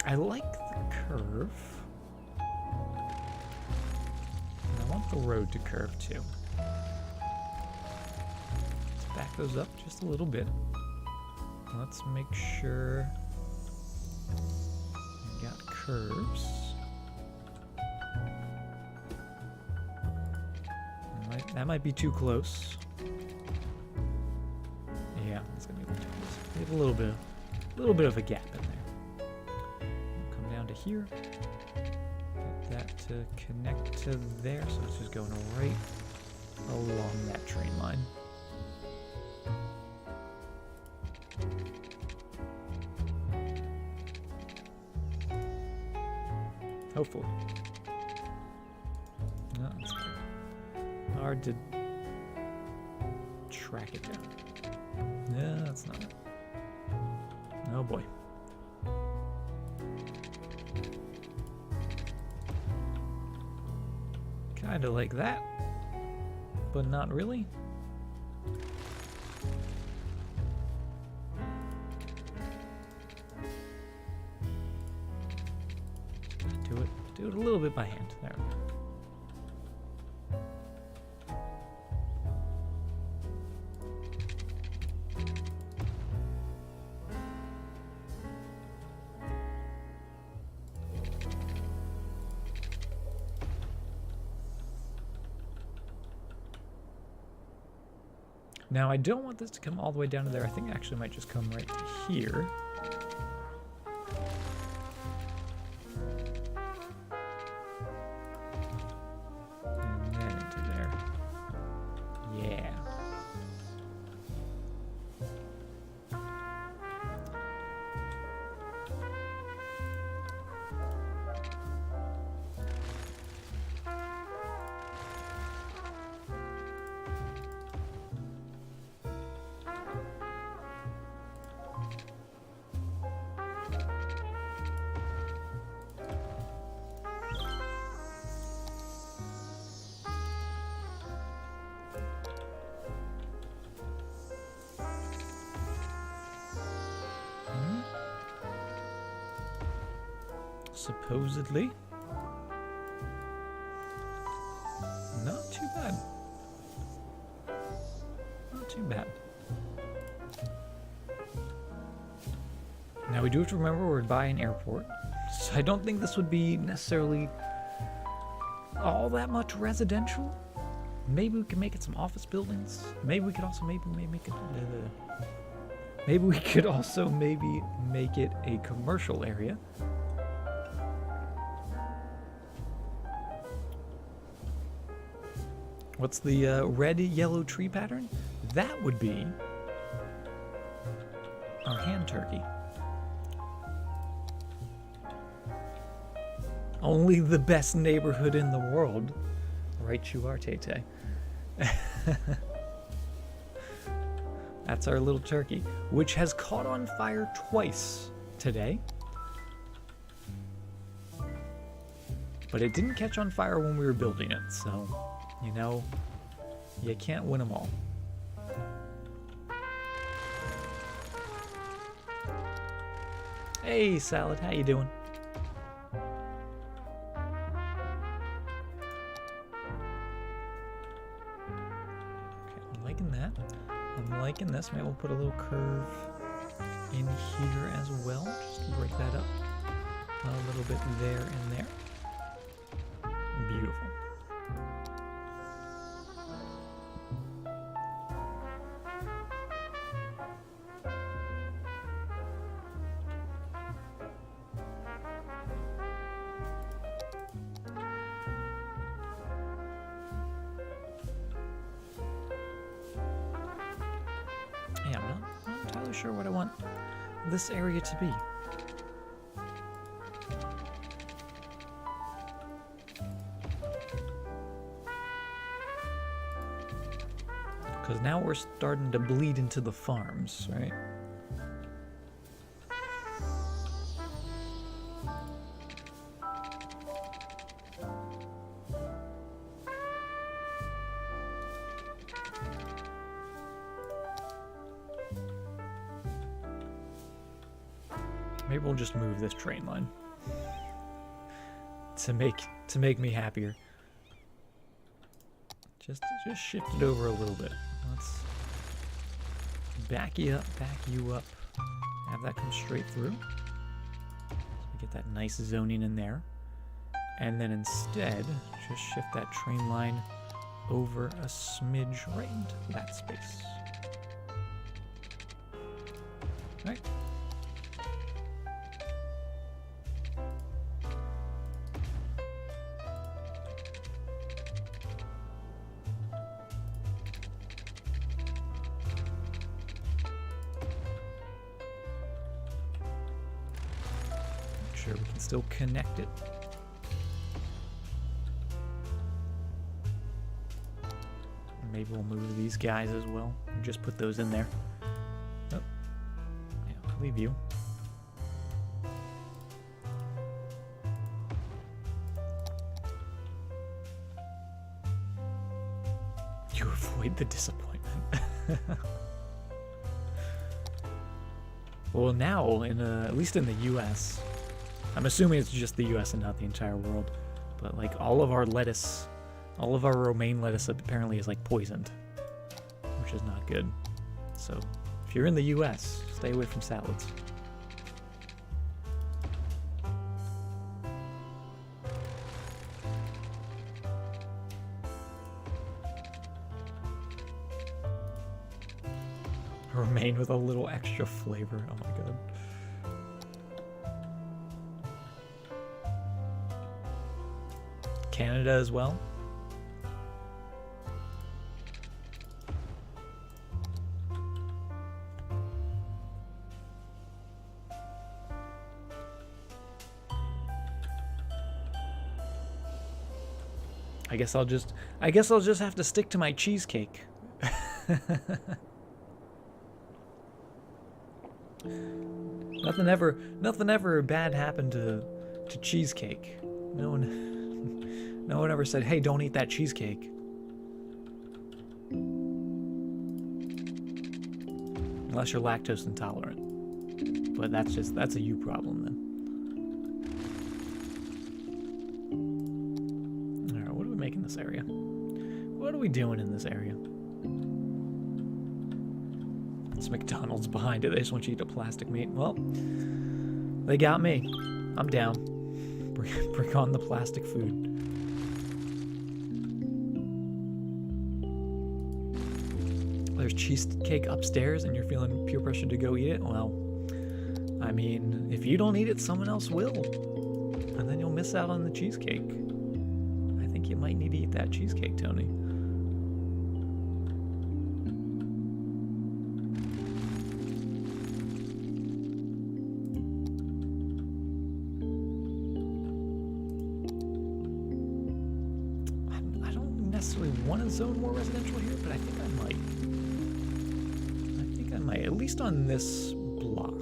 I like the curve. And I want the road to curve too. Let's back those up just a little bit. Let's make sure we got curves. That might be too close. Yeah, it's gonna be too close. We have a little bit of a gap in there. To here, get that to connect to there, so it's just going right along that train line. Hopefully. No, that's hard to track it down. Yeah, that's not it. Oh boy. Kinda like that, but not really. Do it a little bit by hand. There we go. Now I don't want this to come all the way down to there. I think it actually might just come right to here. And then into there. Yeah. supposedly. Not too bad. Not too bad. Now we do have to remember we're by an airport, so I don't think this would be necessarily all that much residential. Maybe we can make it some office buildings. Maybe we could also maybe make it. Maybe we could also make it a commercial area. What's the red yellow tree pattern? That would be our hand turkey. Only the best neighborhood in the world. Right you are, Tay-Tay. That's our little turkey, which has caught on fire twice today. But it didn't catch on fire when we were building it, so, you know, you can't win them all. Hey, Salad, how you doing? I'm liking this. Maybe we'll put a little curve in here as well, just to break that up a little bit there and there. Beautiful. Yeah, I'm not entirely sure what I want this area to be. Because now we're starting to bleed into the farms, right? Maybe we'll just move this train line to make me happier. Just shift it over a little bit. Let's back you up, have that come straight through. So we get that nice zoning in there. And then instead, just shift that train line over a smidge right into that space. Right. Sure we can still connect it. Maybe we'll move these guys as well. Just put those in there. Oh. Yeah, I'll leave you. You avoid the disappointment. Well, now, at least in the U.S., I'm assuming it's just the U.S. and not the entire world, but like all of our lettuce, all of our romaine lettuce apparently is like poisoned, which is not good. So if you're in the U.S., stay away from salads. Romaine with a little extra flavor. Oh my god. Canada as well. I guess I'll just have to stick to my cheesecake. Nothing ever bad happened to cheesecake. No one ever said, "Hey, don't eat that cheesecake." Unless you're lactose intolerant. But that's a you problem then. liking this area. What are we doing in this area? It's McDonald's behind it. They just want you to eat a plastic meat. Well, they got me. I'm down. Bring on the plastic food. There's cheesecake upstairs and you're feeling peer pressure to go eat it? Well, I mean, if you don't eat it, someone else will. And then you'll miss out on the cheesecake. I think you might need to eat that cheesecake, Tony. I don't necessarily want to zone more residential here, but I think I might. At least on this block.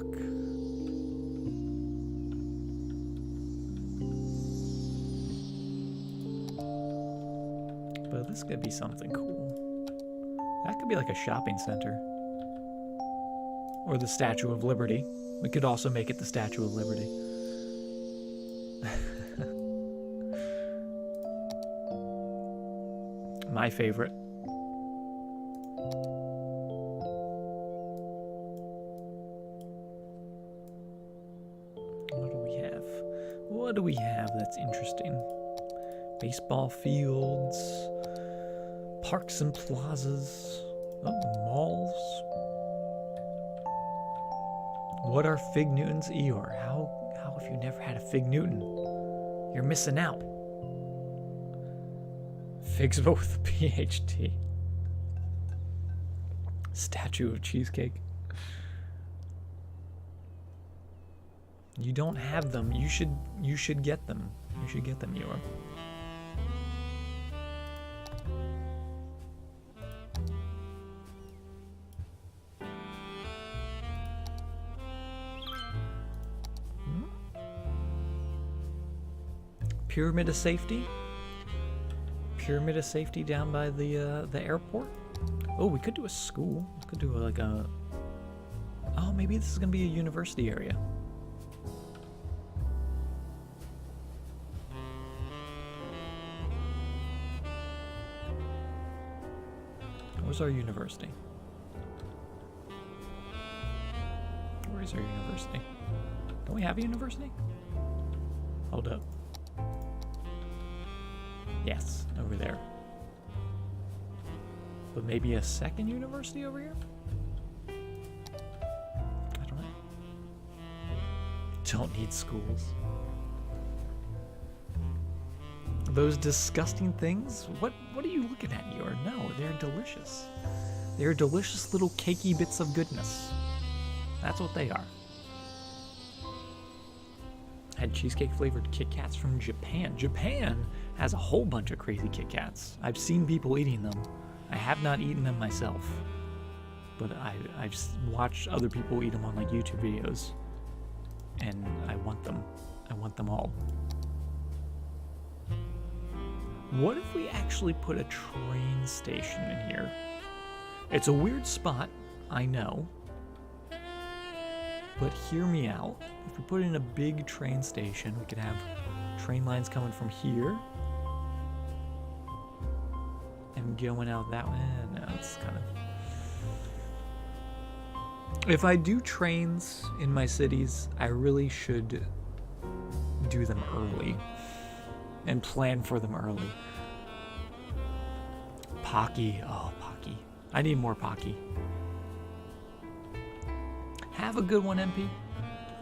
But this could be something cool. That could be like a shopping center. Or the Statue of Liberty. We could also make it the Statue of Liberty. My favorite. What do we have that's interesting? Baseball fields, parks and plazas, malls. What are Fig Newtons, Eeyore? How have you never had a Fig Newton? You're missing out. Figsbo with a PhD. Statue of cheesecake. You don't have them. You should get them. You should get them, Eeyore. Pyramid of Safety. Pyramid of Safety down by the airport. Oh, we could do a school. We could do like a. Oh, maybe this is gonna be a university area. Where's our university? Where is our university? Don't we have a university? Hold up. Yes, over there. But maybe a second university over here? I don't know. Don't need schools. Those disgusting things? What are you looking at, Eeyore? No, they're delicious. They're delicious little cakey bits of goodness. That's what they are. Had cheesecake flavored Kit Kats from Japan. Japan has a whole bunch of crazy Kit Kats. I've seen people eating them. I have not eaten them myself, but I've watched other people eat them on like YouTube videos, and I want them. I want them all. What if we actually put a train station in here? It's a weird spot, I know. But hear me out. If we put in a big train station, we could have train lines coming from here and going out that way. No, it's kind of... If I do trains in my cities, I really should do them early and plan for them early. Pocky. Oh, Pocky. I need more Pocky. Have a good one, MP.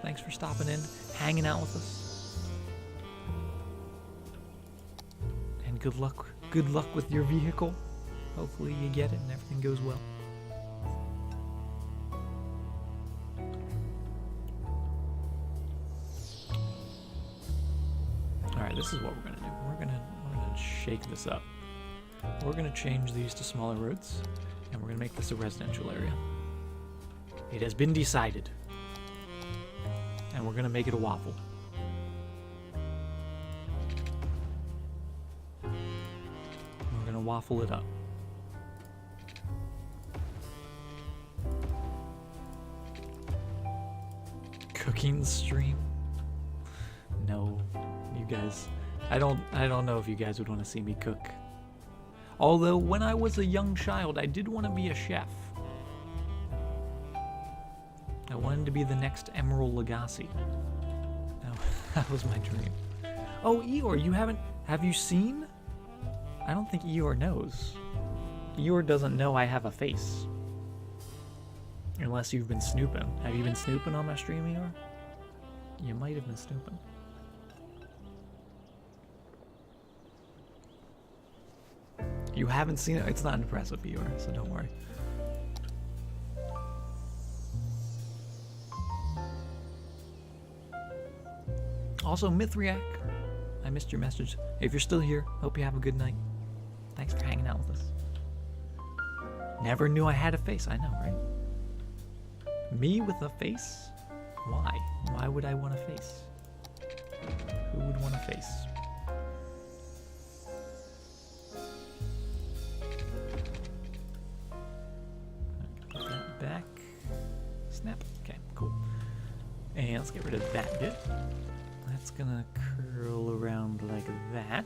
Thanks for stopping in, hanging out with us. And good luck with your vehicle. Hopefully you get it and everything goes well. Alright, this is what we're gonna do. We're gonna shake this up. We're gonna change these to smaller roads, and we're gonna make this a residential area. It has been decided. And we're gonna make it a waffle. We're gonna waffle it up. Cooking stream? No, you guys I don't know if you guys would want to see me cook. Although when I was a young child, I did want to be a chef. I wanted to be the next Emerald Lagasse. That was my dream. Oh, Eeyore, have you seen? I don't think Eeyore knows. Eeyore doesn't know I have a face. Unless you've been snooping. Have you been snooping on my stream, Eeyore? You might have been snooping. You haven't seen it? It's not impressive, Eeyore, so don't worry. Also, Mithriac, I missed your message. If you're still here, hope you have a good night. Thanks for hanging out with us. Never knew I had a face. I know, right? Me with a face? Why? Why would I want a face? Who would want a face? Put that back. Snap. Okay, cool. And let's get rid of that bit. That's gonna curl around like that.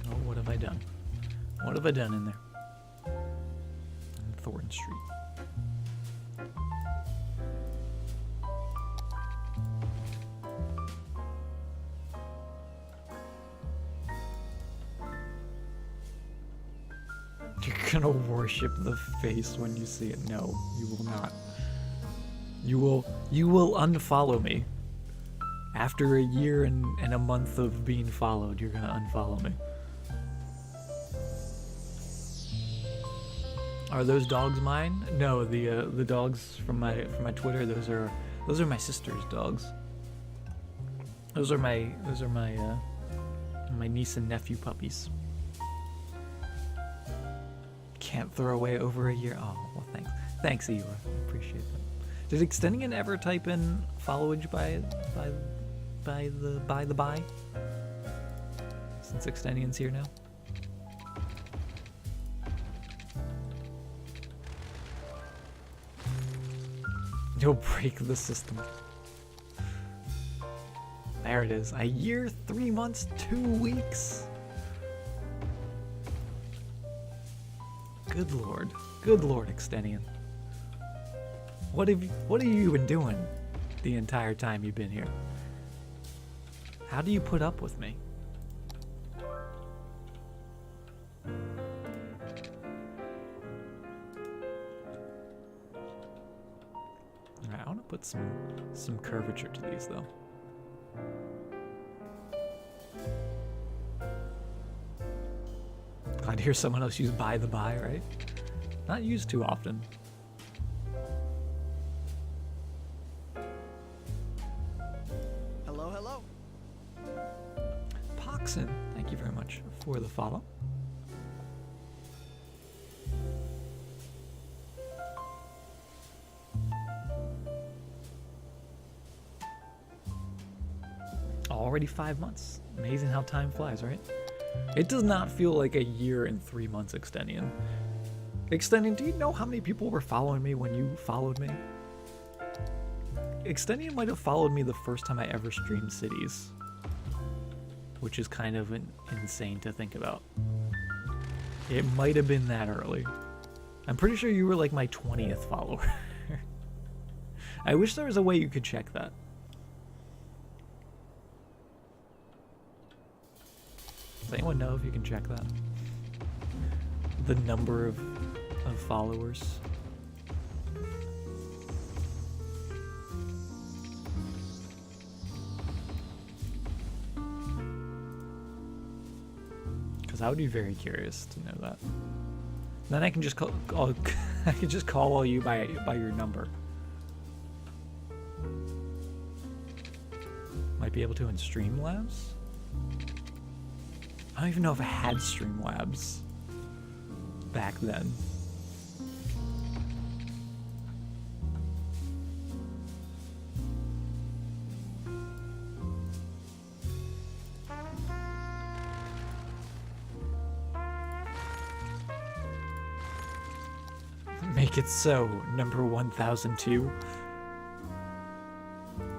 Oh, what have I done? What have I done in there? On Thornton Street. You're gonna worship the face when you see it. No, you will not. You will unfollow me. After a year and a month of being followed, you're gonna unfollow me. Are those dogs mine? No, the dogs from my Twitter. Those are my sister's dogs. Those are my my niece and nephew puppies. Can't throw away over a year. Oh, well, thanks, Eeyore. I appreciate that. Did Extendian ever type in followage by the by? Since Extendian's here now. You'll break the system. There it is. A year, 3 months, 2 weeks. Good lord, Extendian. What have you been doing the entire time you've been here? How do you put up with me? Alright, I want to put some curvature to these though. Glad to hear someone else use by the by, right? Not used too often. Hello, hello. Poxin, thank you very much for the follow. Already 5 months. Amazing how time flies, right? It does not feel like a year and 3 months, Extendian. Extendian, do you know how many people were following me when you followed me? Extendian might have followed me the first time I ever streamed Cities. Which is kind of insane to think about. It might have been that early. I'm pretty sure you were like my 20th follower. I wish there was a way you could check that. Does anyone know if you can check that? The number of followers. Because I would be very curious to know that. Then I can just call I can just call all you by your number. Might be able to in Streamlabs? I don't even know if I had Streamlabs back then. Make it so, number 1002.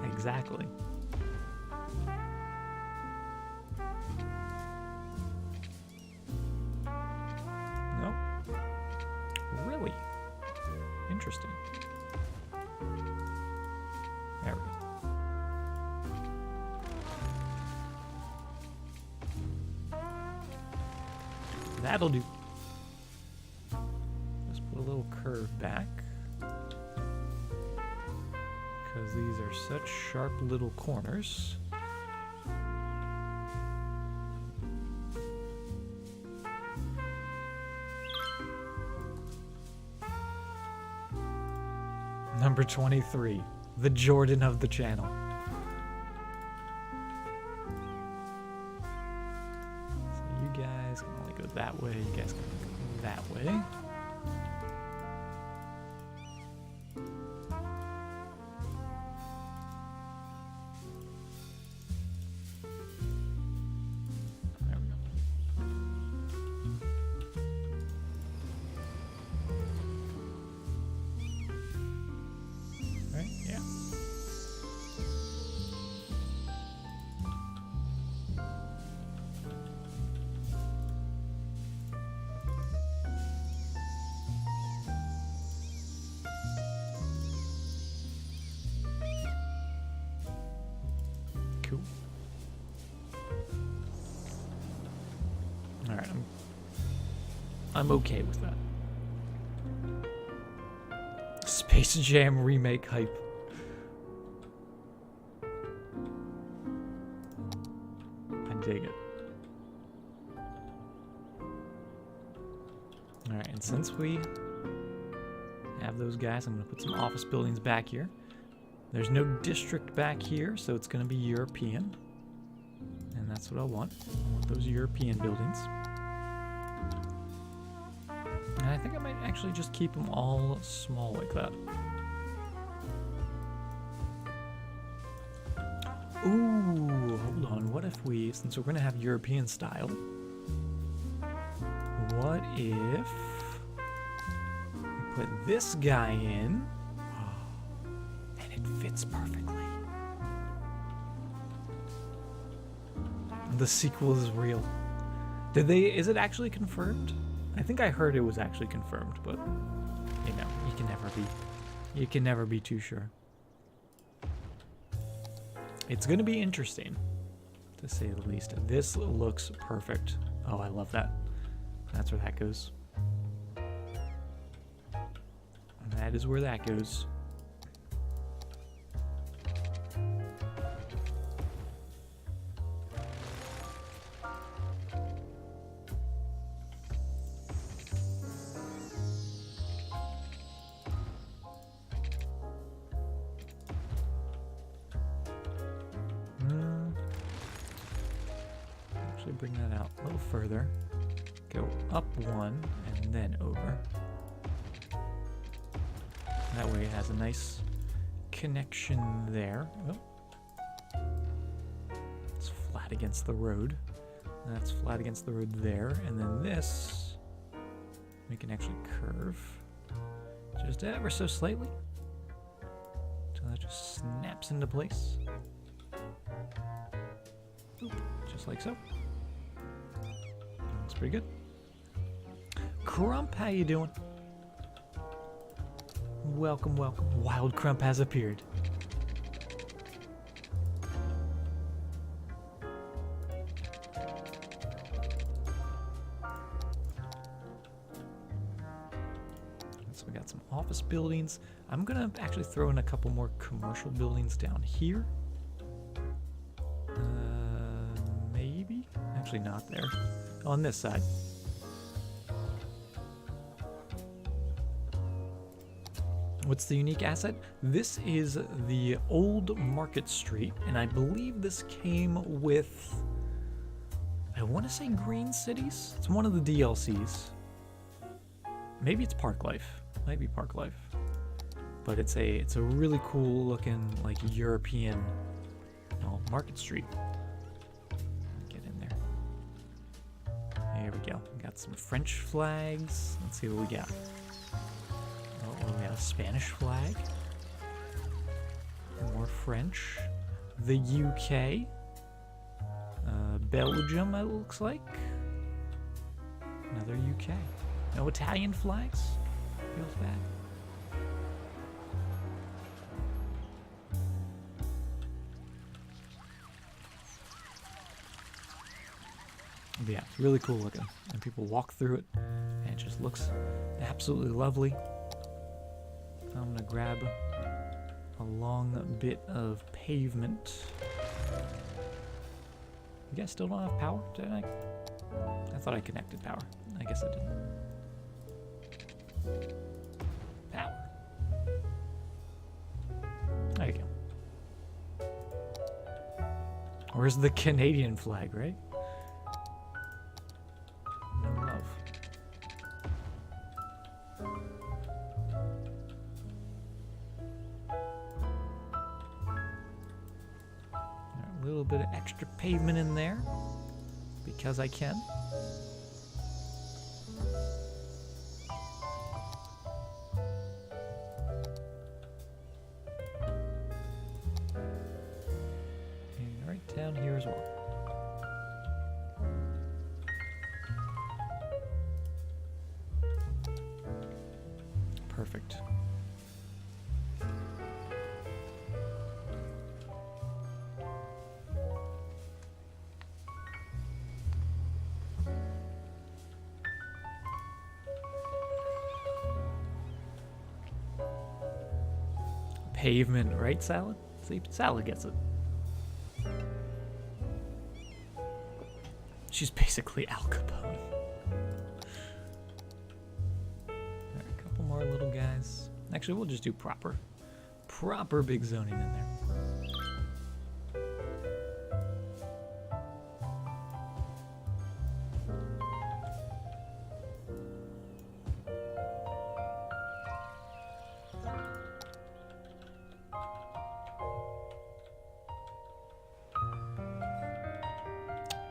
Exactly. No. Really? Interesting. There we go. That'll do. Just put a little curve back. Because these are such sharp little corners. Number 23, the Jordan of the channel. So you guys can only go that way, you guys can go that way. There we go. Right? Yeah. Cool. All right, I'm okay with that. Space Jam remake hype. I dig it. Alright, and since we have those guys, I'm going to put some office buildings back here. There's no district back here, so it's going to be European. And that's what I want. I want those European buildings. And I think I might actually just keep them all small like that. Ooh, hold on. What if we, since we're going to have European style, what if we put this guy in and it fits perfectly? The sequel is real. Is it actually confirmed? I think I heard it was actually confirmed, but you know, you can never be too sure. It's gonna be interesting, to say the least. This looks perfect. Oh, I love that. That's where that goes. That is where that goes. Actually bring that out a little further. Go up one and then over. That way it has a nice connection there. Oh. It's flat against the road. That's flat against the road there. And then this, we can actually curve just ever so slightly. So that just snaps into place. Oop, just like so. Looks pretty good. Crump, how you doing? Welcome, welcome. Wild Crump has appeared. So we got some office buildings. I'm gonna actually throw in a couple more commercial buildings down here. Maybe? Actually not there. On this side. What's the unique asset? This is the old Market Street, and I believe this came with, I want to say Green Cities? It's one of the DLCs. Maybe it's Park Life. Might be Park Life. But it's a really cool looking, like, European, you know, Market Street. Get in there. There we go. We got some French flags. Let's see what we got. Oh, Oh, we got a Spanish flag. More French. The UK. Belgium, it looks like. Another UK. No Italian flags. Feels bad. But yeah, it's really cool looking. And people walk through it, and it just looks absolutely lovely. I'm gonna grab a long bit of pavement. You guys still don't have power? Did I thought I connected power. I guess I didn't. Power. There you go. Where's the Canadian flag, right? No love. A little bit of extra pavement in there because I can. And right down here as well. Perfect. Pavement, right, Salad? See, Salad gets it. She's basically Al Capone. Alright, a couple more little guys. Actually, we'll just do proper big zoning in there.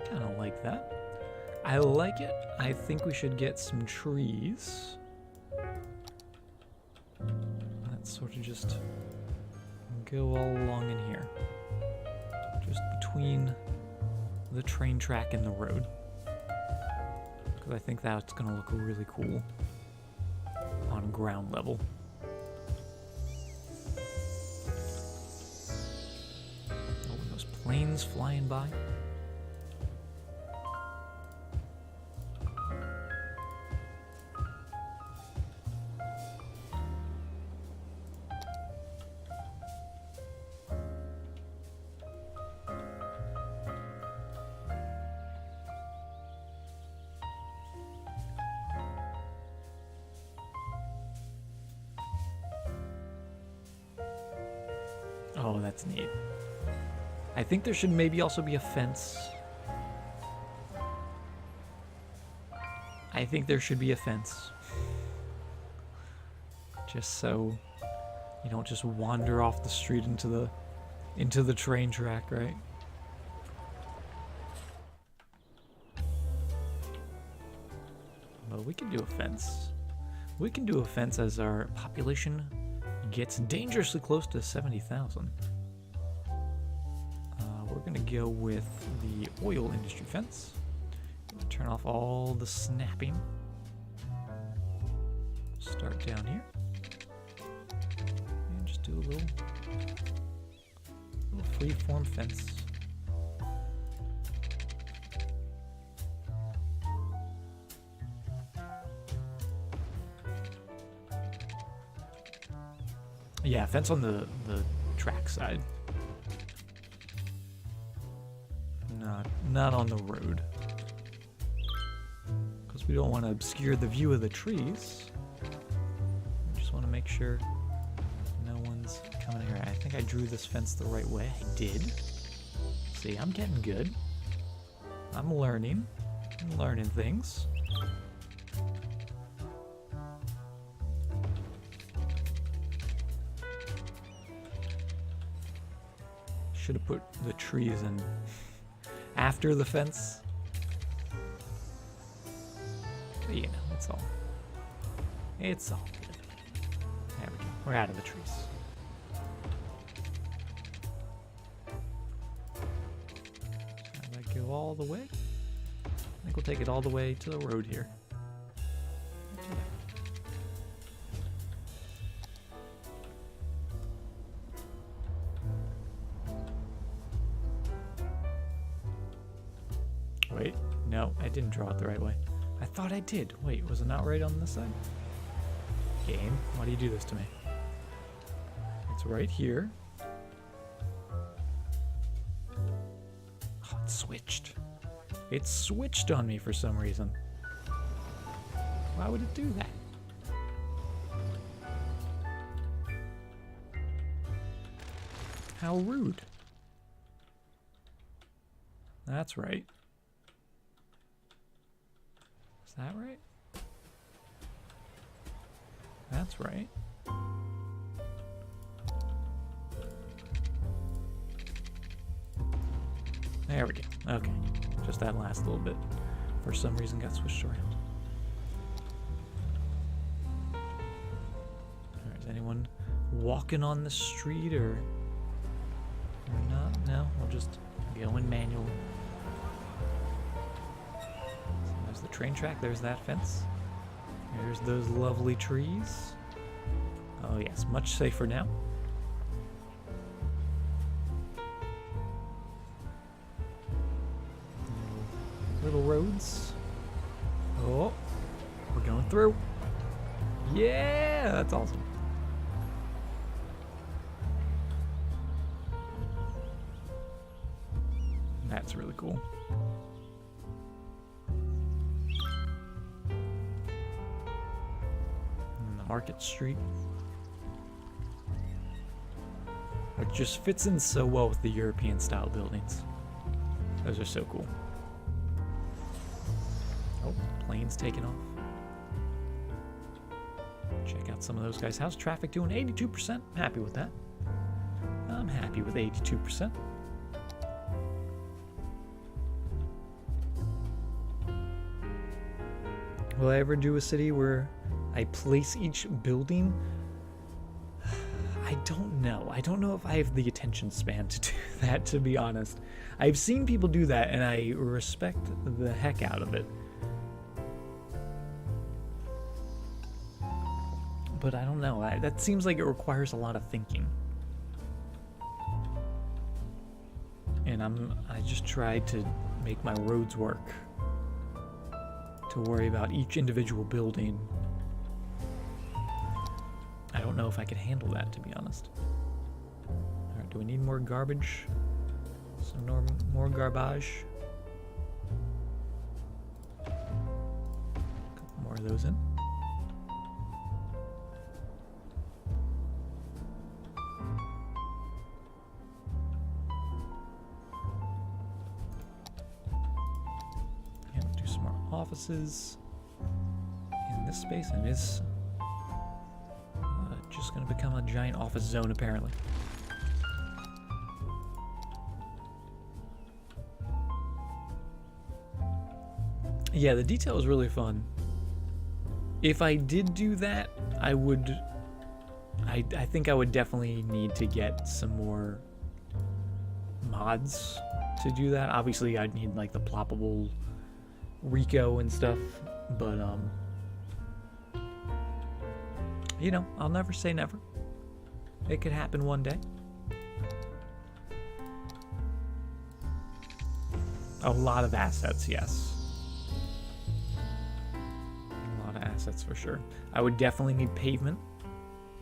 Kind of like that. I like it. I think we should get some trees. Let's sort of just go all along in here. Just between the train track and the road. Because I think that's going to look really cool on ground level. Oh, and those planes flying by. Oh, that's neat. I think there should maybe also be a fence. I think there should be a fence. Just so you don't just wander off the street into the train track, right? But we can do a fence. We can do a fence as our population gets dangerously close to 70,000. We're gonna go with the oil industry fence. Gonna turn off all the snapping. Start down here. And just do a little free-form fence. Yeah, fence on the track side. Not on the road. Because we don't want to obscure the view of the trees. We just want to make sure no one's coming here. I think I drew this fence the right way. I did. See, I'm getting good. I'm learning. I'm learning things. Should have put the trees in after the fence. But you know, it's all good. We're out of the trees. Does that go all the way? I think we'll take it all the way to the road here. Wait, no, I didn't draw it the right way. I thought I did. Wait, was it not right on this side? Game, why do you do this to me? It's right here. Oh, it switched. It switched on me for some reason. Why would it do that? How rude. That's right. Is that right? That's right. There we go. Okay. Just that last little bit, for some reason, got switched around. Alright, is anyone walking on the street or not? No, we'll just go in manual. So there's the train track, there's that fence. There's those lovely trees. Oh yes, much safer now. Little roads. Oh, we're going through. Yeah, that's awesome. That's really cool. And the Market Street. It just fits in so well with the European style buildings. Those are so cool. Oh, plane's taking off. Check out some of those guys. How's traffic doing? 82%. Happy with that. I'm happy with 82%. Will I ever do a city where I place each building? I don't know. I don't know if I have the attention span to do that, to be honest. I've seen people do that, and I respect the heck out of it. But I don't know. That seems like it requires a lot of thinking. And I just tried to make my roads work. To worry about each individual building. I don't know if I can handle that, to be honest. Alright, do we need more garbage? Some more garbage. Couple more of those in. And do some more offices in this space, and it's just going to become a giant office zone, apparently. Yeah, the detail is really fun. If I did do that, I think I would definitely need to get some more mods to do that. Obviously, I'd need like the ploppable Rico and stuff, but you know, I'll never say never. It could happen one day. A lot of assets, yes. A lot of assets for sure. I would definitely need pavement.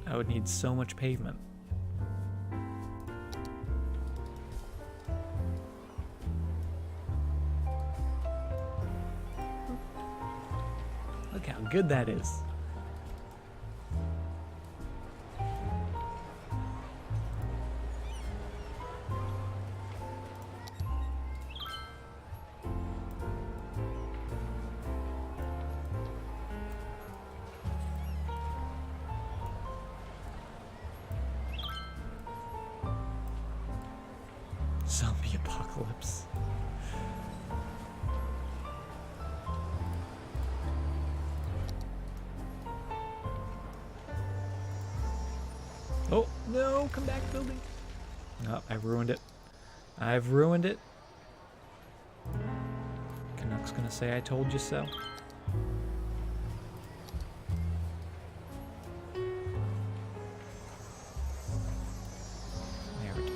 I would need so much pavement. Look how good that is. Zombie apocalypse. No, come back, building. Oh, I ruined it. I've ruined it. Canuck's gonna say I told you so. There we go.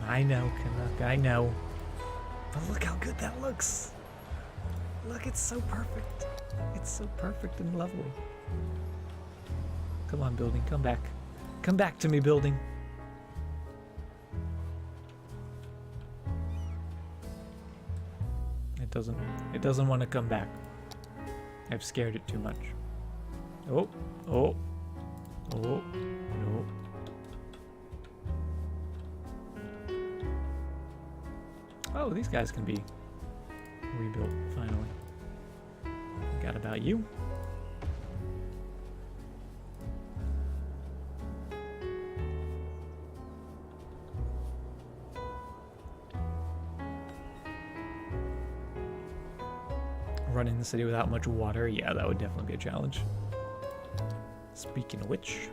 I know, Canuck, I know. But look how good that looks. Look, it's so perfect. It's so perfect and lovely. Come on, building, come back. Come back to me, building. It doesn't want to come back. I've scared it too much. Oh, oh, oh, no. Oh, these guys can be rebuilt, finally. Forgot about you. Running the city without much water, yeah, that would definitely be a challenge. Speaking of which,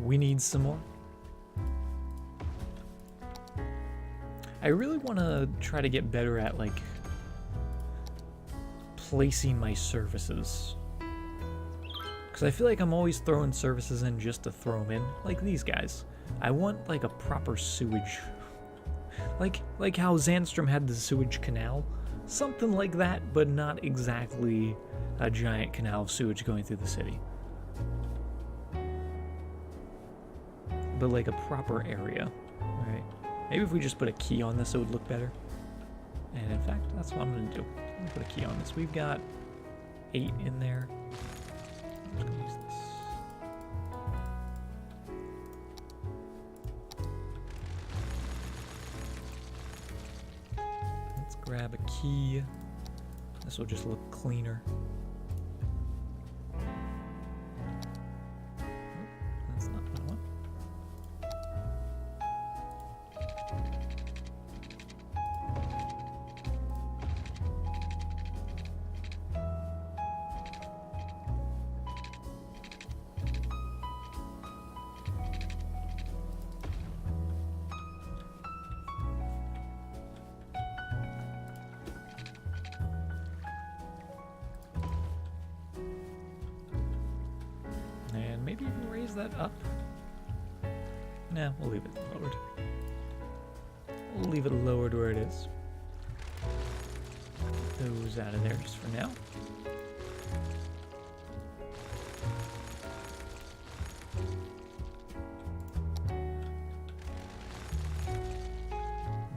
we need some more. I really want to try to get better at, like, placing my services. Because I feel like I'm always throwing services in just to throw them in, like these guys. I want, like, a proper sewage. Like how Zandstrom had the sewage canal. Something like that, but not exactly a giant canal of sewage going through the city. But, like, a proper area, right? Maybe if we just put a key on this, it would look better. And in fact, that's what I'm going to do. I'm going to put a key on this. We've got 8 in there. I'm just going to use this. Let's grab a key. This will just look cleaner. Oh, that's not what I want. And maybe even raise that up. Nah, we'll leave it lowered. We'll leave it lowered where it is. Put those out of there just for now.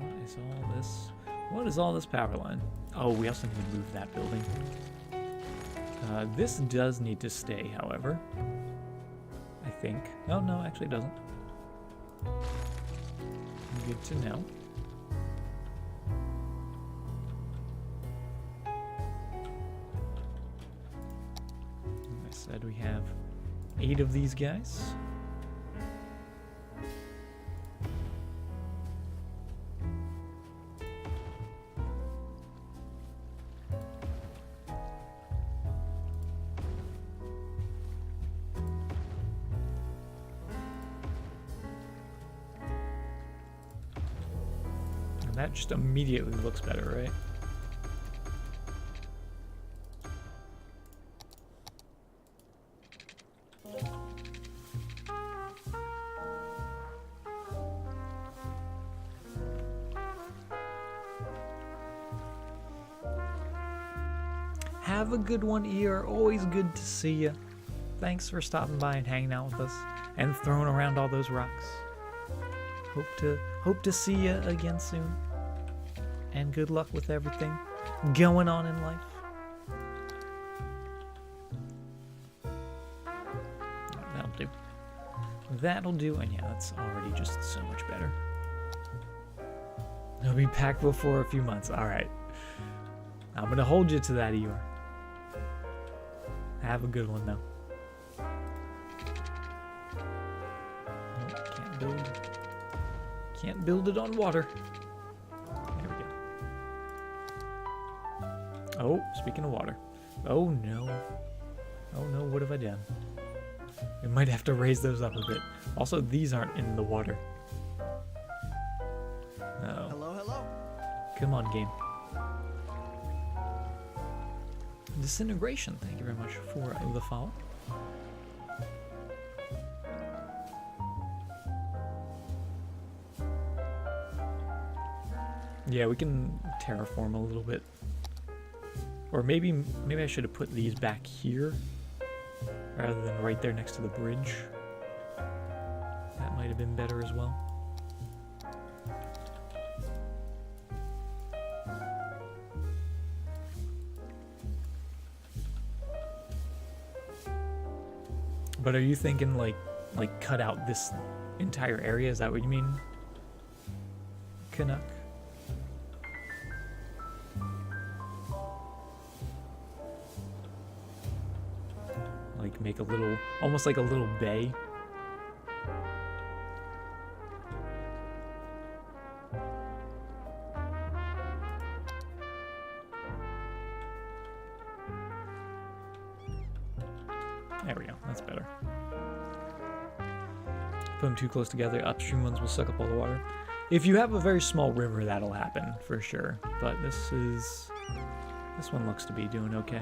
What is all this? What is all this power line? Oh, we also need to move that building. This does need to stay, however. I think. Oh, no, actually it doesn't. Good to know. Like I said, we have 8 of these guys. That just immediately looks better, right? Have a good one, Eeyore. Always good to see you. Thanks for stopping by and hanging out with us and throwing around all those rocks. Hope to see you again soon. And good luck with everything going on in life. That'll do. That'll do. And yeah, that's already just so much better. It'll be packed before a few months. All right. I'm going to hold you to that, Eeyore. Have a good one, though. Can't build it on water. There we go. Oh, speaking of water. Oh no. Oh no, what have I done? We might have to raise those up a bit. Also, these aren't in the water. No. Hello, hello. Come on, game. Disintegration, thank you very much for the follow. Yeah, we can terraform a little bit. Or maybe I should have put these back here rather than right there next to the bridge. That might have been better as well. But are you thinking like cut out this entire area? Is that what you mean, Canuck? Like make a little, almost like a little bay. There we go, that's better. Put them too close together, upstream ones will suck up all the water. If you have a very small river, that'll happen for sure. But this one looks to be doing okay.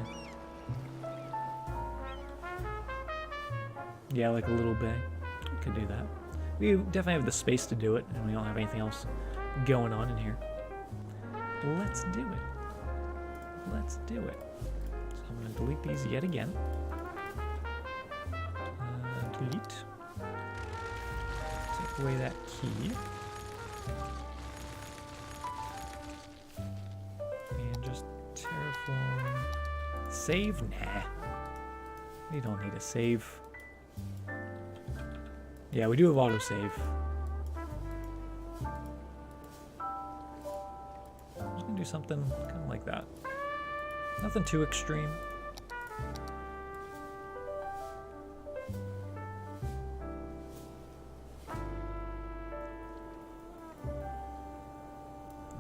Yeah, like a little bay. We could do that. We definitely have the space to do it, and we don't have anything else going on in here. Let's do it. Let's do it. So I'm going to delete these yet again. Delete. Take away that key. And just terraform. Save? Nah. We don't need a save. Yeah, we do have autosave. I'm just gonna do something kind of like that. Nothing too extreme.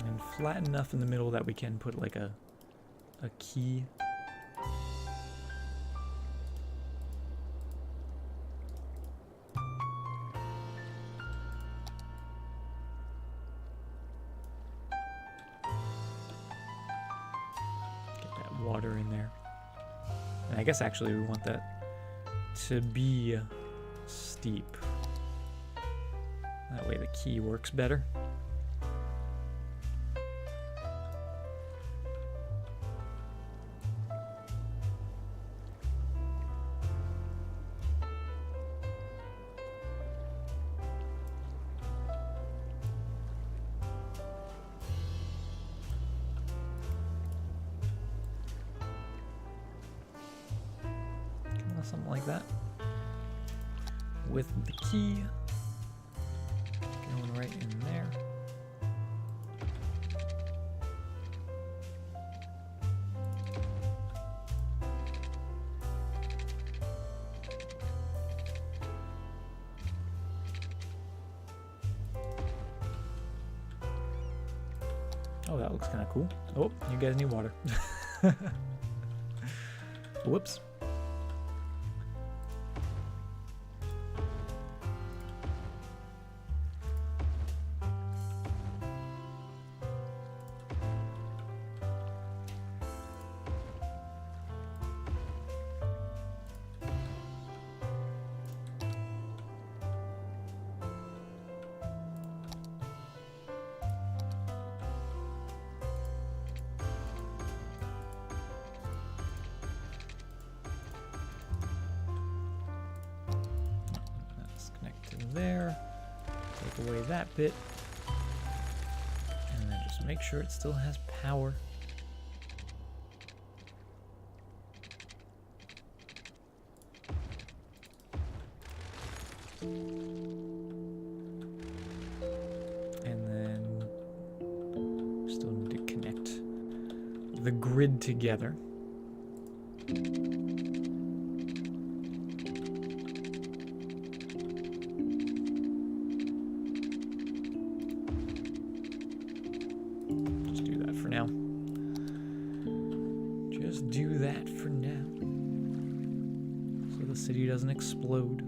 And flat enough in the middle that we can put like a key. Water in there. And I guess actually we want that to be steep. That way the key works better. Something like that. With the key going right in there. Oh, that looks kind of cool. Oh, you guys need water. Whoops. There, take away that bit, and then just make sure it still has power. And then still need to connect the grid together. just do that for now. So the city doesn't explode.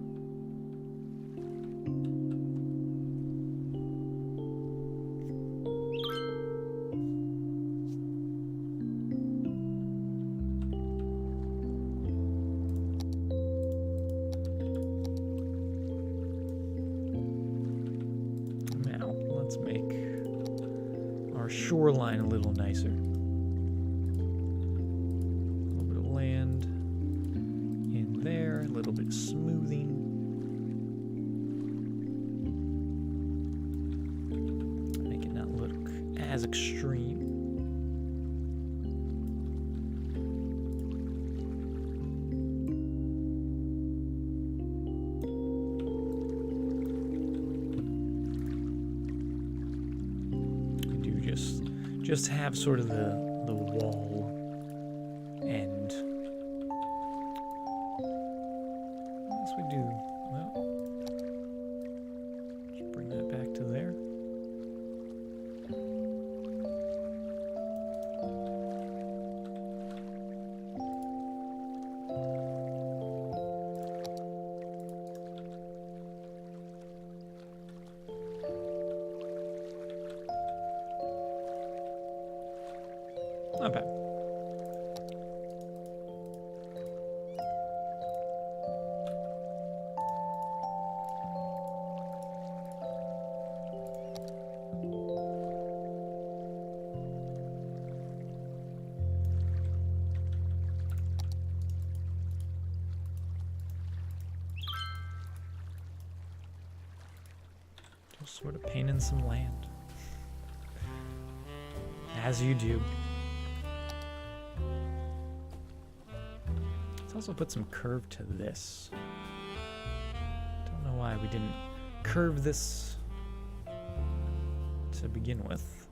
Now, let's make our shoreline a little nicer. There, a little bit of smoothing. Make it not look as extreme. I do just have sort of the wall end. We do, well, just bring that back to there. Not bad. Sort of painting some land. As you do. Let's also put some curve to this. Don't know why we didn't curve this to begin with.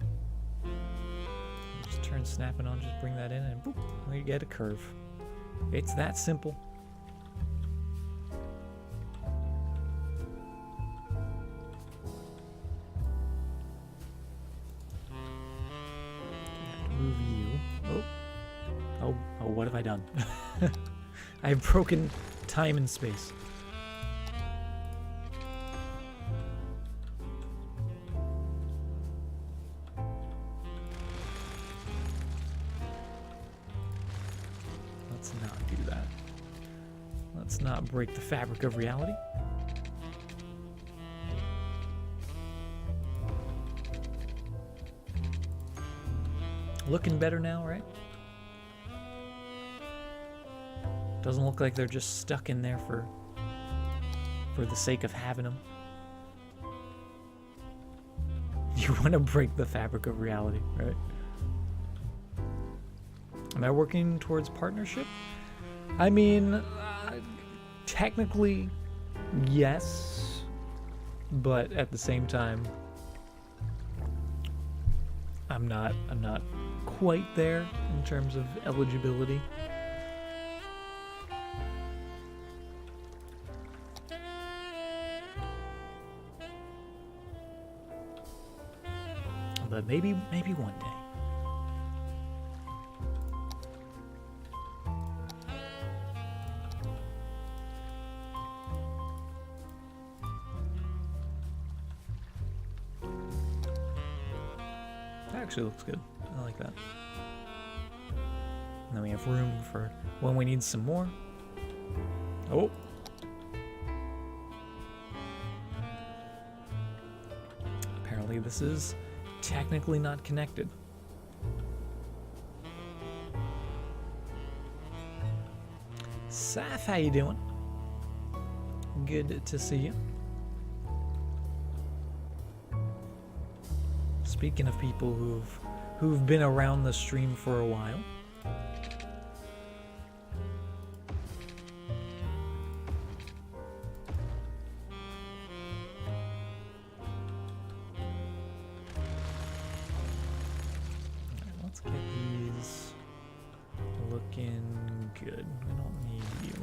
Just turn snapping on, just bring that in and boop, we get a curve. It's that simple. Move you. Oh, what have I done? I have broken time and space. Let's not do that. Let's not break the fabric of reality. Looking better now, right? Doesn't look like they're just stuck in there for the sake of having them. You want to break the fabric of reality, right? Am I working towards partnership? I mean, technically, yes, but at the same time, I'm not quite there in terms of eligibility. But maybe one day. That actually looks good. I like that. And then we have room for when we need some more. Oh. Apparently this is technically not connected. Saf, how you doing? Good to see you. Speaking of people who've been around the stream for a while. Let's get these looking good. We don't need you.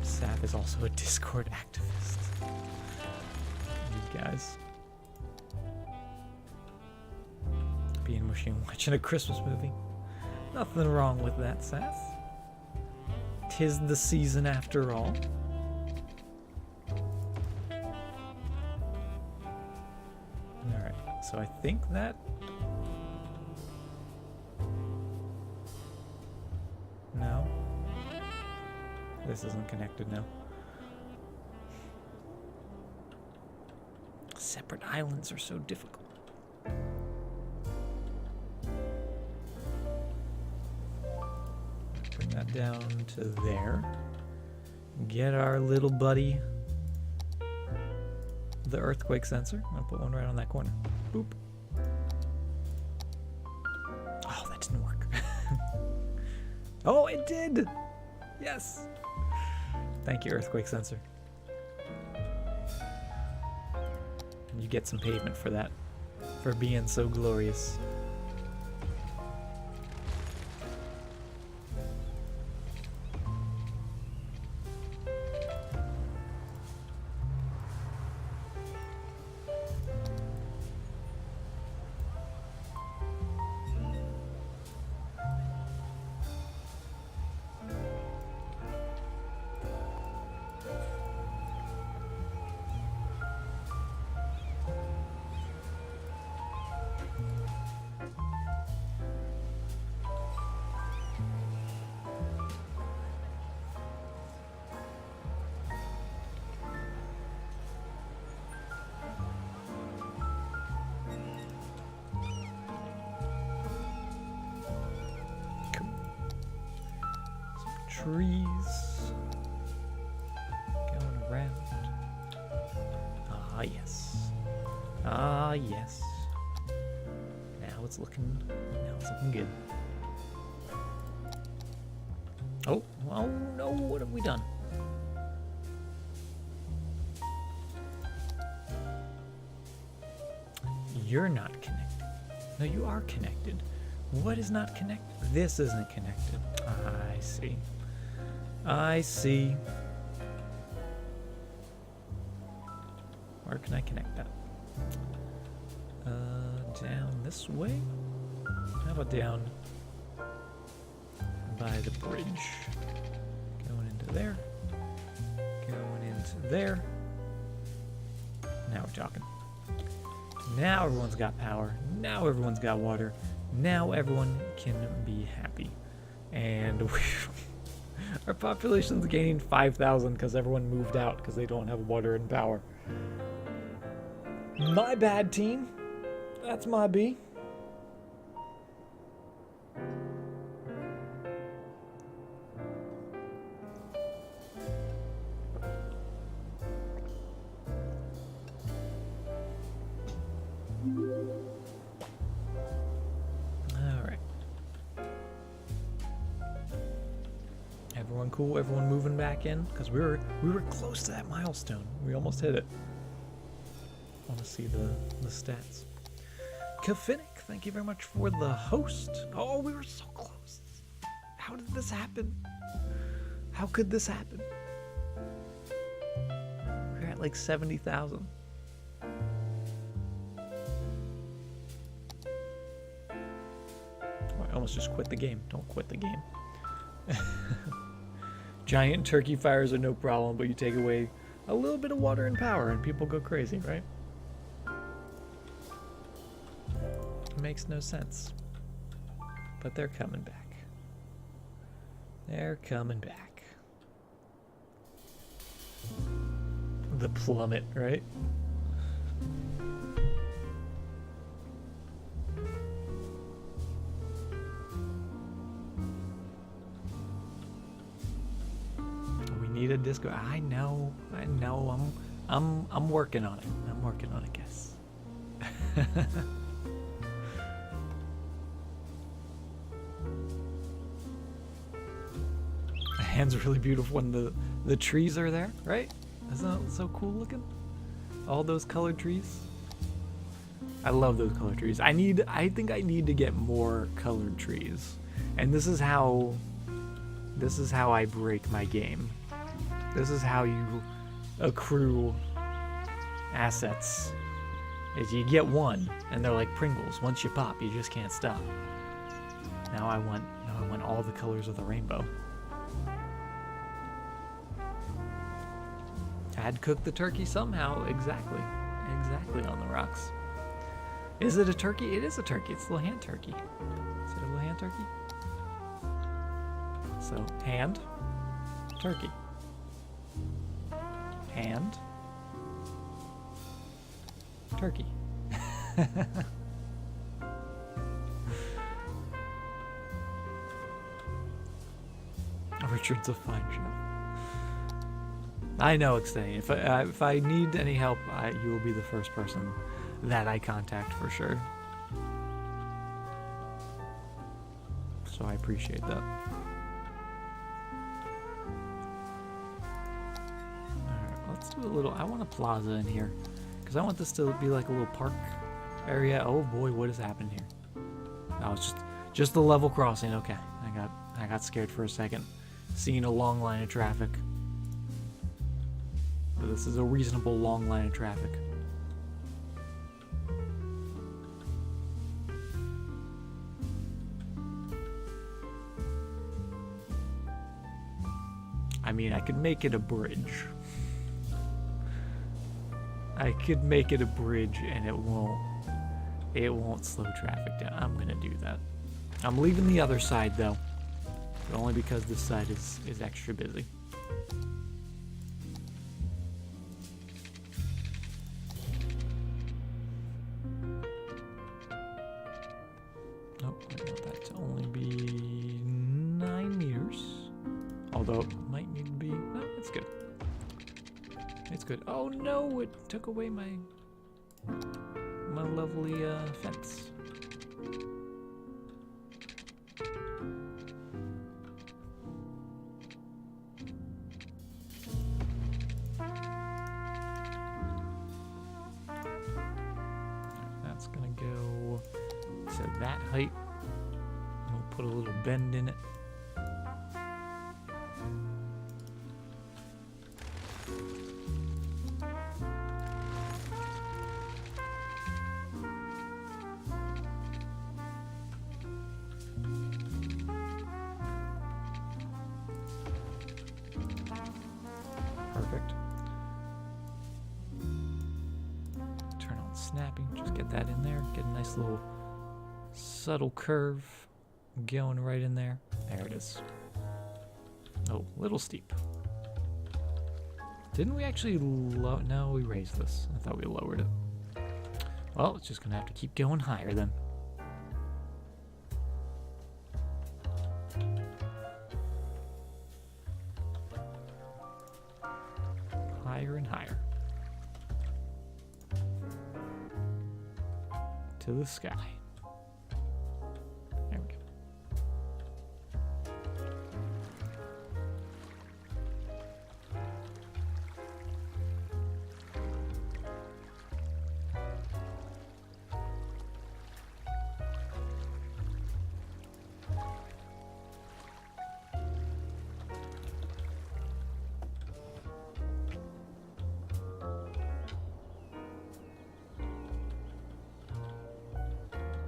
Saf is also a Discord activist. You guys. being mushy and watching a Christmas movie. Nothing wrong with that, Sass. 'Tis the season after all. Alright, so I think that... No. This isn't connected now. Separate islands are so difficult. Bring that down to there. Get our little buddy the earthquake sensor. I'll put one right on that corner. Boop. Oh, that didn't work. Oh, it did! Yes! Thank you, earthquake sensor. And you get some pavement for that. For being so glorious. Trees going around. Ah, yes. Ah, yes. Now it's looking good. Oh no, what have we done? You're not connected. No, you are connected. What is not connected? This isn't connected. I see. I see. Where can I connect that? Down this way? How about down by the bridge? Going into there. Going into there. Now we're talking. Now everyone's got power. Now everyone's got water. Now everyone can be happy. And our population's gaining 5,000 because everyone moved out because they don't have water and power. My bad, team. That's my B. Everyone cool? Everyone moving back in? Because we were close to that milestone. We almost hit it. Want to see the stats. Kafinic, thank you very much for the host. Oh, we were so close. How did this happen? How could this happen? We're at like 70,000. I almost just quit the game. Don't quit the game. Giant turkey fires are no problem, but you take away a little bit of water and power and people go crazy, right? It makes no sense. But they're coming back. They're coming back. The plummet, right? Need a disco. I know. I'm working on it. I'm working on it, guys. The hand's really beautiful when the trees are there, right? Isn't that so cool looking? All those colored trees. I love those colored trees. I think I need to get more colored trees. And this is how I break my game. This is how you accrue assets is you get one, and they're like Pringles. Once you pop, you just can't stop. Now I want all the colors of the rainbow. I had to cook the turkey somehow. Exactly on the rocks. Is it a turkey? It is a turkey. It's a little hand turkey. Is it a little hand turkey? So, hand, turkey. Hand, turkey. Richard's a fine chef. I know, Xtay. If I need any help, you will be the first person that I contact for sure. So I appreciate that. Alright, let's do a little... I want a plaza in here. Because I want this to be like a little park area. Oh boy, what has happened here? Oh, it's just the level crossing. Okay, I got scared for a second. Seeing a long line of traffic. But this is a reasonable long line of traffic. I mean, I could make it a bridge. I could make it a bridge and it won't slow traffic down. I'm gonna do that. I'm leaving the other side though. But only because this side is extra busy. Nope, I want that to only be 9 meters. Although it might need to be... No, it's good. It's good. Oh no, it took away my lovely fence. That's gonna go to that height. We'll put a little bend in it. Perfect. Turn on snapping, just get that in there. Get a nice little subtle curve going right in there. There it is. Oh, little steep. Didn't we actually no, we raised this. I thought we lowered it. Well, it's just gonna have to keep going higher then. Higher and higher. To the sky. There we go.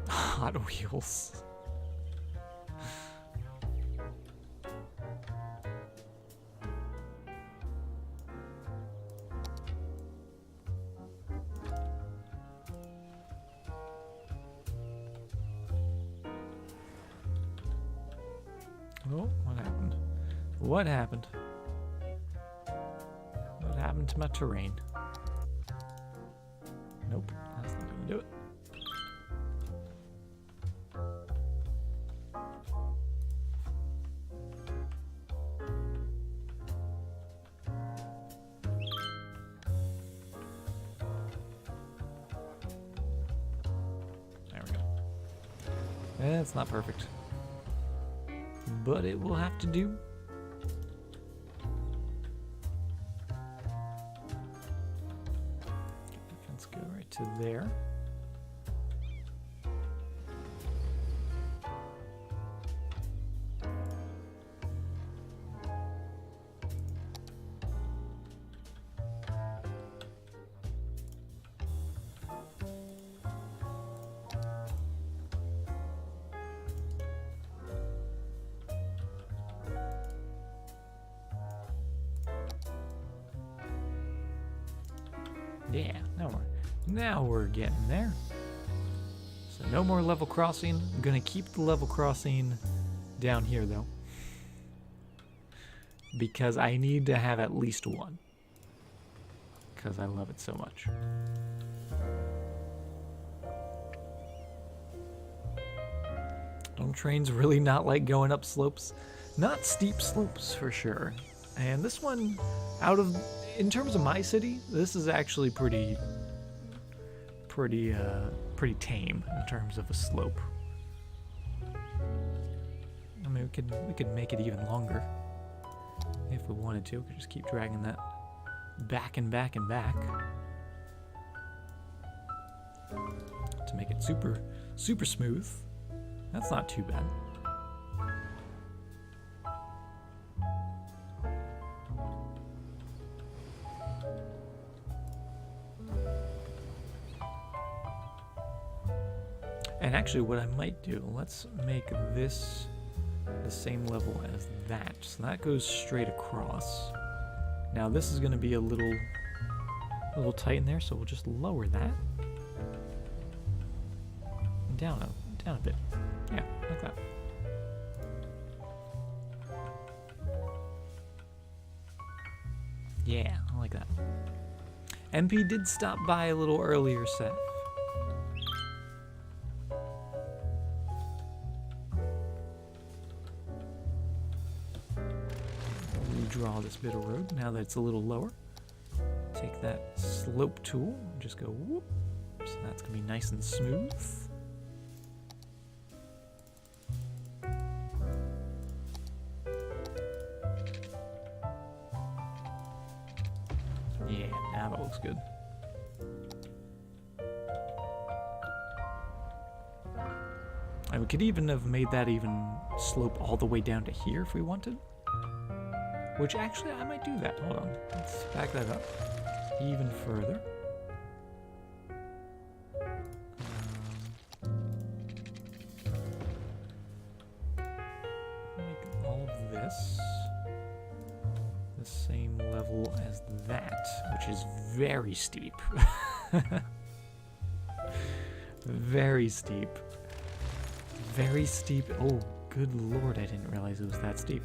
Hot Wheels. Oh, what happened? What happened? What happened to my terrain? Nope, that's not gonna do it. It's not perfect, but it will have to do. Let's go right to there. Yeah, now we're getting there. So no more level crossing. I'm gonna keep the level crossing down here though, because I need to have at least one, because I love it so much. Don't trains really not like going up slopes? Not steep slopes for sure. And this one, in terms of my city, this is actually pretty tame in terms of a slope. I mean, we could make it even longer if we wanted to. We could just keep dragging that back and back and back to make it super smooth. That's not too bad. And actually what I might do, let's make this the same level as that. So that goes straight across. Now this is going to be a little tight in there, so we'll just lower that. Down a bit. Yeah, like that. Yeah, I like that. MP did stop by a little earlier, Seth. Redraw this bit of road now that it's a little lower. Take that slope tool and just go whoop. So that's gonna be nice and smooth. Yeah, now that looks good. And we could even have made that even slope all the way down to here if we wanted. Which actually, I might do that. Hold on. Let's back that up even further. Make all of this the same level as that, which is very steep. Very steep. Very steep. Oh, good lord, I didn't realize it was that steep.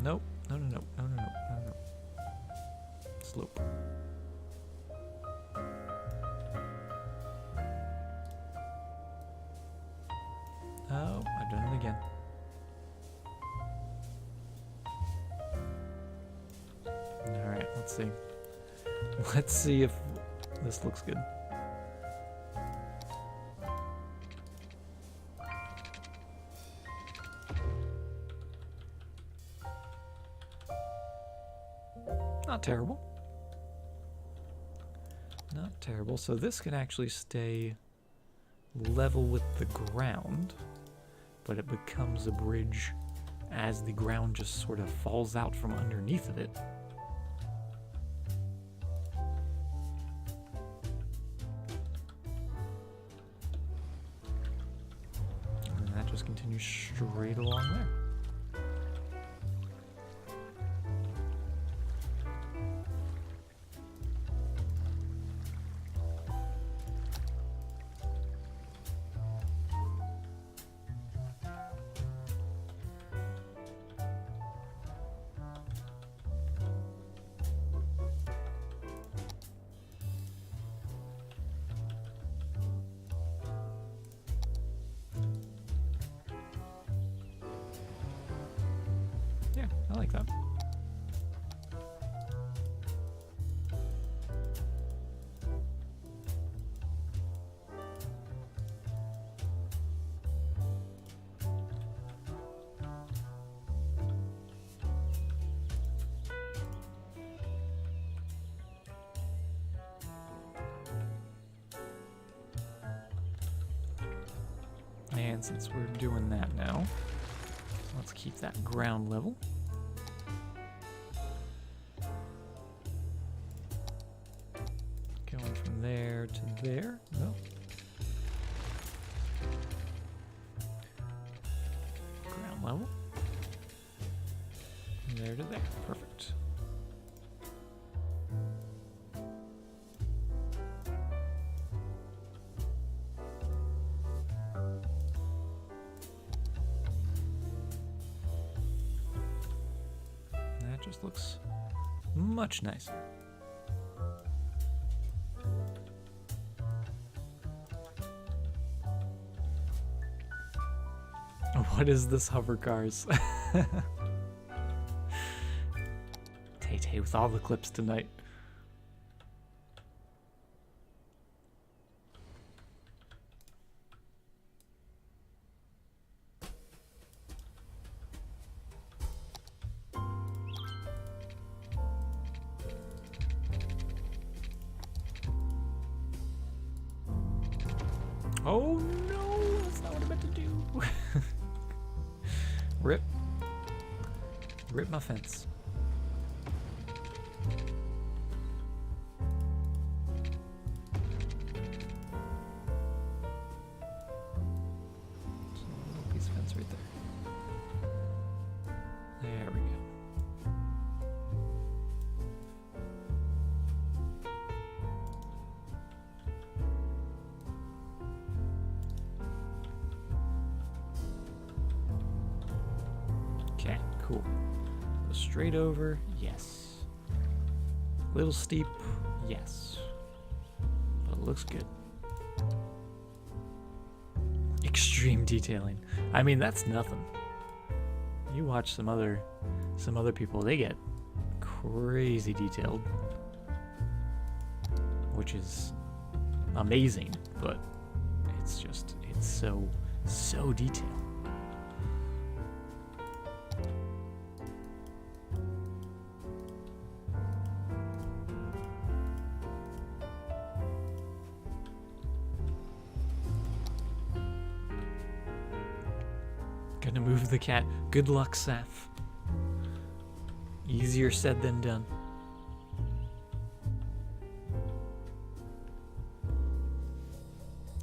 Nope. No. Slope. Oh, I've done it again. Alright, let's see. Let's see if this looks good. Not terrible. Not terrible. So this can actually stay level with the ground, but it becomes a bridge as the ground just sort of falls out from underneath of it. And that just continues straight along there. Yeah, I like that. And since we're doing that now, let's keep that ground level. Going from there to there. No. there to there. Perfect. That just looks much nicer. What is this hover cars? Tay-Tay with all the clips tonight. Oh no, that's not what I meant to do. Rip. Rip my fence. Piece of fence right there. There we go. Okay, cool. Go straight over, yes. Little steep, yes. But it looks good. Extreme detailing. I mean, that's nothing. You watch some other people, they get crazy detailed, which is amazing, but it's so detailed. Gonna move the cat. Good luck, Saf. Easier said than done.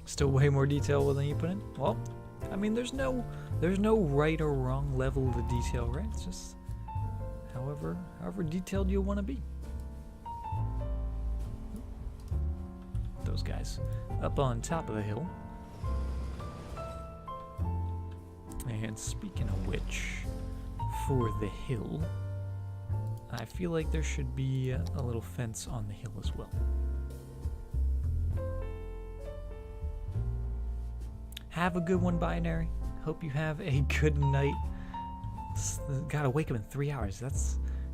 Still way more detail than you put in? Well, I mean, there's no right or wrong level of the detail, right? It's just however detailed you want to be. Those guys up on top of the hill. And speaking of which, for the hill, I feel like there should be a little fence on the hill as well. Have a good one, Binary. Hope you have a good night. Gotta wake up in 3 hours.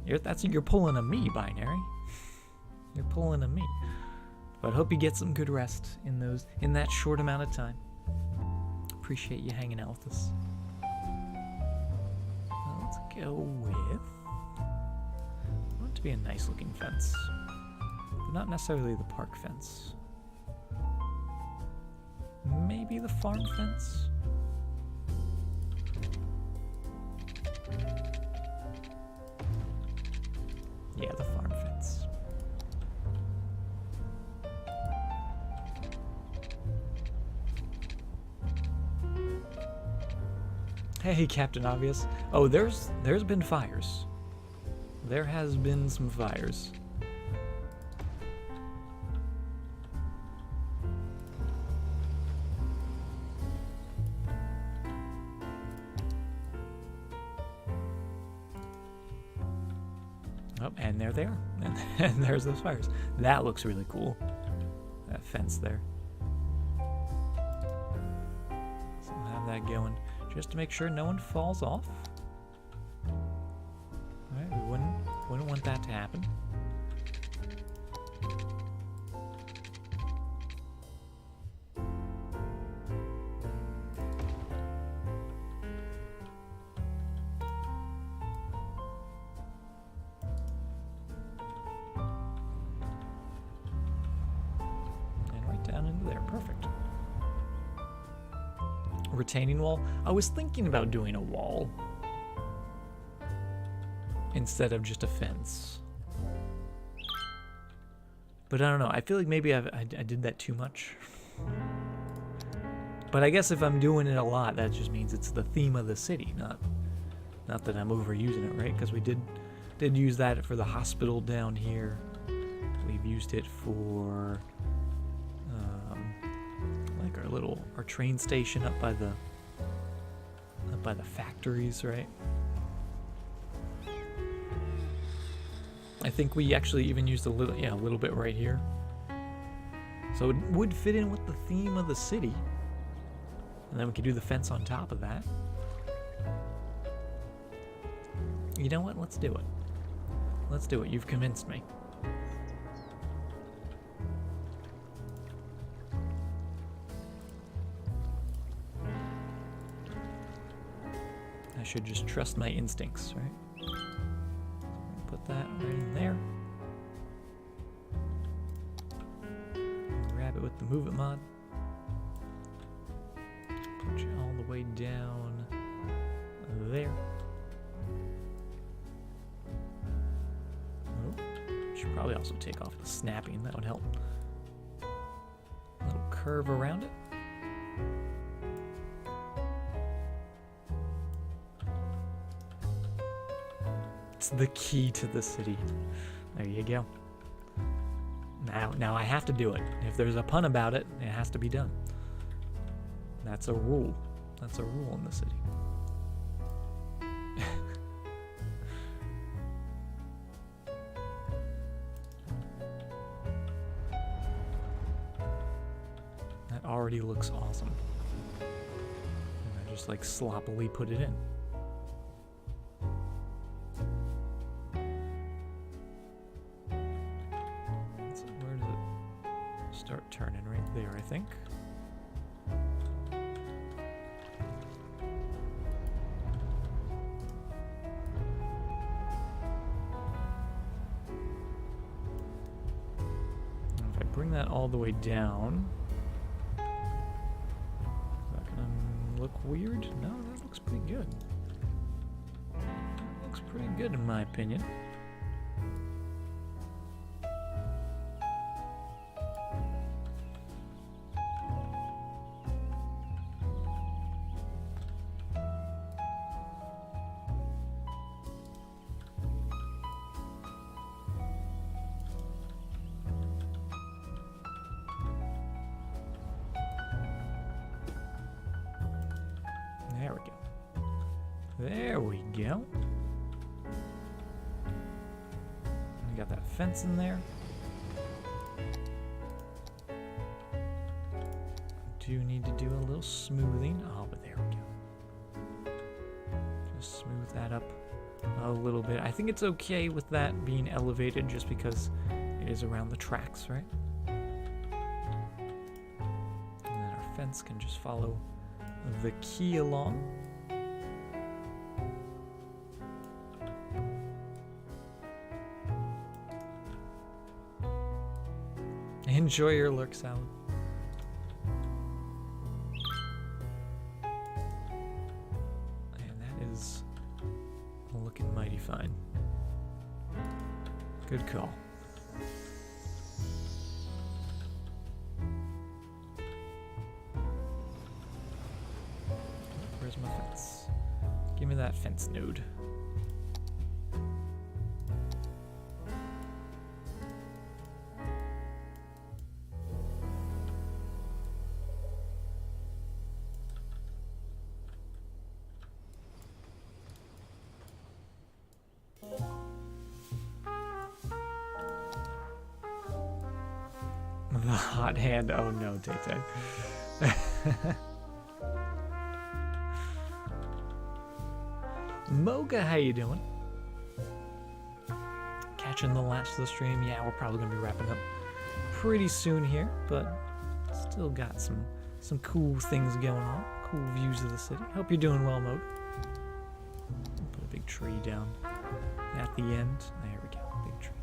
You're pulling a me, Binary. You're pulling a me. But hope you get some good rest in that short amount of time. Appreciate you hanging out with us. Let's go with, I want it to be a nice looking fence, but not necessarily the park fence. Maybe the farm fence? Yeah, the farm fence. Hey, Captain Obvious. Oh, there's been fires. There has been some fires. Oh, and there they are. And there's those fires. That looks really cool. That fence there. So we'll have that going. Just to make sure no one falls off. Alright, we wouldn't want that to happen. And right down into there, perfect. Retaining wall. I was thinking about doing a wall instead of just a fence, but I don't know. I feel like maybe I did that too much. But I guess if I'm doing it a lot, that just means it's the theme of the city, not that I'm overusing it, right? Because we did Did use that for the hospital down here. We've used it for like our train station up by the factories, right? I think we actually even used a little bit right here. So it would fit in with the theme of the city. And then we could do the fence on top of that. You know what? Let's do it. Let's do it. You've convinced me. I should just trust my instincts, right? Put that right in there. Grab it with the Move It mod. Put you all the way down there. Oh, should probably also take off the snapping. That would help. A little curve around it. It's the key to the city. There you go. Now I have to do it. If there's a pun about it, it has to be done. That's a rule. That's a rule in the city. That already looks awesome. And I just like sloppily put it in. Start turning right there, I think. If I bring that all the way down, is that gonna look weird? No, that looks pretty good. That looks pretty good in my opinion. There we go. There we go. We got that fence in there. Do need to do a little smoothing. Oh, but there we go. Just smooth that up a little bit. I think it's okay with that being elevated just because it is around the tracks, right? And then our fence can just follow the key along. Enjoy your lurk salad. And that is looking mighty fine. Good call. Where's my fence? Give me that fence node. The hot hand. Oh no, Tay-Tay. Mocha, how you doing? Catching the last of the stream. Yeah, we're probably gonna be wrapping up pretty soon here, but still got some cool things going on. Cool views of the city. Hope you're doing well, Mocha. Put a big tree down at the end. There we go. Big tree.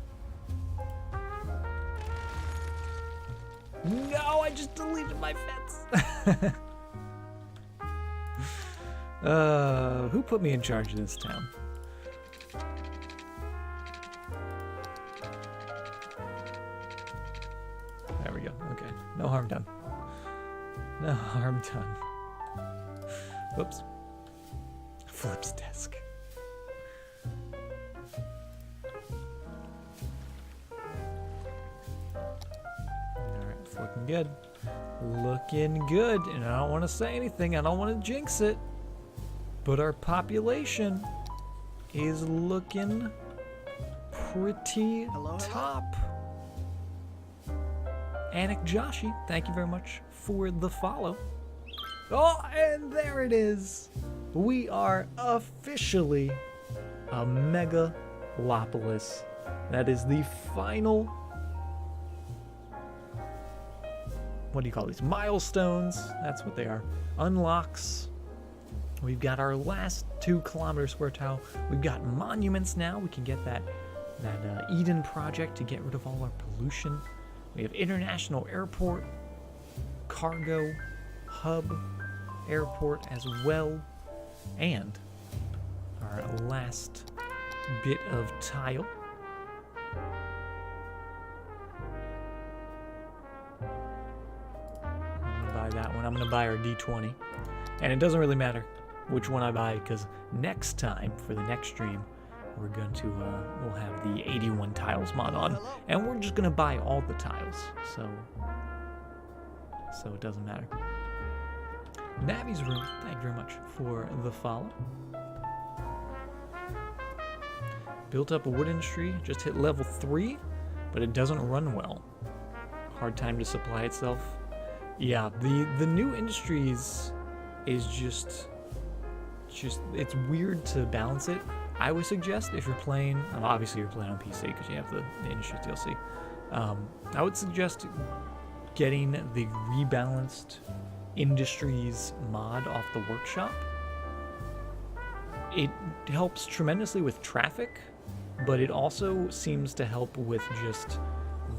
No, I just deleted my fence. Who put me in charge of this town? There we go. Okay. No harm done. No harm done. Whoops. Flip's desk. looking good. Looking good. And I don't want to say anything. I don't want to jinx it. But our population is looking pretty top. Anik Joshi, thank you very much for the follow. Oh, and there it is. We are officially a megalopolis. That is the final, what do you call these? Milestones. That's what they are. Unlocks. We've got our last 2 kilometer square tile. We've got monuments now. We can get that Eden project to get rid of all our pollution. We have international airport, cargo, hub, airport as well, and our last bit of tile. I'm gonna buy that one. I'm gonna buy our D20, and it doesn't really matter which one I buy because next time for the next stream we're going to we'll have the 81 tiles mod on, and we're just gonna buy all the tiles, so it doesn't matter. Navi's room, thank you very much for the follow. Built up a wood industry, just hit level 3, but it doesn't run well. Hard time to supply itself. Yeah, the new industries is just it's weird to balance it. I would suggest if you're playing, obviously you're playing on PC because you have the industry DLC. I would suggest getting the rebalanced industries mod off the workshop. It helps tremendously with traffic, but it also seems to help with just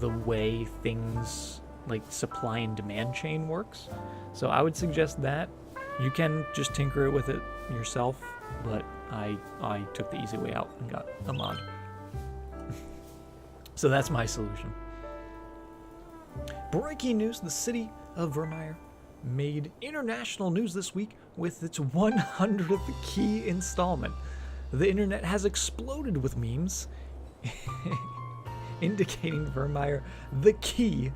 the way things like supply and demand chain works. So I would suggest that. You can just tinker it with it yourself, but I took the easy way out and got a mod. So that's my solution. Breaking news, the city of Virmire made international news this week with its 100th key installment. The internet has exploded with memes indicating Virmire the key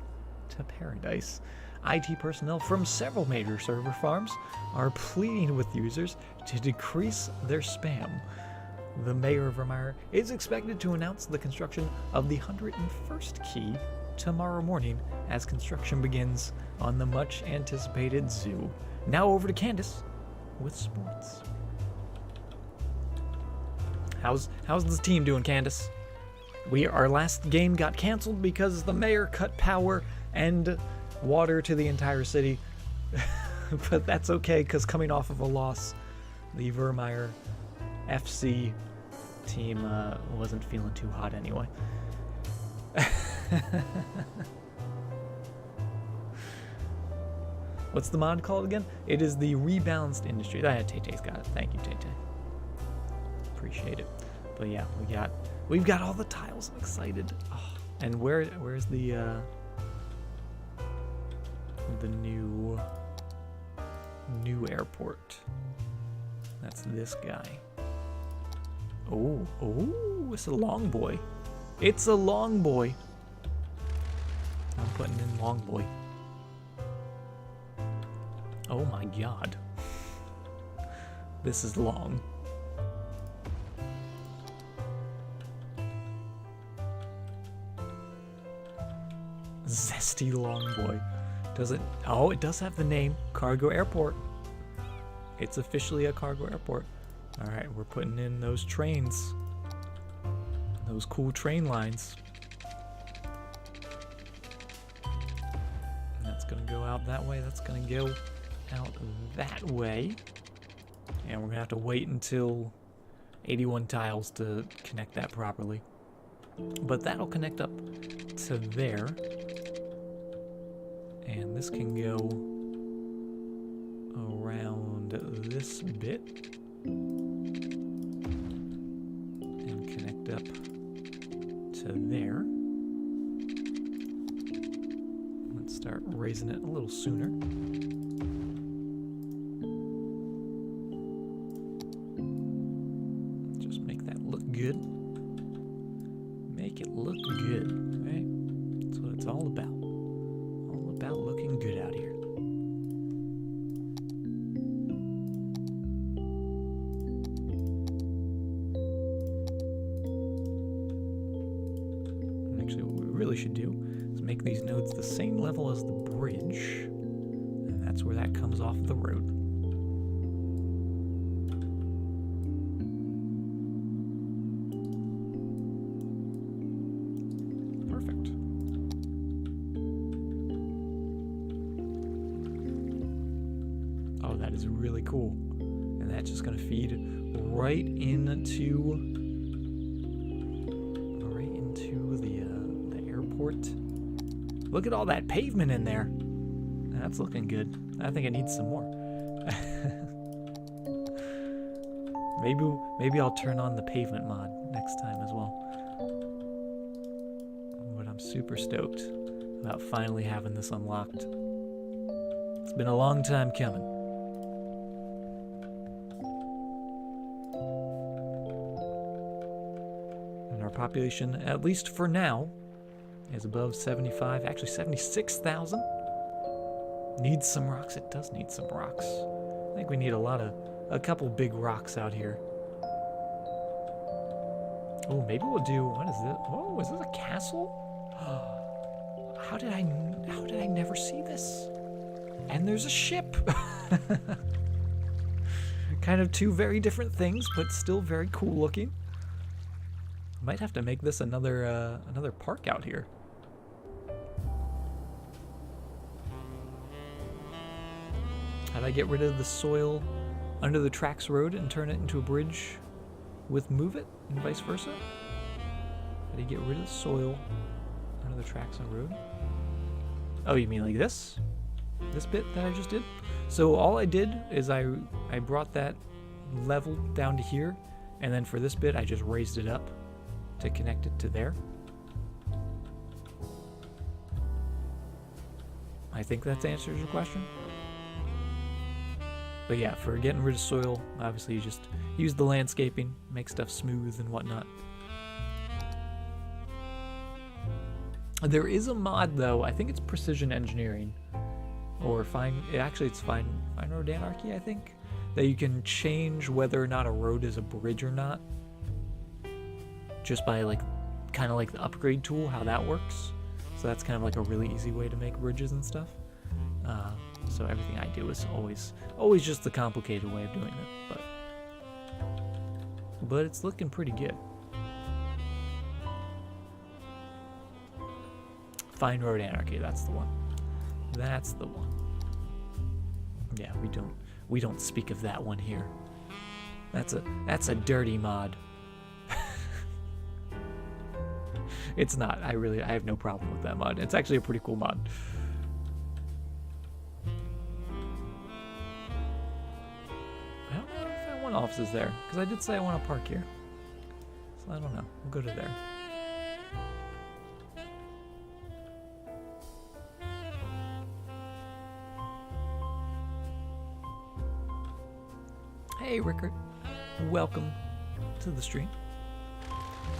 to paradise. IT personnel from several major server farms are pleading with users to decrease their spam. The mayor of Virmire is expected to announce the construction of the 101st key tomorrow morning as construction begins on the much anticipated zoo. Now over to Candace with sports. How's the team doing, Candace? Our last game got canceled because the mayor cut power and water to the entire city. But that's okay because coming off of a loss, the Virmire FC team wasn't feeling too hot anyway. What's the mod called again? It is the Rebalanced Industry. Tay-Tay's got it. Thank you, Tay-Tay. Appreciate it. But yeah, we've got all the tiles. I'm excited. Oh, and where's the new airport? That's this guy. Oh, it's a long boy. It's a long boy. I'm putting in long boy. Oh my god. This is long. Zesty long boy. Does it? Oh, it does have the name Cargo Airport. It's officially a cargo airport. All right, we're putting in those trains. Those cool train lines. And that's gonna go out that way. That's gonna go out that way. And we're gonna have to wait until 81 tiles to connect that properly. But that'll connect up to there. And this can go around this bit and connect up to there. Let's start raising it a little sooner. Just make that look good. Make it look good, right? That's what it's all about. All about looking good out here. And actually, what we really should do is make these nodes the same level as the bridge. And that's where that comes off the road. Oh, that is really cool. And that's just going to feed right into the airport. Look at all that pavement in there. That's looking good. I think it needs some more. Maybe I'll turn on the pavement mod next time as well. But I'm super stoked about finally having this unlocked. It's been a long time coming. And our population, at least for now, is above 75, actually 76,000. Needs some rocks. It does need some rocks. I think we need a couple big rocks out here. Oh, maybe we'll do, what is this? Oh, is this a castle? How did I never see this? And there's a ship. Kind of two very different things, but still very cool looking. Might have to make this another park out here. How'd I get rid of the soil under the tracks road and turn it into a bridge with Move It and vice versa? How do you get rid of the soil under the tracks on road? Oh, you mean like this? This bit that I just did? So all I did is I brought that level down to here, and then for this bit I just raised it up to connect it to there. I think that answers your question. But yeah, for getting rid of soil, obviously you just use the landscaping, make stuff smooth and whatnot. There is a mod though, I think it's Precision Engineering, or it's Fine Road Anarchy, I think, that you can change whether or not a road is a bridge or not, just by kind of like the upgrade tool, how that works. So that's kind of like a really easy way to make bridges and stuff. So everything I do is always just the complicated way of doing it, but it's looking pretty good. Fine Road Anarchy, that's the one. That's the one. Yeah, we don't speak of that one here. That's a dirty mod. It's not. I have no problem with that mod. It's actually a pretty cool mod. I don't know if I want offices there, because I did say I want to park here. So I don't know. We'll go to there. Hey Rickard, welcome to the stream.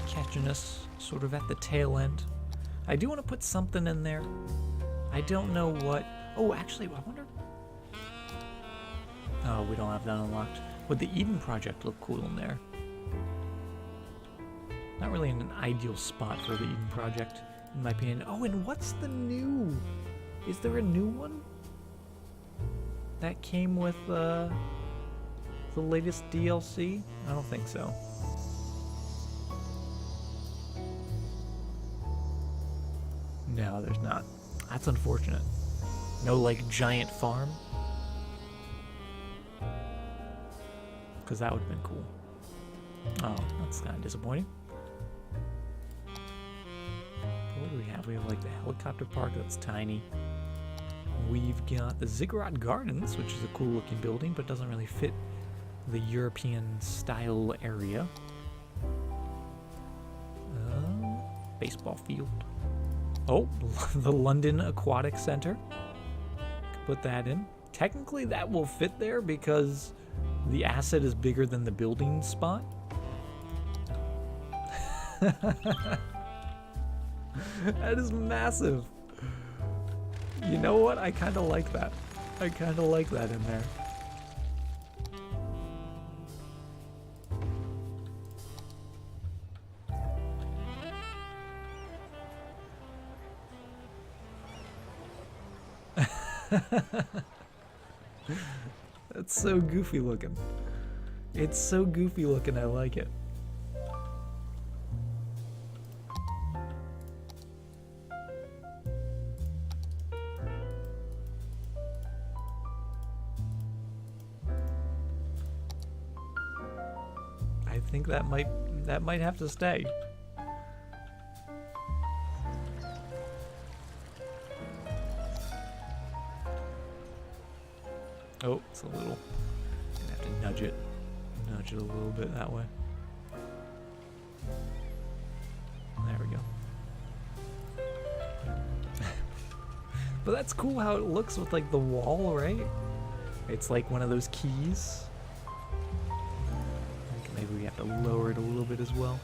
Catching us sort of at the tail end. I do want to put something in there. I don't know what. Oh, actually, I wonder. Oh, we don't have that unlocked. Would the Eden Project look cool in there? Not really in an ideal spot for the Eden Project, in my opinion. Oh, and what's the new? Is there a new one that came with the latest DLC? I don't think so. No, there's not. That's unfortunate. No, giant farm? Because that would have been cool. Oh, that's kind of disappointing. What do we have? We have, the helicopter park that's tiny. We've got the Ziggurat Gardens, which is a cool looking building, but doesn't really fit the European style area. Baseball field. Oh, the London Aquatic Center. Could put that in. Technically that will fit there because the asset is bigger than the building spot. That is massive. You know what? I kind of like that. I kind of like that in there. That's so goofy looking. It's so goofy looking, I like it. I think that might have to stay. Oh, it's a little. Gonna have to nudge it a little bit that way. There we go. But that's cool how it looks with like the wall, right? It's like one of those keys. I think maybe we have to lower it a little bit as well.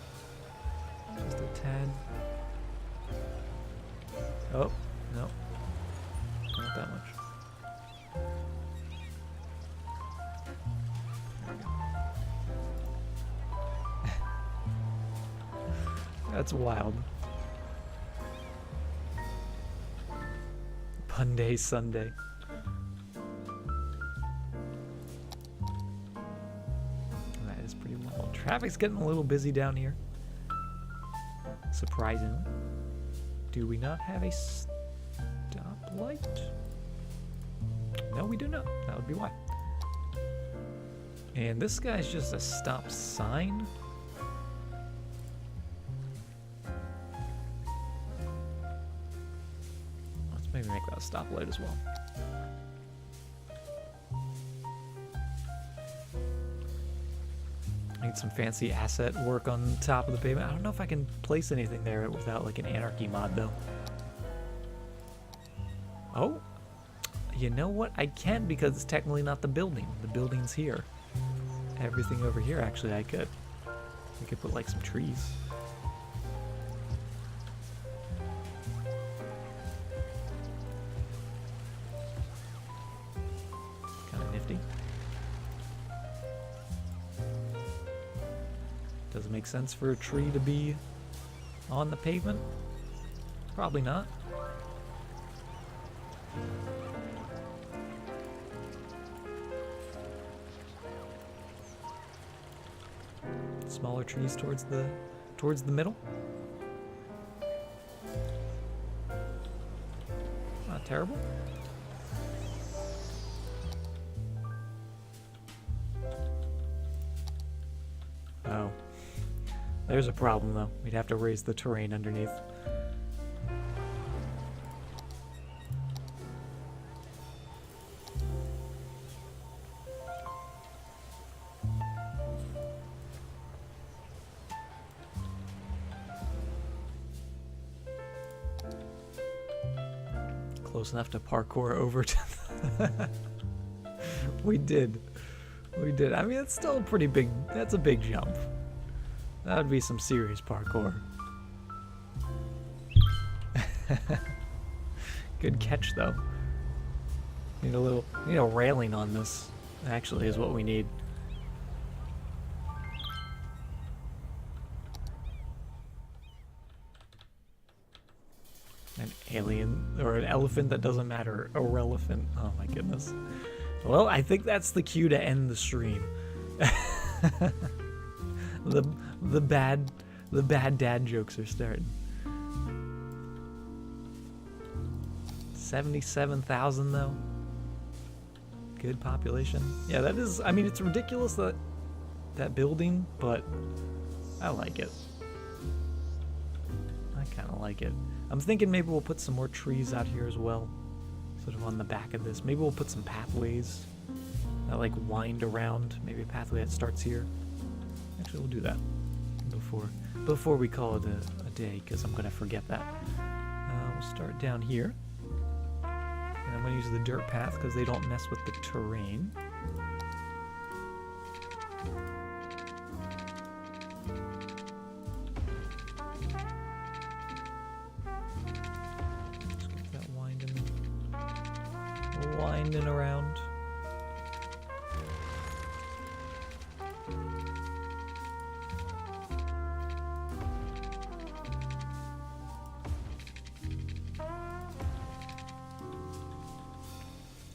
Just a tad. Oh, no. Not that much. That's wild. Punday Sunday. That is pretty wild. Traffic's getting a little busy down here. Surprisingly. Do we not have a stoplight? No, we do not. That would be why. And this guy's just a stop sign. Maybe make that a stoplight as well. Need some fancy asset work on top of the pavement. I don't know if I can place anything there without like an anarchy mod though. Oh, you know what? I can because it's technically not the building. The building's here. Everything over here actually I could. We could put like some trees. Does it make sense for a tree to be on the pavement? Probably not. Smaller trees towards the middle. Not terrible. Oh. There's a problem though. We'd have to raise the terrain underneath. Close enough to parkour over to the We did. We did. I mean, it's still a pretty big, that's a big jump. That would be some serious parkour. Good catch though. Need a railing on this. Actually is what we need. An alien or an elephant that doesn't matter. Irrelevant. Oh my goodness. Well, I think that's the cue to end the stream. The bad dad jokes are starting. 77,000 though. Good population. Yeah, that is. I mean, it's ridiculous that building, but I like it. I kind of like it. I'm thinking maybe we'll put some more trees out here as well, sort of on the back of this. Maybe we'll put some pathways that like wind around. Maybe a pathway that starts here. Actually, we'll do that before we call it a day, because I'm gonna forget that. We'll start down here, and I'm gonna use the dirt path because they don't mess with the terrain. Just get that wind in there. winding around.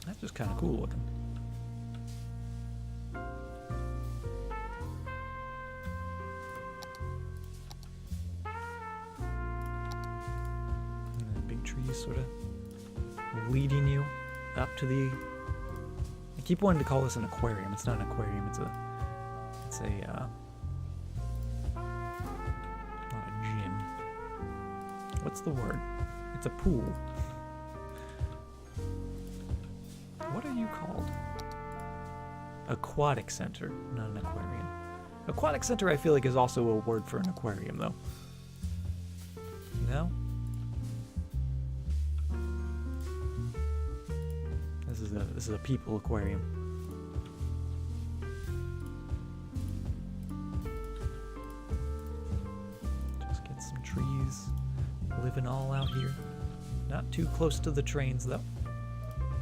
That's just kind of cool looking. And the big trees sort of leading you up to the... I keep wanting to call this an aquarium. It's not an aquarium. It's a not a gym. What's the word? It's a pool. What are you called? Aquatic center, not an aquarium. Aquatic center, I feel like, is also a word for an aquarium, though. No? This is a people aquarium. Just get some trees living all out here. Not too close to the trains, though.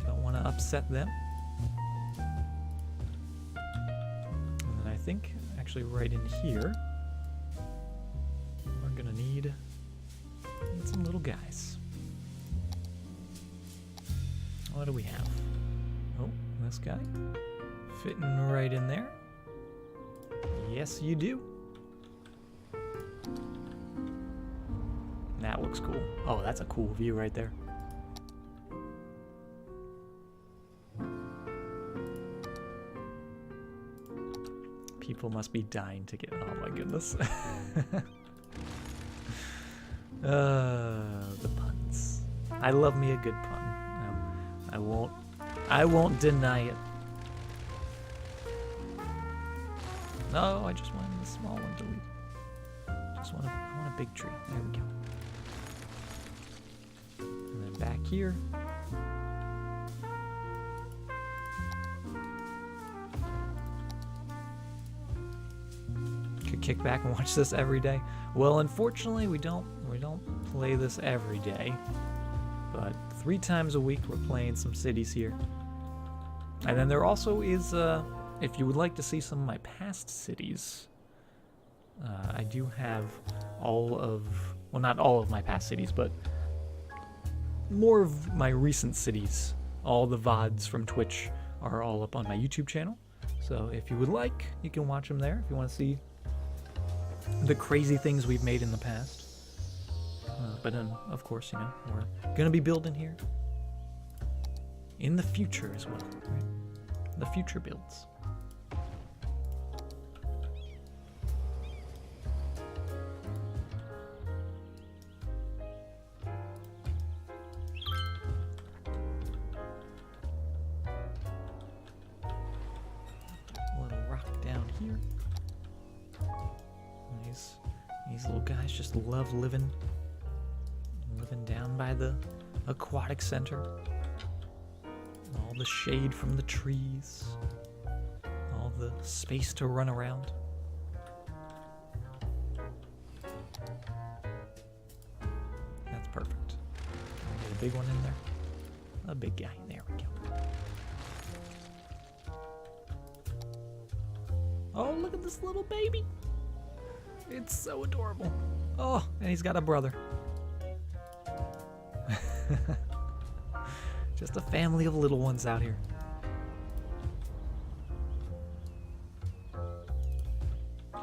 Don't want to upset them. And then I think, actually right in here, we're gonna need some little guys. What do we have? Oh, this guy. Fitting right in there. Yes, you do. That looks cool. Oh, that's a cool view right there. People must be dying to get... Oh my goodness. The puns. I love me a good pun. I won't deny it. No, I just wanted the small one to leave. I want a big tree. There we go. And then back here. Could kick back and watch this every day. Well, unfortunately, we don't play this every day. But 3 times a week we're playing some cities here. And then there also is, if you would like to see some of my past cities, I do have all of, well, not all of my past cities, but more of my recent cities. All the VODs from Twitch are all up on my YouTube channel. So if you would like, you can watch them there if you want to see the crazy things we've made in the past. But then, of course, you know, we're going to be building here in the future as well, right? The future builds. Little rock down here. These little guys just love living down by the aquatic center. All the shade from the trees. All the space to run around. That's perfect. Get a big one in there. A big guy. There we go. Oh, look at this little baby. It's so adorable. Oh, and he's got a brother. Just a family of little ones out here.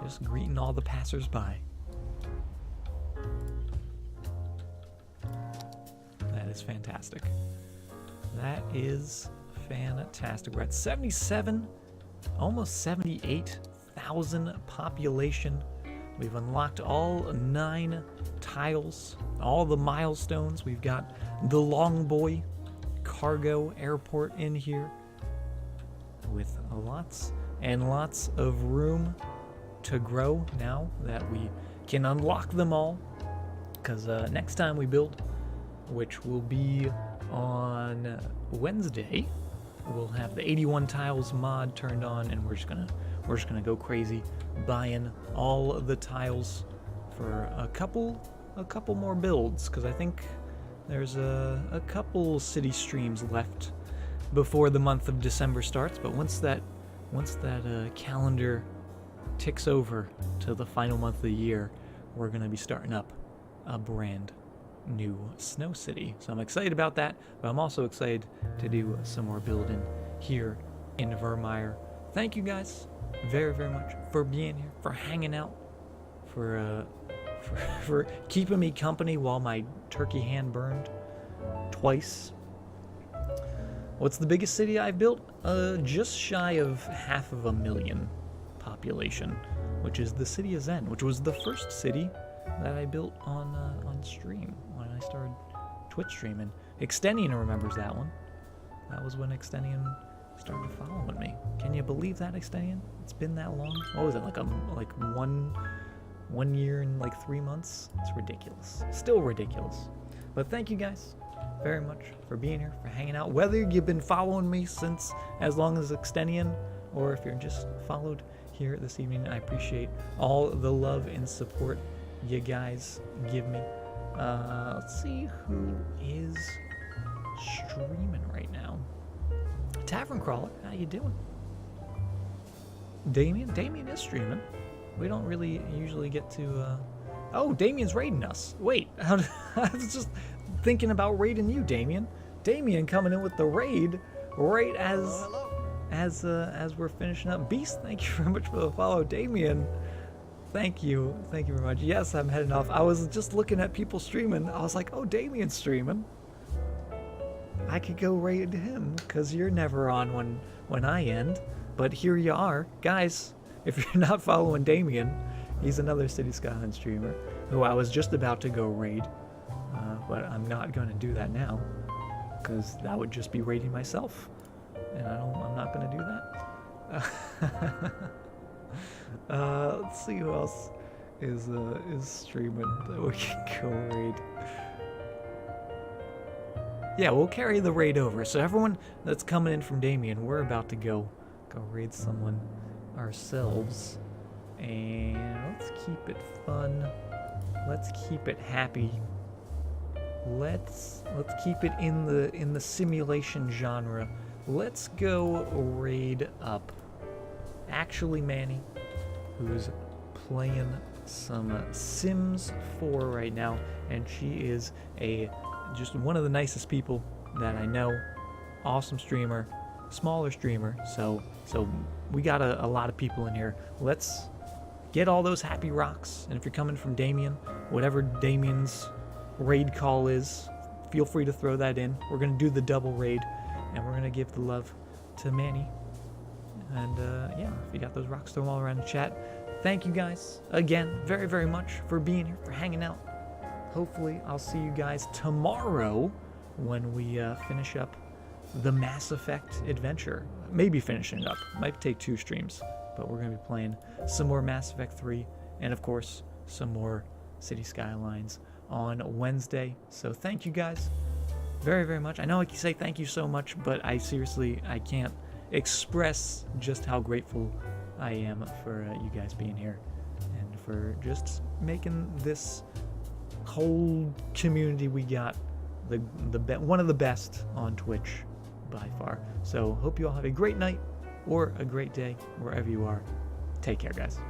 Just greeting all the passers-by. That is fantastic. That is fantastic. We're at 77, almost 78,000 population. We've unlocked all 9 tiles, all the milestones. We've got the Long Boy cargo airport in here with lots and lots of room to grow now that we can unlock them all. Because next time we build, which will be on Wednesday, we'll have the 81 tiles mod turned on, and we're just gonna go crazy buying all of the tiles for a couple more builds, because I think there's a couple city streams left before the month of December starts, but once that calendar ticks over to the final month of the year, we're going to be starting up a brand new Snow City. So I'm excited about that, but I'm also excited to do some more building here in Virmire. Thank you guys very, very much for being here, for hanging out, for keeping me company while my turkey hand burned twice. What's the biggest city I've built? Just shy of 500,000 population, which is the city of Zen, which was the first city that I built on stream when I started Twitch streaming. Extenian remembers that one. That was when Extenian started following me. Can you believe that, Extenian? It's been that long. What was it, like one year and like 3 months? It's ridiculous. Still ridiculous. But thank you guys very much for being here, for hanging out. Whether you've been following me since as long as Extenian, or if you're just followed here this evening, I appreciate all the love and support you guys give me. Let's see who is streaming right now. Tavern Crawler, how you doing? Damien is streaming. We don't really usually get to oh, Damien's raiding us. Wait, I was just thinking about raiding you, Damien. Damien coming in with the raid right as we're finishing up. Beast, thank you very much for the follow. Damien, thank you very much. Yes, I'm heading off. I was just looking at people streaming. I was like, oh, Damien's streaming. I could go raid him because you're never on when I end. But here you are, guys. If you're not following Damien, he's another City Skylines streamer who I was just about to go raid, but I'm not going to do that now because that would just be raiding myself, and I'm not going to do that. Let's see who else is streaming that we can go raid. Yeah, we'll carry the raid over. So everyone that's coming in from Damien, we're about to go raid someone ourselves. And let's keep it fun. Let's keep it happy. Let's keep it in the simulation genre. Let's go raid up actually Manny, who's playing some Sims 4 right now, and she is just one of the nicest people that I know. Awesome streamer, smaller streamer, so we got a lot of people in here. Let's get all those happy rocks, and if you're coming from Damien, whatever Damien's raid call is, feel free to throw that in. We're gonna do the double raid, and we're gonna give the love to Manny. And yeah, if you got those rocks, throw them all around the chat. Thank you guys again very, very much for being here, for hanging out. Hopefully I'll see you guys tomorrow when we finish up the Mass Effect adventure. Maybe finishing it up. Might take 2 streams, but we're going to be playing some more Mass Effect 3 and, of course, some more City Skylines on Wednesday. So thank you guys very, very much. I know I can say thank you so much, but I can't express just how grateful I am for you guys being here and for just making this whole community we got one of the best on Twitch by far. So hope you all have a great night or a great day wherever you are. Take care, guys.